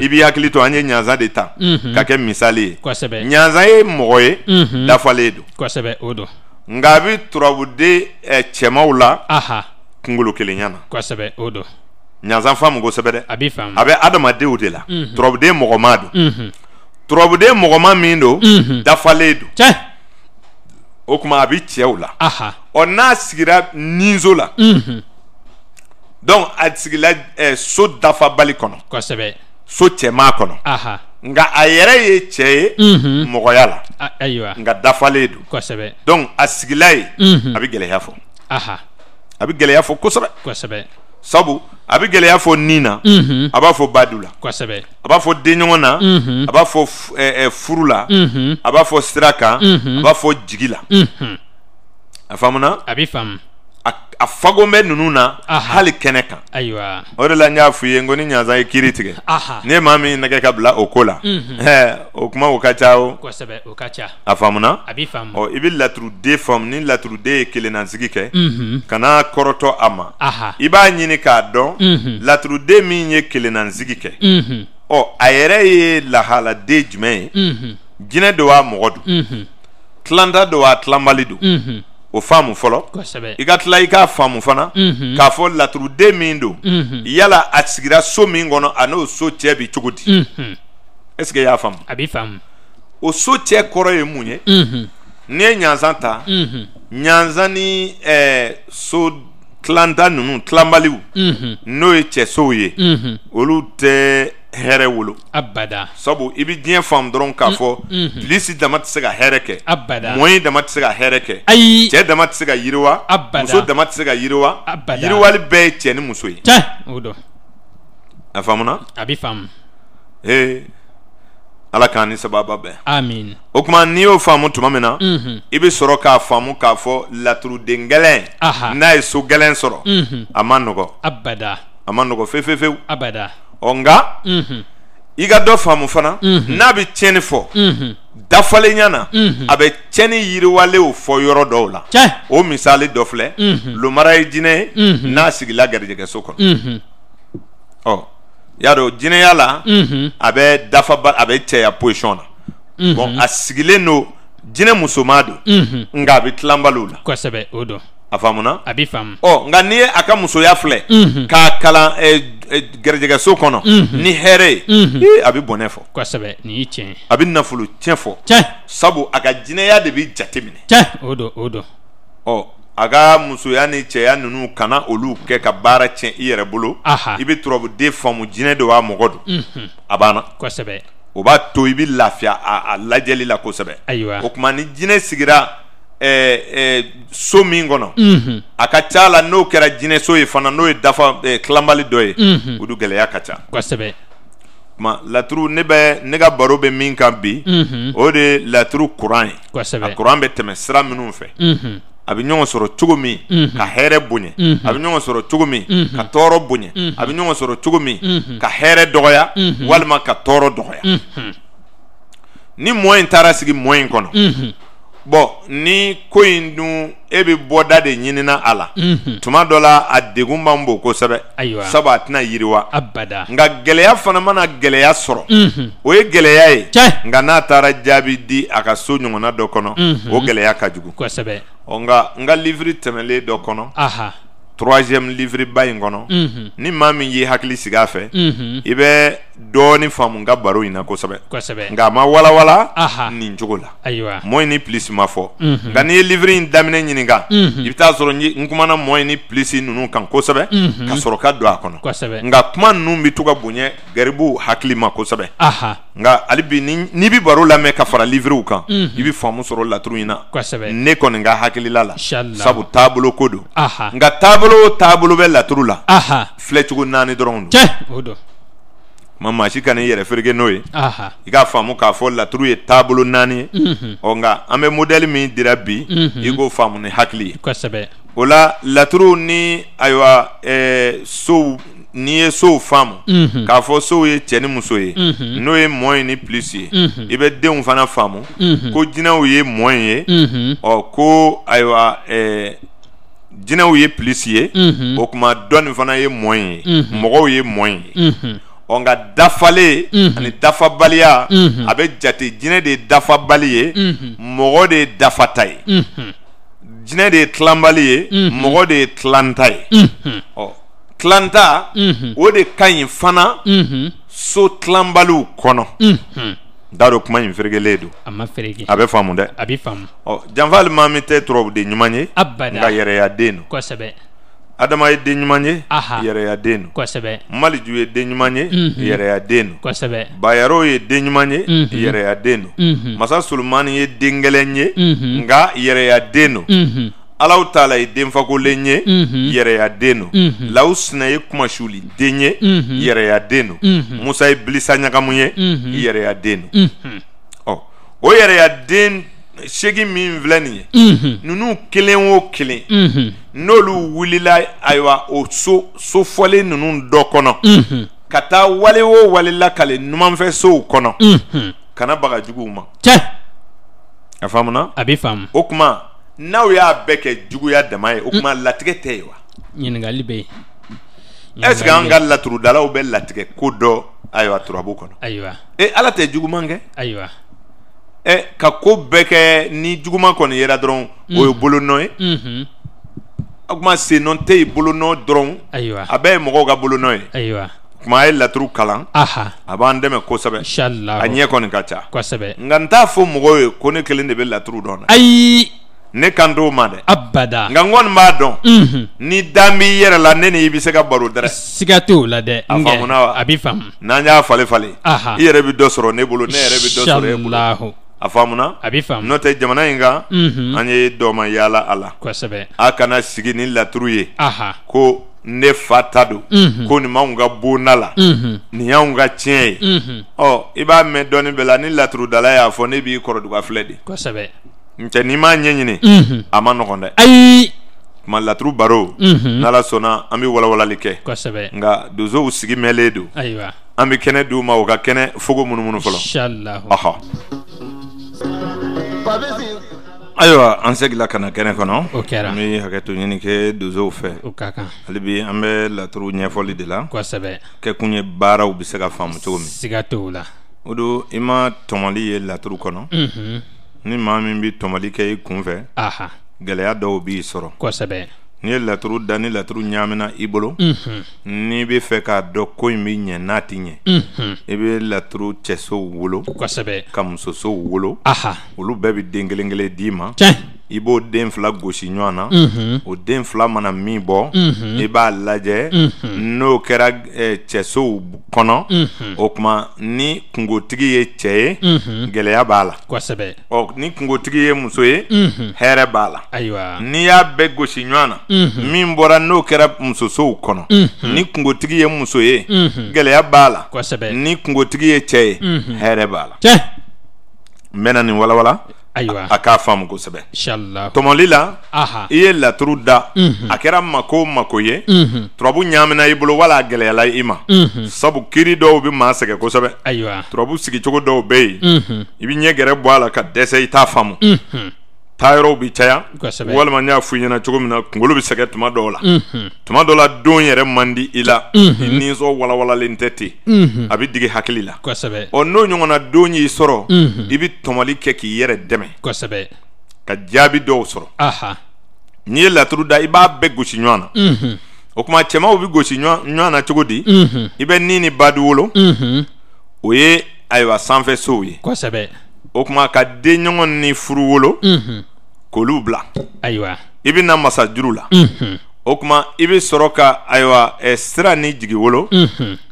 i b'i hakili to an ye ɲanzan de ta ka kɛ misali ye kosɛbɛ ɲanzan ye mɔgɔ ye dafalen don kosɛbɛ o don nka a bɛ turabuden cɛmaw la kunkolo kelenya na kosɛbɛ o don ɲanzan faamu kosɛbɛ dɛ a b'i faamu a bɛ adamadenw de la turabuden mɔgɔma don turabuden mɔgɔma min don dafalen don o tuma a bɛ cɛw la n'a sigira ninzo la donc a sigila so dafabali kɔnɔ kosɛbɛ so cɛman kɔnɔ nga a yɛrɛ ye cɛ ye mɔgɔya la ayiwa nga dafalen don kosɛbɛ donc a sigila ye a bɛ gɛlɛya fɔ a bɛ gɛlɛya fɔ kosɛbɛ sabu a bɛ gɛlɛya fɔ nin na a b'a fɔ badu la kosɛbɛ a b'a fɔ denɲɔgɔn na a b'a fɔ furu la a b'a fɔ sira kan a b'a fɔ jigi la a faamuna a bɛ faamu a fago bɛ ninnu na hali kɛnɛ kan ayiwa o de la n y'a f'i ye n ko ni ɲanzan ye kiiri tigɛ ni maa min nɛgɛ ka bila o ko la o kuma o ka ca o kosɛbɛ o ka ca a faamuna a bɛ faamu ɔ i bɛ laturuden faamu ni laturuden ye kelennansigi kɛ kana kɔrɔtɔ a ma i b'a ɲini k'a dɔn laturuden min ye kelennansigi kɛ ɔ a yɛrɛ ye lahaladen jumɛn ye jinɛ don wa mɔgɔ don tilanta don wa tilanbali don o faamu fɔlɔ i ka tila i k'a faamu fana k'a fɔ laturuden min don yala a sigira so min kɔnɔ a n'o so cɛ bi cogo di est ce que i y'a faamu a bɛ faamu o so cɛ kɔrɔ ye mun ye n'i ye ɲanzan ta ɲanzan ni so tilanta ninnu tilanbaliw n'o ye cɛsow ye olu tɛ hɛrɛ wolo abada sabu i bɛ diɲɛ faamu dɔrɔn k'a fɔ pilisi dama tɛ se ka hɛrɛ kɛ abada mɔni dama tɛ se ka hɛrɛ kɛ ayi cɛ dama tɛ se ka yiriwa abada muso dama tɛ se ka yiriwa abada yiriwali bɛɛ ye cɛ ni muso ye o don a faamuna a bɛ faamu ala k'an ni sababa bɛn amin o tuma n'i y'o faamu tuma min na i bɛ sɔrɔ k'a faamu k'a fɔ laturuden gɛlɛn n'a ye so gɛlɛn sɔrɔ a ma nɔgɔ abada a ma nɔgɔ fewu abada ɔ nka i ka dɔ faamu fana n'a bɛ tiɲɛni fɔ dafalenya na a bɛ tiɲɛni yiriwalew fɔ yɔrɔ dɔw la o misali dɔ filɛ lomara ye jinɛ ye n'a sigila garijɛgɛso kɔnɔ ɔ y'a dɔn jinɛya la a bɛ a bɛ cɛya position na bon a sigilen don jinɛ musoman don nka a bɛ tilanbaliw la kosɛbɛ o don a faamuna a bɛ faamu ɔ nka n'i ye a ka musoya filɛ k'a kalan garijɛgɛso kɔnɔ ni hɛrɛ ye a bɛ bɔnɛ fɔ kosɛbɛ nin ye tiɲɛ a bɛ nafolo tiɲɛ fɔ sabu a ka jinɛya de bɛ jateminɛ o don ɔ a ka musoya ni cɛya ninnu kana olu kɛ ka baara tiɲɛ i yɛrɛ bolo i bɛ turabuden faamu jinɛ de b'a mɔgɔ don a banna kosɛbɛ o b'a to i bɛ lafiya a lajɛli la kosɛbɛ ayiwa o tuma ni jinɛ sigira so min kɔnɔ a ka ca la n'o kɛra jinɛso ye fana n'o ye tilanbali dɔ ye o du gɛlɛya ka ca kosɛbɛ tuma laturu ne ka baro bɛ min kan bi o de ye laturu kuran ye a kuran bɛ tɛmɛ sira minnu fɛ a bɛ ɲɔgɔn sɔrɔ cogo min ka hɛrɛ bonya a bɛ ɲɔgɔn sɔrɔ cogo min ka tɔɔrɔ bonya a bɛ ɲɔgɔn sɔrɔ cogo min ka hɛrɛ dɔgɔya walima ka tɔɔrɔ dɔgɔya ni mɔɔ in taara sigi mɔɔ in kɔnɔ bon ni ko in dun e bɛ bɔda de ɲinina a la tuma dɔ la a degun b'an bon kosɛbɛ sabu a tɛna yiriwa nka gɛlɛya fana mana gɛlɛya sɔrɔ o ye gɛlɛya ye nka n'a taara jaabi di a ka so ɲɔgɔnna dɔ kɔnɔ o gɛlɛya ka jugu ɔ nka n ka livre tɛmɛlen dɔ kɔnɔ 3e livre ba in kɔnɔ ni maa min y'i hakili sigi a fɛ i bɛ dɔɔni faamu n ka baro in na kosɛbɛ nka a ma walawala nin cogo la mɔɔ ni pilisi ma fɔ nka n'i ye livre in daminɛ ɲininka i bɛ taa sɔrɔ n kumana mɔɔ ni pilisi ninnu kan kosɛbɛ ka sɔrɔ ka don a kɔnɔ nka kuma ninnu bɛ to ka bonya garibuw hakili ma kosɛbɛ nka hali bi n'i bɛ baro lamɛn ka fara livrew kan i bɛ faamu sɔrɔ laturu in na ne kɔni ka hakilila la sabu taabolo ko don nka taabolo bɛ laturu la filɛcogo 4 dɔrɔn don maa si ka n'i yɛrɛ fereke n'o ye i k'a faamu k'a fɔ laturu ye taabolo 4 ye ɔ nka an bɛ modèle min dira bi i k'o faamu ni hakili ye o la laturu ni ayiwa sow n'i ye sow faamu k'a fɔ sow ye cɛ ni muso ye n'o ye mɔɔ ye ni pilisi ye i bɛ denw fana faamu ko jinɛw ye mɔɔ ye ɔ ko ayiwa jinɛw ye pilisi ye o tuma dɔ nin fana ye mɔɔ ye mɔgɔw ye mɔɔ ye ɔ nka dafalen ani dafabaliya a bɛ jate jinɛ de ye dafabali ye mɔgɔ de ye dafata ye jinɛ de ye tilanbali ye mɔgɔ de ye tilanta ye ɔ tilanta o de ka ɲi fana so tilanbaliw kɔnɔ da dɔ kuma in ferekelen don a bɛ faamu dɛ ɔ janfa alimami tɛ turabuden ɲuman ye nka yɛrɛya den don adama ye den ɲuman ye Aha. yɛrɛ ya den no kosɛbɛ maliju ye den ɲuman ye yɛrɛ ya den no kosɛbɛ bayaro ye den ɲuman ye yɛrɛ ya den no masa Solomani ye den gɛlɛn ye nga yɛrɛ ya den no Alahu Taala ye den fakolen ye yɛrɛ ya den no Lawu Sina ye kuma suli den ye yɛrɛ ya den no Musa ye bilisa ɲagamu ye yɛrɛ ya den no o yɛrɛ ya den segi min filɛ nin ye nunu kelen o kelen n'olu wulila ayiwa o so fɔlen nunu dɔ kɔnɔ ka taa wale o wale la kale numanfɛ sow kɔnɔ kana baga juguw ma a faamuna a bɛ faamu o kuma n'aw y'a bɛɛ kɛ juguya dama ye o kuma latigɛ tɛ ye wa ɲininkali bɛ yen est-ce que an ka laturudalaw bɛ latigɛ ko dɔ ayiwa turabu kɔnɔ ayiwa Ala tɛ juguman kɛ ayiwa ka ko bɛɛ kɛ ni juguman kɔni yera dɔrɔn o ye bolonɔ ye o kuma sennɔ tɛ yen bolonɔ dɔrɔn ayiwa a bɛɛ ye mɔgɔw ka bolonɔ ye ayiwa kuma a ye laturu kalan a b'an dɛmɛ kosɛbɛ inshallah a ɲɛ kɔni ka ca kosɛbɛ nka n t'a fɔ mɔgɔw ye ko ne kelen de bɛ laturu dɔn dɛ ayi ne kan t'o ma dɛ abada nka n kɔni b'a dɔn ni dan b'i yɛrɛ la ne ni i bɛ se ka baro dɛrɛ siga t'o la dɛ a faamuna wa a bɛ faamu n'an y'a falen falen i yɛrɛ bɛ dɔ sɔrɔ ne bolo ne yɛrɛ bɛ dɔ sɔrɔ e bolo a faamuna a bɛ faamu n'o tɛ jamana in kan an ye dɔ ma yaala a la kosɛbɛ a kana sigi ni laturu ye ko ne fa ta don ko nin m'anw ka bonda la nin y'anw ka tiɲɛ ye i b'a mɛn dɔɔni bɛɛ la ni laturudala y'a fɔ ne b'i kɔrɔduga filɛ de kosɛbɛ ntɛ n'i m'a ɲɛɲini a ma nɔgɔn dɛ ayi kuma laturu baro n'Ala sɔnna an bɛ walawalali kɛ kosɛbɛ nka donsow sigi mɛnlen don ayiwa an bɛ kɛnɛ d'u ma u ka kɛnɛ fogo munumunu fɔlɔ inshallah ayiwa an segila ka na kɛnɛ kɔnɔ o kɛra an bɛ hakɛto ɲini kɛ donsow fɛ o ka kan hali bi an bɛ laturu ɲɛfɔli de la kosɛbɛ kɛkun ye baaraw bɛ se ka faamu cogo min siga t'o la o don i ma tɔmɔli ye laturu kɔnɔ ni maa min bɛ tɔmɔli kɛ i kun fɛ gɛlɛya dɔw b'i sɔrɔ kosɛbɛ n'i ye laturu da ni laturu ɲaamina i bolo n'i bɛ fɛ k'a dɔn ko in bɛ ɲɛ n'a ti ɲɛ i bɛ laturu cɛsow wolo kosɛbɛ ka musosow wolo olu bɛɛ bɛ den kelen kelen d'i ma i b'o den fila gosi ɲɔgɔn na o den fila mana min bɔ i b'a lajɛ n'o kɛra cɛsow kɔnɔ o tuma ni kungotigi ye cɛ ye gɛlɛya b'a la kosɛbɛ ni kungotigi ye muso ye hɛrɛ b'a la ayiwa n'i y'a bɛɛ gosi ɲɔgɔn na min bɔra n'o kɛra musosow kɔnɔ ni kungotigi ye muso ye gɛlɛya b'a la kosɛbɛ ni kungotigi ye cɛ ye hɛrɛ b'a la n bɛna nin walawala ayiwa a k'a faamu kosɛbɛ inshallah tɔmɔli la i ye laturu da a kɛra mako o mako ye turabu ɲaamina i bolo wala a gɛlɛyala i ma sabu kiiri dɔw bɛ maa sɛgɛn kosɛbɛ ayiwa turabu sigicogo dɔw bɛ yen i bɛ ɲɛ gɛrɛ bɔ a la ka dɛsɛ i t'a faamu taayɔrɔw bɛ caya walima n y'a fɔ i ɲɛna cogo min na kunkolo bɛ sɛgɛn tuma dɔw la tuma dɔw la don yɛrɛ man di i la i nisɔn walawalalen tɛ ten a bɛ digi hakili la n'o ɲɔgɔnna don y'i sɔrɔ i bɛ tɔmɔli kɛ k'i yɛrɛ dɛmɛ ka jaabi dɔw sɔrɔ n'i ye laturu da i b'a bɛɛ gosi ɲɔgɔn na o tuma cɛmaw bɛ gosi ɲɔgɔn na cogo di i bɛ ni badu wolo o ye ayiwa sanfɛsow ye o tuma ka den ɲɔgɔn ni furu wolo k'olu bila ayiwa i bɛ na masajuru la o tuma i bɛ sɔrɔ ka ayiwa sira ni jigi wolo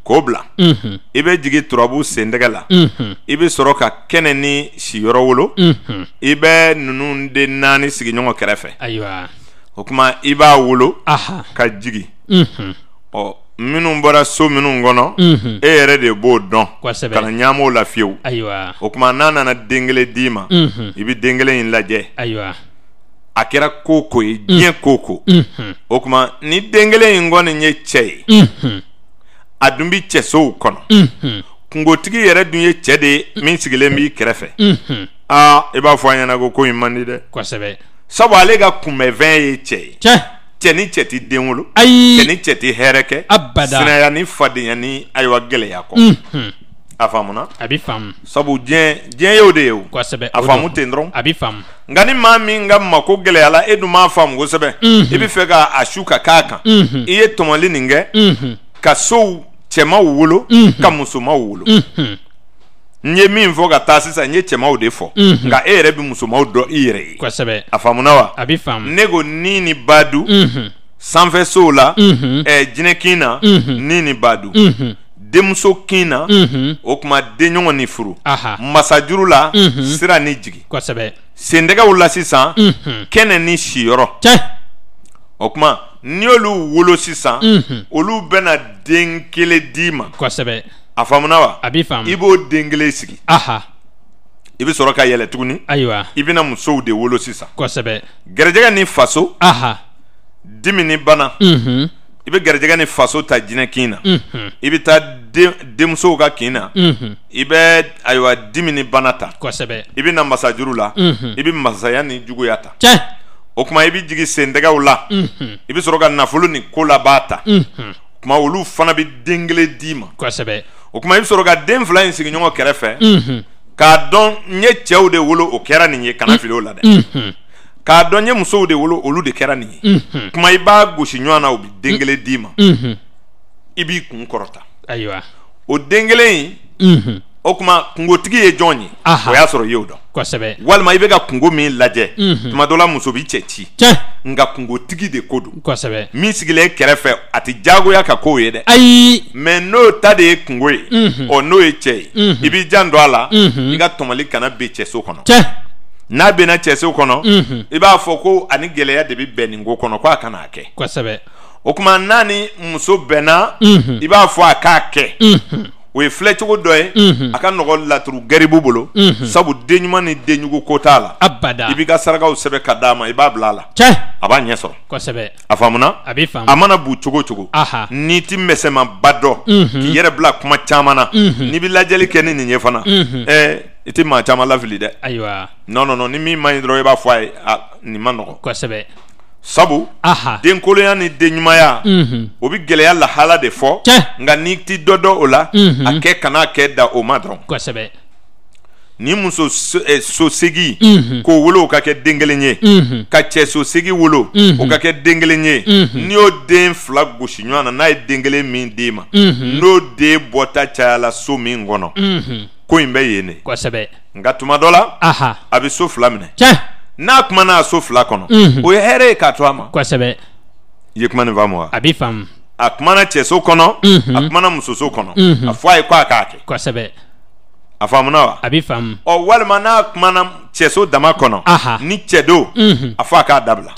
k'o bila i bɛ jigin turabu sentɛgɛ la i bɛ sɔrɔ ka kɛnɛ ni siyɔrɔ wolo i bɛ ninnu de naani sigi ɲɔgɔn kɛrɛfɛ ayiwa o tuma i b'a wolo ka jigin minnu bɔra so minnu kɔnɔ e yɛrɛ de b'o dɔn ka na ɲaam'o la fiyewu o tuma n'a nana den kelen d'i ma i bɛ den kelen in lajɛ a kɛra ko ko ye diɲɛ ko ko o tuma ni den kelen in kɔni ye cɛ ye a dun bɛ cɛsow kɔnɔ kungotigi yɛrɛ dun ye cɛ de ye min sigilen b'i kɛrɛfɛ i b'a fɔ an ɲɛna ko in man di dɛ sabu ale ka kunbɛnfɛn ye cɛ ye cɛ ni cɛ ti den wolo cɛ ni cɛ ti hɛrɛ kɛ sinaya ni fadenya ni ayiwa gɛlɛya kɔ a faamuna a bɛ faamu sabu diɲɛ y'o de ye o a faamu ten dɔrɔn a bɛ faamu nka ni maa min ka mako gɛlɛyala e dun m'a faamu kosɛbɛ i bɛ fɛ ka a su ka k'a kan i ye tɔmɔli nin kɛ ka sow cɛmaw wolo ka musomaw wolo n ye min fɔ ka taa sisan n ye cɛmaw de fɔ nka e yɛrɛ bɛ musomaw dɔn i yɛrɛ ye a faamuna wa a bɛ faamu ne ko ni badu sanfɛ sow la jinɛkin na ni ni badu denmuso kin na o kuma denɲɔgɔn ni furu masajuru la sira ni jigi sendɛgɛw la sisan kɛnɛ ni siyɔrɔ o kuma n'i y'olu wolo sisan olu bɛna den kelen d'i ma a faamuna wa i b'o den kelen sigi i bɛ sɔrɔ ka yɛlɛ tuguni i bɛna musow de wolo sisan garijɛgɛ ni faso dimi ni bana i bɛ garijɛgɛ ni faso ta jinɛkin na i bɛ taa denmusow ka kin na i bɛ ayiwa dimi ni bana ta i bɛ na masajuru la i bɛ masaya ni juguya ta o kuma i bɛ jigin sendɛgɛw la i bɛ sɔrɔ ka nafolo ni ko labaa ta o kuma olu fana bɛ den kelen d'i ma o kuma i bɛ sɔrɔ ka den fila in sigi ɲɔgɔn kɛrɛfɛ k'a dɔn n ye cɛw de wolo o kɛra nin ye kana fili o la dɛ k'a dɔn n ye musow de wolo olu de kɛra nin ye kuma i b'a gosi ɲɔgɔn na o bɛ den kelen d'i ma i b'i kun kɔrɔta o den kelen in o kuma kungotigi ye jɔn ye o y'a sɔrɔ i y'o dɔn walima i bɛ ka kungo min lajɛ tuma dɔ la muso b'i cɛ ci nka kungotigi de ko don min sigilen kɛrɛfɛ a tɛ diyagoya ka k'o ye dɛ mɛ n'o ta de ye kungo ye n'o ye cɛ ye i b'i jan don a la i ka tɔmɔli kana bin cɛso kɔnɔ n'a bɛnna cɛso kɔnɔ i b'a fɔ ko ani gɛlɛya de bɛ bɛn nin ko kɔnɔ ko a kana a kɛ o kuma n'a ni muso bɛnna i b'a fɔ a k'a kɛ o ye filɛ cogo dɔ ye a ka nɔgɔ laturu garibu bolo sabu den ɲuman ni den jugu ko t'a la i b'i ka sarakaw sɛbɛn ka d'a ma i b'a bila a la a b'a ɲɛ sɔrɔ a faamuna a mana bu cogo o cogo n'i ti mɛsɛmanba dɔn k'i yɛrɛ bila kuma caman na n'i bɛ lajɛli kɛ ni nin ye fana i tɛ maa caman lafili dɛ non ni min man ɲi dɔrɔn i b'a fɔ a ye nin ma nɔgɔ sabu denkolonya ni den ɲumanya o bɛ gɛlɛya lahala de fɔ nka n'i ti dɔ dɔn o la a kɛ kana kɛ da o ma dɔrɔn ni muso sosegi k'o wolo o ka kɛ den kelen ye ka cɛ sosegi wolo o ka kɛ den kelen ye n'i y'o den fila gosi ɲɔgɔn na n'a ye den kelen min d'e ma n'o den bɔta cayala so min kɔnɔ ko in bɛ yen de nka tuma dɔ la a bɛ so fila minɛ n'a kuma n'a so fila kɔnɔ o ye hɛrɛ ye k'a to a ma i ye kuma nin faamu wa a kumana cɛso kɔnɔ a kumana musoso kɔnɔ a fɔ a ye ko a k'a kɛ a faamuna wa walima n'a kumana cɛso dama kɔnɔ ni cɛ don a fɔ a k'a dabila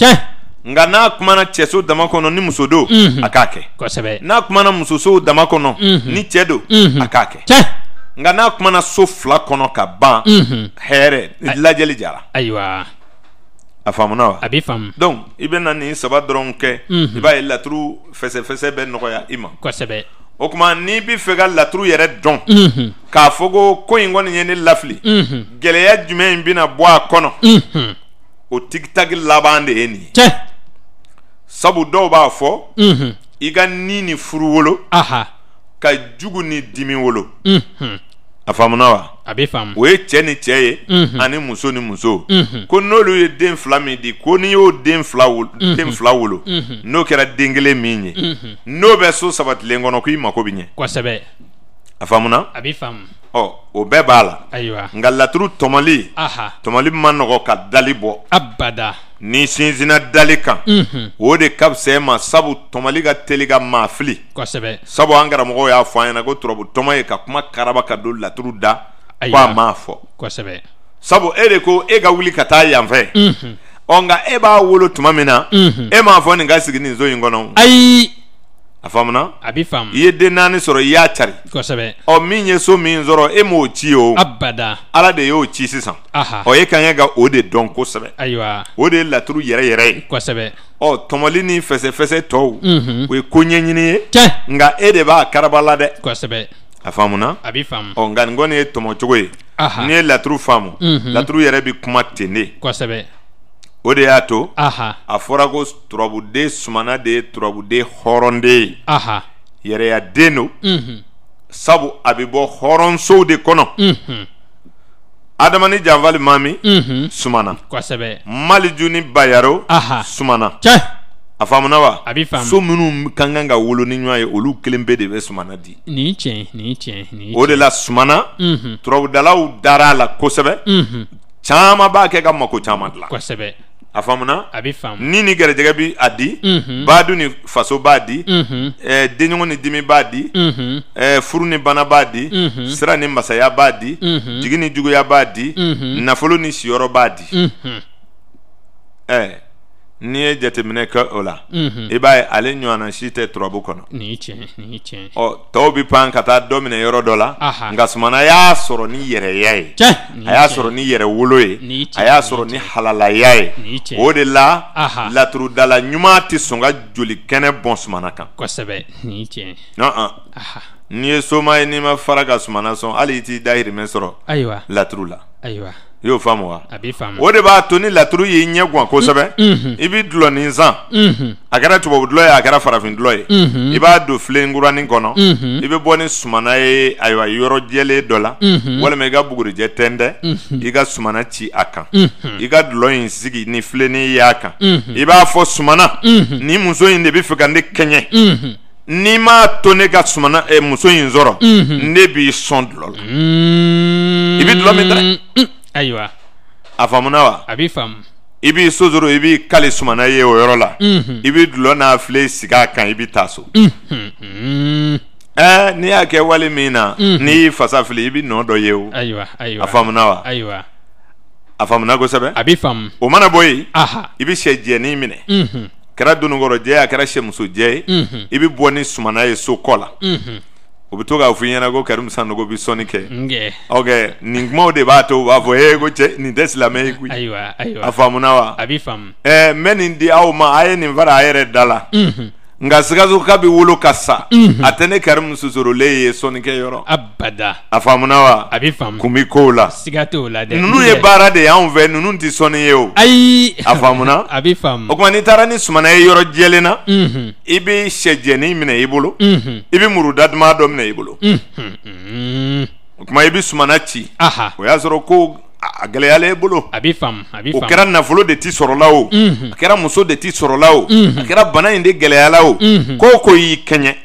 nka n'a kumana cɛso dama kɔnɔ ni muso don a k'a kɛ n'a kumana musoso dama kɔnɔ ni cɛ don a k'a kɛ nka n'a kumana so fila kɔnɔ ka ban hɛrɛ lajɛli jara a faamuna wa donc i bɛ na nin saba dɔrɔn kɛ i b'a ye laturu fɛsɛfɛsɛ bɛ nɔgɔya i ma o kuma n'i bɛ fɛ ka laturu yɛrɛ dɔn k'a fɔ ko in kɔni ye ne lafili gɛlɛya jumɛn in bɛna bɔ a kɔnɔ o tigitagi laban de ye nin ye sabu dɔw b'a fɔ i ka ni ni furu wolo ka jugu ni dimi wolo a faamuna wa o ye cɛ ni cɛ ye ani muso ni muso ko n'olu ye den fila min di ko n'i y'o den fila wolo n'o kɛra den kelen min ye n'o bɛ so sabatilen kɔnɔ ko i mako bɛ ɲɛ a faamuna o bɛɛ b'a la nka laturu tɔmɔli ma nɔgɔ ka dali bɔ ni sinsinna dali kan o de ka fisa e ma sabu tɔmɔli ka teli ka maa fili sabu an karamɔgɔw y'a fɔ an ɲɛna ko turabu tɔmɔ ye ka kuma karaba ka don laturu da ko a m'a fɔ sabu e de ko e ka wuli ka taa yan fɛ nka e b'a wolo tuma min na e m'a fɔ nin ka sigi nin so in kɔnɔ a faamuna i ye den naani sɔrɔ i y'a cari min ye so min sɔrɔ e m'o ci o ala de y'o ci sisan e kan ka o de dɔn kosɛbɛ o de ye laturu yɛrɛ yɛrɛ ye tɔmɔli ni fɛsɛfɛsɛ tɔw o ye ko ɲɛɲini ye nka e de b'a karaba la dɛ a faamuna nka nin kɔni ye tɔmɔ cogo ye n'i ye laturu faamu laturu yɛrɛ bɛ kuma ten de o de y'a to a fɔra ko turabuden sumana de ye turabuden hɔrɔnden ye yɛrɛya den don sabu a bɛ bɔ hɔrɔnsow de kɔnɔ adama ni janfali maami sumana maliju ni bayaro sumana a faamuna wa so minnu kan ka wolo ni ɲɔgɔn ye olu kelen bɛɛ de bɛ sumana di o de la sumana turabudalaw dara a la kosɛbɛ caman b'a kɛ ka mako caman dilan a faamuna a bɛ faamu ni ni garijɛgɛ bi a di baadu ni faso b'a di denɲɔgɔn ni dimi b'a di furu ni bana b'a di sira ni masaya b'a di jigi ni juguya b'a di nafolo ni siyɔrɔ b'a di n'i ye jateminɛ kɛ o la i b'a ye ale ɲɔgɔnna si tɛ turabu kɔnɔ nin ye tiɲɛ tɔw bi pan ka taa dɔ minɛ yɔrɔ dɔ la nka sumana y'a sɔrɔ ni yɛrɛya ye a y'a sɔrɔ ni yɛrɛ wolo ye a y'a sɔrɔ ni halalaya ye o de la laturudala ɲuman tɛ sɔn ka joli kɛnɛ bɔn sumana kan kosɛbɛ nin ye tiɲɛ n'i ye soma ye n'i ma fara ka sumana sɔn hali i t'i dahirimɛ sɔrɔ ayiwa laturu la ayiwa i y'o faamu wa a bɛ faamu o de b'a to ni laturu y'i ɲɛ guwan kosɛbɛ i bɛ dulɔnin san a kɛra tubabu dulɔ ye a kɛra farafin dulɔ ye i b'a don filenkuranin kɔnɔ i bɛ bɔ ni sumana ye ayiwa yɔrɔ jɛlen dɔ la walima i ka bugurijɛ tɛntɛn i ka sumana ci a kan i ka dulɔ in sigi ni filenin y'a kan i b'a fɔ sumana ni muso in de bɛ fɛ ka ne kɛɲɛ n'i m'a to ne ka sumana muso in sɔrɔ ne b'i sɔn dulɔ la i bɛ dulɔ min dɛ ayiwa a faamuna wa a bɛ faamu i b'i sojoro i b'i kali sumana ye o yɔrɔ la i b'i dulɔ n'a file sigi a kan i b'i taa so n'i y'a kɛ wali min na n'i y'i fasa fili i b'i nɔ dɔ ye o ayiwa a faamuna wa ayiwa a faamuna kosɛbɛ a bɛ faamu o mana bɔ yen i bɛ sɛ jɛnin minɛ kɛra donukɔrɔjɛ ye a kɛra sɛmusojɛ ye i bɛ bɔ ni sumana ye so kɔ la o bɛ to k'a fɔ i ɲɛna ko Karimu Sanogo bɛ sɔnni kɛ nin kumaw de b'a to u b'a fɔ ko cɛ nin tɛ silamɛ ye koyi ayiwa a faamuna wa a bɛ faamu n bɛ nin di aw ma a ye nin fara a yɛrɛ da la nka Sikaso k'a bɛ wolo ka sa a tɛ ne Karimu sosorolen ye sɔnnikɛ yɔrɔ abada a faamuna wa a bɛ faamu kun bɛ kow la siga t'o la dɛ ninnu ye baara de ye anw fɛ ninnu tɛ sɔnni ye o ayi a faamuna a bɛ faamu o tuma n'i taara ni sumana ye yɔrɔ jɛlen na i bɛ sɛjɛnin minɛ i bolo i bɛ muru da duman dɔ minɛ i bolo o tuma i bɛ sumana ci o y'a sɔrɔ ko a gɛlɛyalen e bolo a bɛ faamu o kɛra nafolo de t'i sɔrɔla o a kɛra muso de t'i sɔrɔla o a kɛra bana in de gɛlɛyala o ko ko y'i kɛɲɛ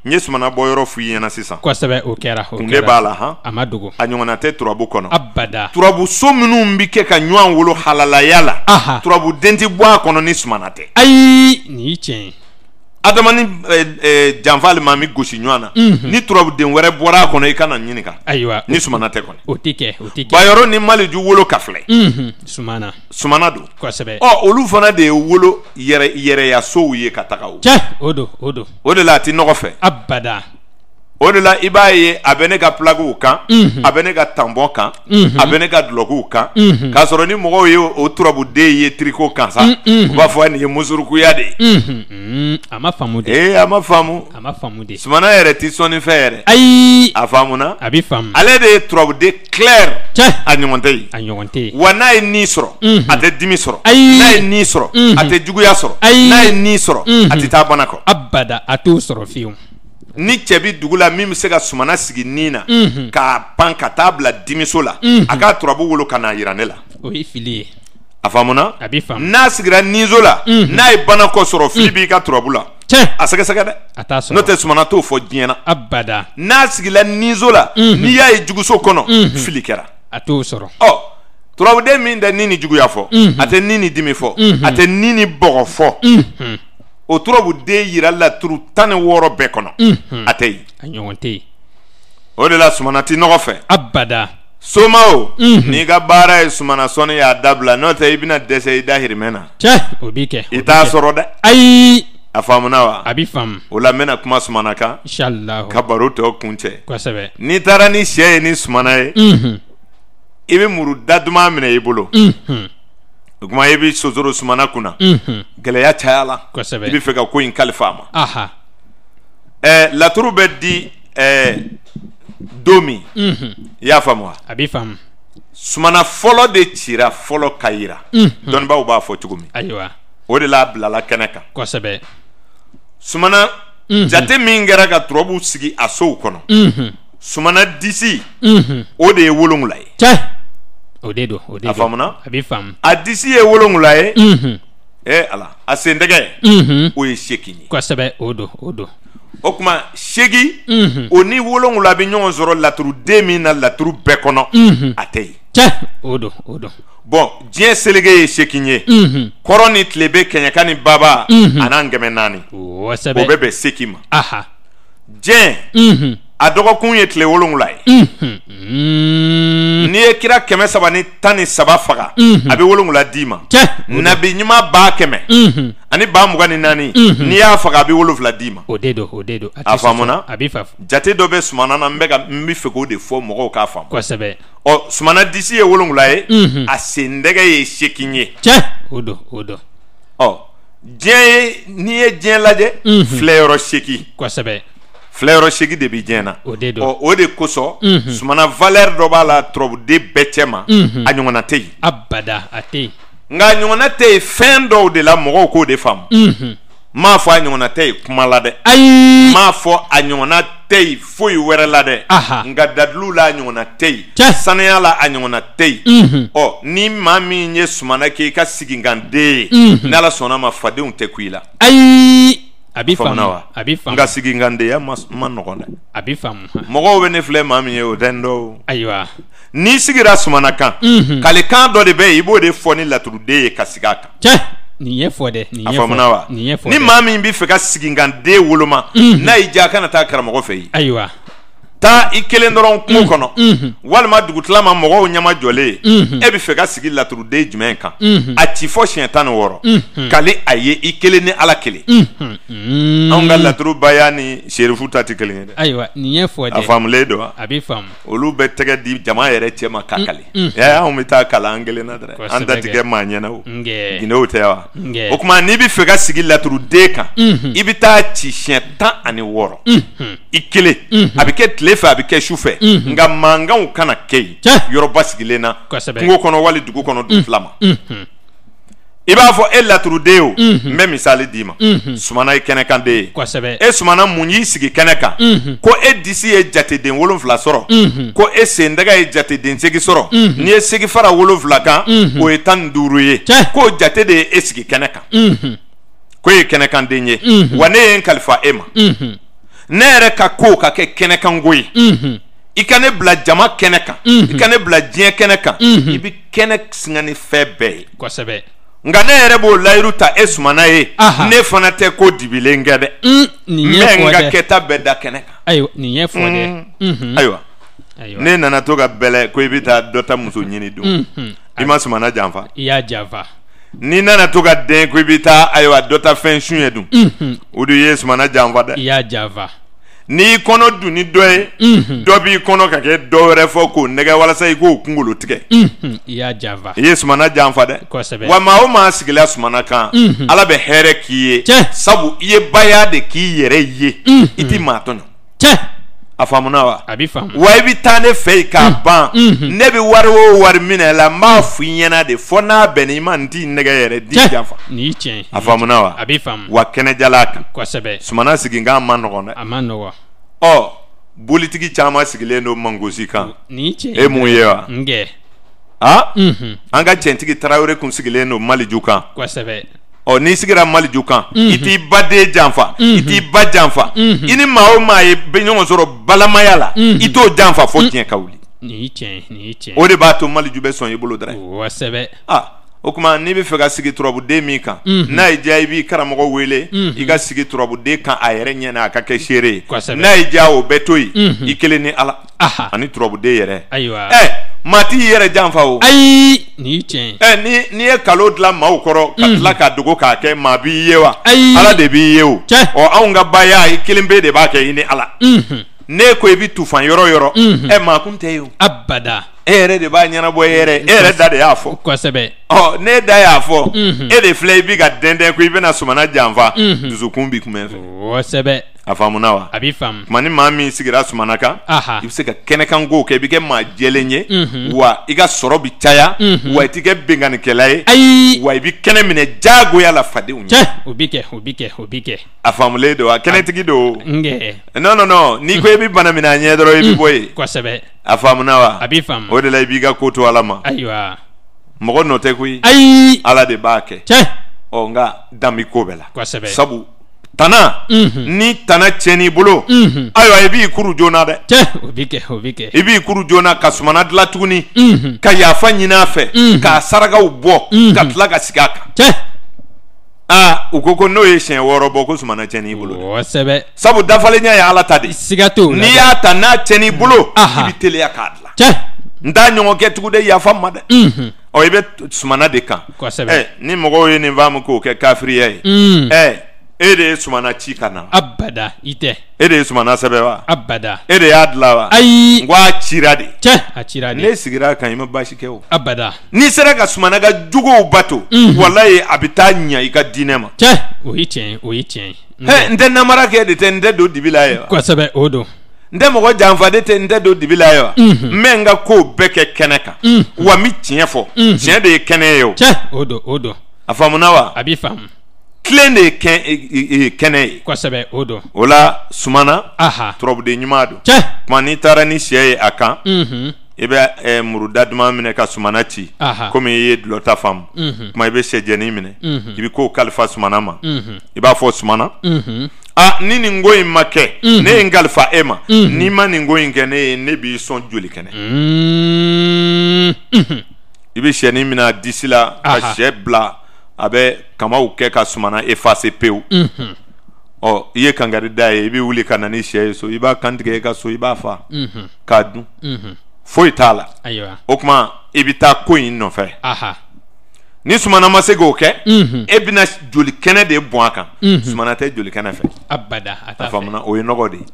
n ye sumana bɔ yɔrɔ f'i ɲɛna sisan kosɛbɛ o kɛra kunde b'a la a ma dogo a ɲɔgɔnna tɛ turabu kɔnɔ abada turabu so minnu bɛ kɛ ka ɲɔgɔn wolo halalaya la turabu den tɛ bɔ a kɔnɔ ni sumana tɛ ayi nin ye tiɲɛ ye adama ni janfa limami gosi ɲɔgɔn na ni turabuden wɛrɛ bɔra a kɔnɔ i kana ɲininka ayiwa ni sumana tɛ kɔni o tɛ kɛ bayɔrɔ ni maliju wolo ka filɛ sumana don kosɛbɛ olu fana de ye wolo yɛrɛya sow ye ka taga o cɛ o de la a tɛ nɔgɔ fɛ abada o de la i b'a ye a bɛ ne ka plagiw kan a bɛ ne ka tanbɔn kan a bɛ ne ka dulɔkiw kan k'a sɔrɔ ni mɔgɔw ye o turabuden ye triko kan sa u b'a fɔ nin ye musurukuya de ye a ma faamu de a ma faamu de sumana yɛrɛ tɛ sɔnni fɛ yɛrɛ ayi a faamuna a bɛ faamu ale de ye turabuden clair a ɲɔgɔn tɛ yen wa n'a ye nin sɔrɔ a tɛ dimi sɔrɔ n'a ye nin sɔrɔ a tɛ juguya sɔrɔ n'a ye nin sɔrɔ a tɛ taa bana kɔ abada a t'o sɔrɔ fiyewu ni cɛ bi dugu la min bɛ se ka sumana sigi nin na k'a pan ka taa bila dimiso la a k'a turabu wolo ka n'a yira ne la o ye fili ye a faamuna a bɛ faamu n'a sigira ninso la n'a ye bana kɔ sɔrɔ fili b'i ka turabu la a sɛgɛsɛgɛ dɛ a t'a sɔrɔ n'o tɛ sumana t'o fɔ diɲɛ na abada n'a sigila ninso la n'i y'a ye juguso kɔnɔ fili kɛra a t'o sɔrɔ turabuden min tɛ nin ni juguya fɔ a tɛ nin ni dimi fɔ a tɛ nin ni bɔgɔ fɔ o turabuden yira laturu 16 bɛɛ kɔnɔ a tɛ yen a ɲɔgɔn tɛ yen o de la sumana tɛ nɔgɔ fɛ abada soma o n'i ka baara ye sumana sɔnni y'a dabila n'o tɛ i bɛna dɛsɛ i dahirimɛ na o b'i kɛ i t'a sɔrɔ dɛ ayi a faamuna wa a b'i faamu o la n bɛna kuma sumana kan inshallah ka baro tɔ kun cɛ kosɛbɛ n'i taara ni sɛ ye ni sumana ye i bɛ muru da duman minɛ i bolo o kuma i bɛ sosoro sumana kunna gɛlɛya caya la kosɛbɛ i bɛ fɛ ka ko in kalifa a ma laturu bɛ di don min i y'a faamu wa a b'i faamu sumana fɔlɔ de cira fɔlɔ ka yira dɔnnibaaw b'a fɔ cogo min ayiwa o de la bilala kɛnɛ kan kosɛbɛ sumana jate min kɛra ka turabu sigi a sow kɔnɔ sumana disi o de ye wolonwula ye o de don a faamuna a b'i faamu a disi ye wolonwula ye ala a sentɛgɛ o ye 8 ye kosɛbɛ o don o kuma segi o ni wolonwula bi ɲɔgɔn sɔrɔ laturu den min na laturu bɛɛ kɔnɔ a tɛ yen o don bon diɲɛ selege ye sekin ye kɔrɔ ni tilebe kɛɲɛka ni baba an'an kɛmɛ naani o bɛ bɛn sekin ma diɲɛ a dɔgɔkun ye tile wolonwula ye n'i ye kira 313 faga a bɛ wolonwula d'i ma nabi ɲuman 100 ani 24 n'i y'a faga a bɛ wolonwula d'i ma o de don a faamuna a bɛ faamu jate dɔ bɛ sumana na n bɛ fɛ k'o de fɔ mɔgɔw k'a faamu kosɛbɛ sumana disi ye wolonwula ye a sendɛgɛ ye sekin ye o don diɲɛ ye n'i ye diɲɛ lajɛ filɛyɔrɔ sekin kosɛbɛ filɛyɔrɔ sekin de bɛ diɲɛ na o de don o de kosɔn sumana valeur dɔ b'a la turabuden bɛɛ cɛ ma a ɲɔgɔnna tɛ yen abada a tɛ yen nka a ɲɔgɔnna tɛ yen fɛn dɔw de la mɔgɔw k'o de faamu m'a fɔ a ɲɔgɔnna tɛ yen kuma la dɛ m'a fɔ a ɲɔgɔnna tɛ yen foyi wɛrɛ la dɛ nka dadulu la a ɲɔgɔnna tɛ yen saniya la a ɲɔgɔnna tɛ yen ni maa min ye sumana kɛ i ka sigikanden ye ni Ala sɔnna ma fadenw tɛ ku i la a bɛ faamu wa nka sigikandenya ma nɔgɔn dɛ a bɛ faamu mɔgɔw bɛ ne filɛ maa min ye o tɛ n dɔn ayiwa n'i sigira sumana kan kalikan dɔ de bɛ yen i b'o de fɔ ni laturuden ye ka sigi a kan nin ye fɔ dɛ a faamuna wa ni maa min bɛ fɛ ka sigikanden woloma n'a y'i diya a kana taa karamɔgɔ fɛ yen ayiwa taa i kelen dɔrɔn kungo kɔnɔ walima dugutila ma mɔgɔw ɲɛma jɔlen e bɛ fɛ ka sigi laturuden jumɛn kan a ci fɔ siɲɛ 16 kali a ye i kelen ni Ala kelen anw ka laturubaya ni serifu ta tɛ kelen ye dɛ ayiwa nin ye fɔ dɛ a faamulen don wa a bɛ faamu olu bɛ tɛgɛ di jama yɛrɛ cɛ ma ka kali anw bɛ taa kalan an kelen na dɛ an ta tigɛ maa ɲɛna o Guinéew tɛ wa o tuma n'i bɛ fɛ ka sigi laturuden kan i bɛ taa ci siɲɛ 16 i kelen a bɛ kɛ tile fɛ a bɛ kɛ su fɛ nka mankanw kana kɛ yen yɔrɔ basigilen na kungo kɔnɔ wali dugu kɔnɔ dugutila ma i b'a fɔ e laturuden o n bɛ misali d'i ma sumana ye kɛnɛkanden ye e sumana mun y'i sigi kɛnɛ kan ko e disi ye jateden 7 sɔrɔ ko e sendɛgɛ ye jateden 8 sɔrɔ n'i ye segi fara 7 kan o ye 15 ye k'o jate de ye e sigi kɛnɛ kan ko e ye kɛnɛkanden ye wa ne ye n kalifa e ma ne yɛrɛ ka ko ka kɛ kɛnɛkanko ye i ka ne bila jama kɛnɛ kan i ka ne bila diɲɛ kɛnɛ kan i bɛ kɛnɛ singani fɛn bɛɛ ye nka ne yɛrɛ b'o layiru ta e sumana ye ne fana tɛ ko dibilen kɛ dɛ n bɛ n ka kɛta bɛɛ da kɛnɛ kan ayiwa ne nana to ka bɛlɛ ko i bɛ taa dɔ ta muso ɲini dun i ma sumana janfa i y'a janfa n'i nana to ka den ko i bɛ taa ayiwa dɔ ta fɛn sun ye dun o de ye sumana janfa dɛ i y'a janfa n'i kɔnɔ dun ni dɔ ye dɔ b'i kɔnɔ ka kɛ dɔ wɛrɛ fɔ k'o nɛgɛ walasa i k'o kunkolo tigɛ i y'a janfa i ye sumana janfa dɛ wa maa o maa sigila sumana kan Ala bɛ hɛrɛ k'i ye sabu i ye baya de k'i yɛrɛ ye i ti maa tɔɲɔ a faamuna wa a bɛ faamu wa i bɛ taa ne fɛ yen k'a ban ne bɛ wari o wari minɛ la n b'a fɔ i ɲɛna de fɔ n'a bɛnna i ma n t'i nɛgɛ yɛrɛ di janfa nin y'i tiɲɛ a faamuna wa a bɛ faamu wa kɛnɛjala kan sumana sigi kan ma nɔgɔn dɛ a ma nɔgɔn bolitigi caman sigilen don mangosi kan nin y'i tiɲɛ e mun ye wa an ka cɛntigi Tarawele kun sigilen don Maliju kan n'i sigira Maliju kan i t'i baden janfa i t'i ba janfa i ni maa o maa ye bɛ ɲɔgɔn sɔrɔ balamaya la i t'o janfa fo tiɲɛ ka wuli o de b'a to Maliju bɛ sɔn i bolo dɛrɛ o kuma n'i bɛ fɛ ka sigi turabuden min kan n'a y'i diya i b'i karamɔgɔ wele i ka sigi turabuden kan a yɛrɛ ɲɛna a ka kɛ seere ye n'a y'i diya o bɛ to yen i kelen ni Ala ani turabuden yɛrɛ maa t'i yɛrɛ janfa o ayi nin y'i tiɲɛ n'i ye kalo dilan maaw kɔrɔ ka tila ka dogo k'a kɛ maa b'i ye wa Ala de b'i ye o anw ka baya i kelen bɛ de b'a kɛ i ni Ala ne ko i bɛ tufan yɔrɔ yɔrɔ maa kun tɛ yen o abada e yɛrɛ de b'a ɲɛnabɔ e yɛrɛ da de y'a fɔ ne da y'a fɔ e de filɛ i bɛ ka dɛndɛn ko i bɛna sumana janfa dusukun b'i kunbɛn fɛ a faamuna wa a b'i faamu tuma ni maa min sigira sumana kan i bɛ se ka kɛnɛkanko kɛ i bɛ kɛ maa jɛlen ye wa i ka sɔrɔ bɛ caya wa i tɛ kɛ benkannikɛla ye wa i bɛ kɛnɛ minɛ diyagoya la fadenw ye o bɛ kɛ a faamulen don wa kɛnɛtigi don non n'i ko i bɛ bana minɛ a ɲɛ dɔrɔn i bɛ bɔ yen a faamuna wa a b'i faamu o de la i b'i ka ko to Ala ma ayiwa mɔgɔ nɔ tɛ koyi Ala de b'a kɛ nka dan bɛ ko bɛɛ la sabu tana ni tana tiɲɛn'i bolo ayiwa i b'i kuru joona dɛ o bɛ kɛ i b'i kuru joona ka sumana dilan tuguni ka yafa ɲini a fɛ k'a sarakaw bɔ ka tila ka sigi a kan u ko n'o ye siɲɛ 6 bɔ ko sumana tiɲɛn'i bolo kosɛbɛ sabu dafalenya ye Ala ta de siga t'o la n'i y'a ta n'a tiɲɛn'i bolo i bɛ teliya k'a dilan n t'a ɲɔgɔn kɛ tugun de yafa ma dɛ i bɛ sumana de kan ni mɔgɔw ye nin faamu k'o kɛ kafiriya ye e de ye sumana ci ka na abada i tɛ e de ye sumana sɛbɛn wa abada e de y'a dilan wa ayi n ko a cira de a cira de ne sigira a kan i ma baasi kɛ o abada n'i sera ka sumana ka juguw bato walayi a bɛ taa ɲɛ i ka diinɛ ma o ye tiɲɛ n tɛ namara kɛ de tɛ n tɛ don dibi la ye wa kosɛbɛ o don n tɛ mɔgɔ janfa de tɛ n tɛ don dibi la ye wa n bɛ n ka kow bɛɛ kɛ kɛnɛ kan wa n bɛ tiɲɛ fɔ tiɲɛ de ye kɛnɛ ye o don a faamuna wa a b'i faamu tilen de ye kɛnɛ ye kosɛbɛ o don o la sumana turabuden ɲuman don tuma n'i taara ni sɛ ye a kan i bɛ muruda duman minɛ ka sumana ci komi i ye dulɔ ta faamu tuma i bɛ sɛjɛni minɛ i bɛ k'o kalifa sumana ma i b'a fɔ sumana ni nin ko in ma kɛ ne ye n kalifa e ma n'i ma nin ko in kɛ ne b'i sɔn joli kɛnɛ i bɛ sɛni minɛ a disi la ka sɛ bila a bɛ kamaw kɛ ka sumana effacer pewu i ye kankari da ye i bɛ wuli ka na ni sɛ ye so i b'a kantigɛ i ka so i b'a fa k'a dun foyi t'a la o tuma i bɛ taa ko in nɔfɛ ni sumana ma se k'o kɛ e bɛna joli kɛnɛ de bɔn a kan sumana tɛ joli kɛnɛ fɛ abada a faamuna o ye nɔgɔ de ye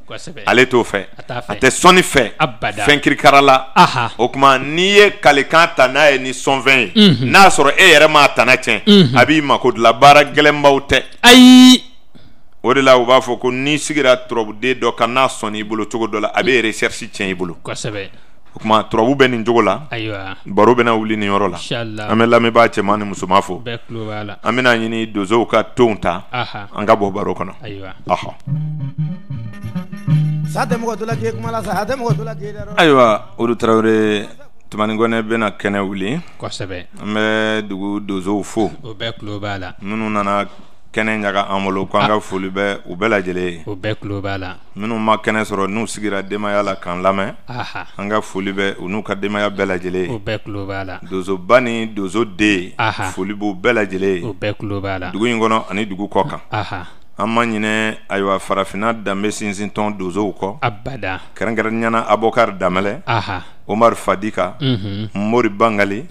ale t'o fɛ a tɛ sɔnni fɛ fɛn kirikara la o tuma n'i ye kalikan ta n'a ye ni sɔnfɛn ye n'a sɔrɔ e yɛrɛ m'a tana tiɲɛ a b'i mako dilan baara gɛlɛnbaw tɛ ayi o de la u b'a fɔ ko n'i sigira turabuden dɔ kan n'a sɔnna i bolo cogo dɔ la a bɛ recherche tiɲɛ i bolo o tuma turabu bɛ nin cogo la baro bɛna wuli nin yɔrɔ la an bɛ lamɛnbaa cɛman ni musoman fo an bɛna ɲini donsow ka tonw ta an ka bɔ baro kɔnɔ ayiwa Odu Tarawele Tumanikɔnɛ bɛna kɛnɛ wuli an bɛ dugu donsow fo minnu nana kɛnɛ ɲaga an bolo ko an ka foli bɛ u bɛɛ lajɛlen ye minnu ma kɛnɛ sɔrɔ n'u sigira denbaya la k'an lamɛn an ka foli bɛ u n'u ka denbaya bɛɛ lajɛlen ye donsoba ni donso den foli b'u bɛɛ lajɛlen ye dugu in kɔnɔ ani dugu kɔ kan an ma ɲinɛ ayiwa farafinna danbe sinsintɔn donsow kɔ kɛrɛnkɛrɛnɲana Abokar Damɛlɛ Omar Fadika Mori Bangali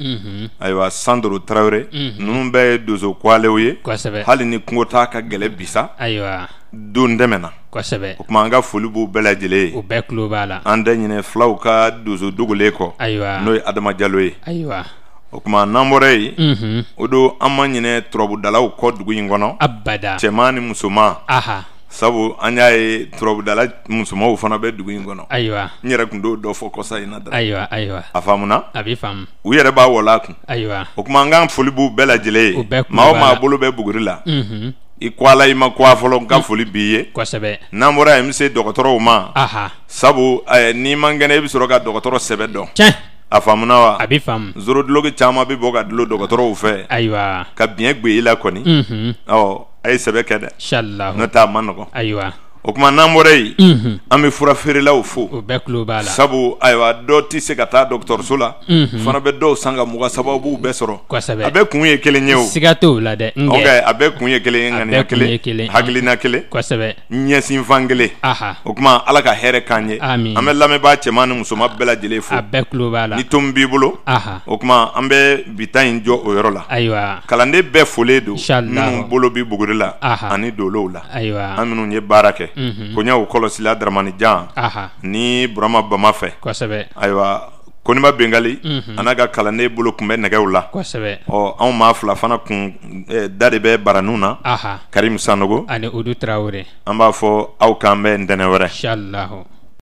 ayiwa Sandoro Tarawele ninnu bɛɛ ye donso kuwalew ye hali ni kungo t'a ka gɛlɛ bisa don tɛmɛna o tuma an ka foli b'u bɛɛ lajɛlen ye an tɛ ɲinɛ filaw ka donso dogolen kɔ n'o ye Adama Jalo ye o tuma n'an bɔra yen o don an ma ɲinɛ turabudalaw kɔ dugu in kɔnɔ cɛman ni musoman sabu an y'a ye turabudala musomanw fana bɛ dugu in kɔnɔ n yɛrɛ tun t'o dɔ fɔ kɔsa in na dɔrɔn a faamuna u yɛrɛ b'a wɔl'a kun o tuma an ka foli b'u bɛɛ lajɛlen ye maa o maa bolo bɛ buguri la i kɔla i ma kɔwa fɔlɔ n ka foli b'i ye n'an bɔra yen n bɛ se dɔgɔtɔrɔw ma sabu n'i man kɛnɛ i bɛ sɔrɔ ka dɔgɔtɔrɔ sɛbɛn dɔn a faamuna wa zoroduloki caman bɛ bɔ ka dulon dɔgɔtɔrɔw fɛ ka biɲɛ gwe i la kɔni a ye sɛbɛ kɛ dɛ n'o tɛ a ma nɔgɔn o tuma n'an bɔra yen an bɛ fura feerelaw fo sabu ayiwa dɔw tɛ se ka taa dɔgɔtɔrɔso la fana bɛ dɔw san ka mɔgɔ sababuw bɛɛ sɔrɔ a bɛɛ kun ye kelen ye o a bɛɛ kun ye kelen ye ŋaniya kelen hakilina kelen ɲɛsinfan kelen o tuma Ala ka hɛrɛ k'an ye an bɛ lamɛnbaa cɛman ni musoman bɛɛ lajɛlen fo ni tom b'i bolo o tuma an bɛ bi ta in jɔ o yɔrɔ la kalanden bɛɛ folen don minnu bolo bɛ buguri la ani dolow la an minnu ye baara kɛ koɲɛw kɔlɔsila Daramani Jan ni Burama Bama fɛ ayiwa Koniba Bengali an'a ka kalanden bolo kun bɛ nɛgɛw la anw maa fila fana kun da de bɛ baraniw na Karim Sanogo ani Odu Tarawele an b'a fɔ aw k'an bɛ ntɛnɛn wɛrɛ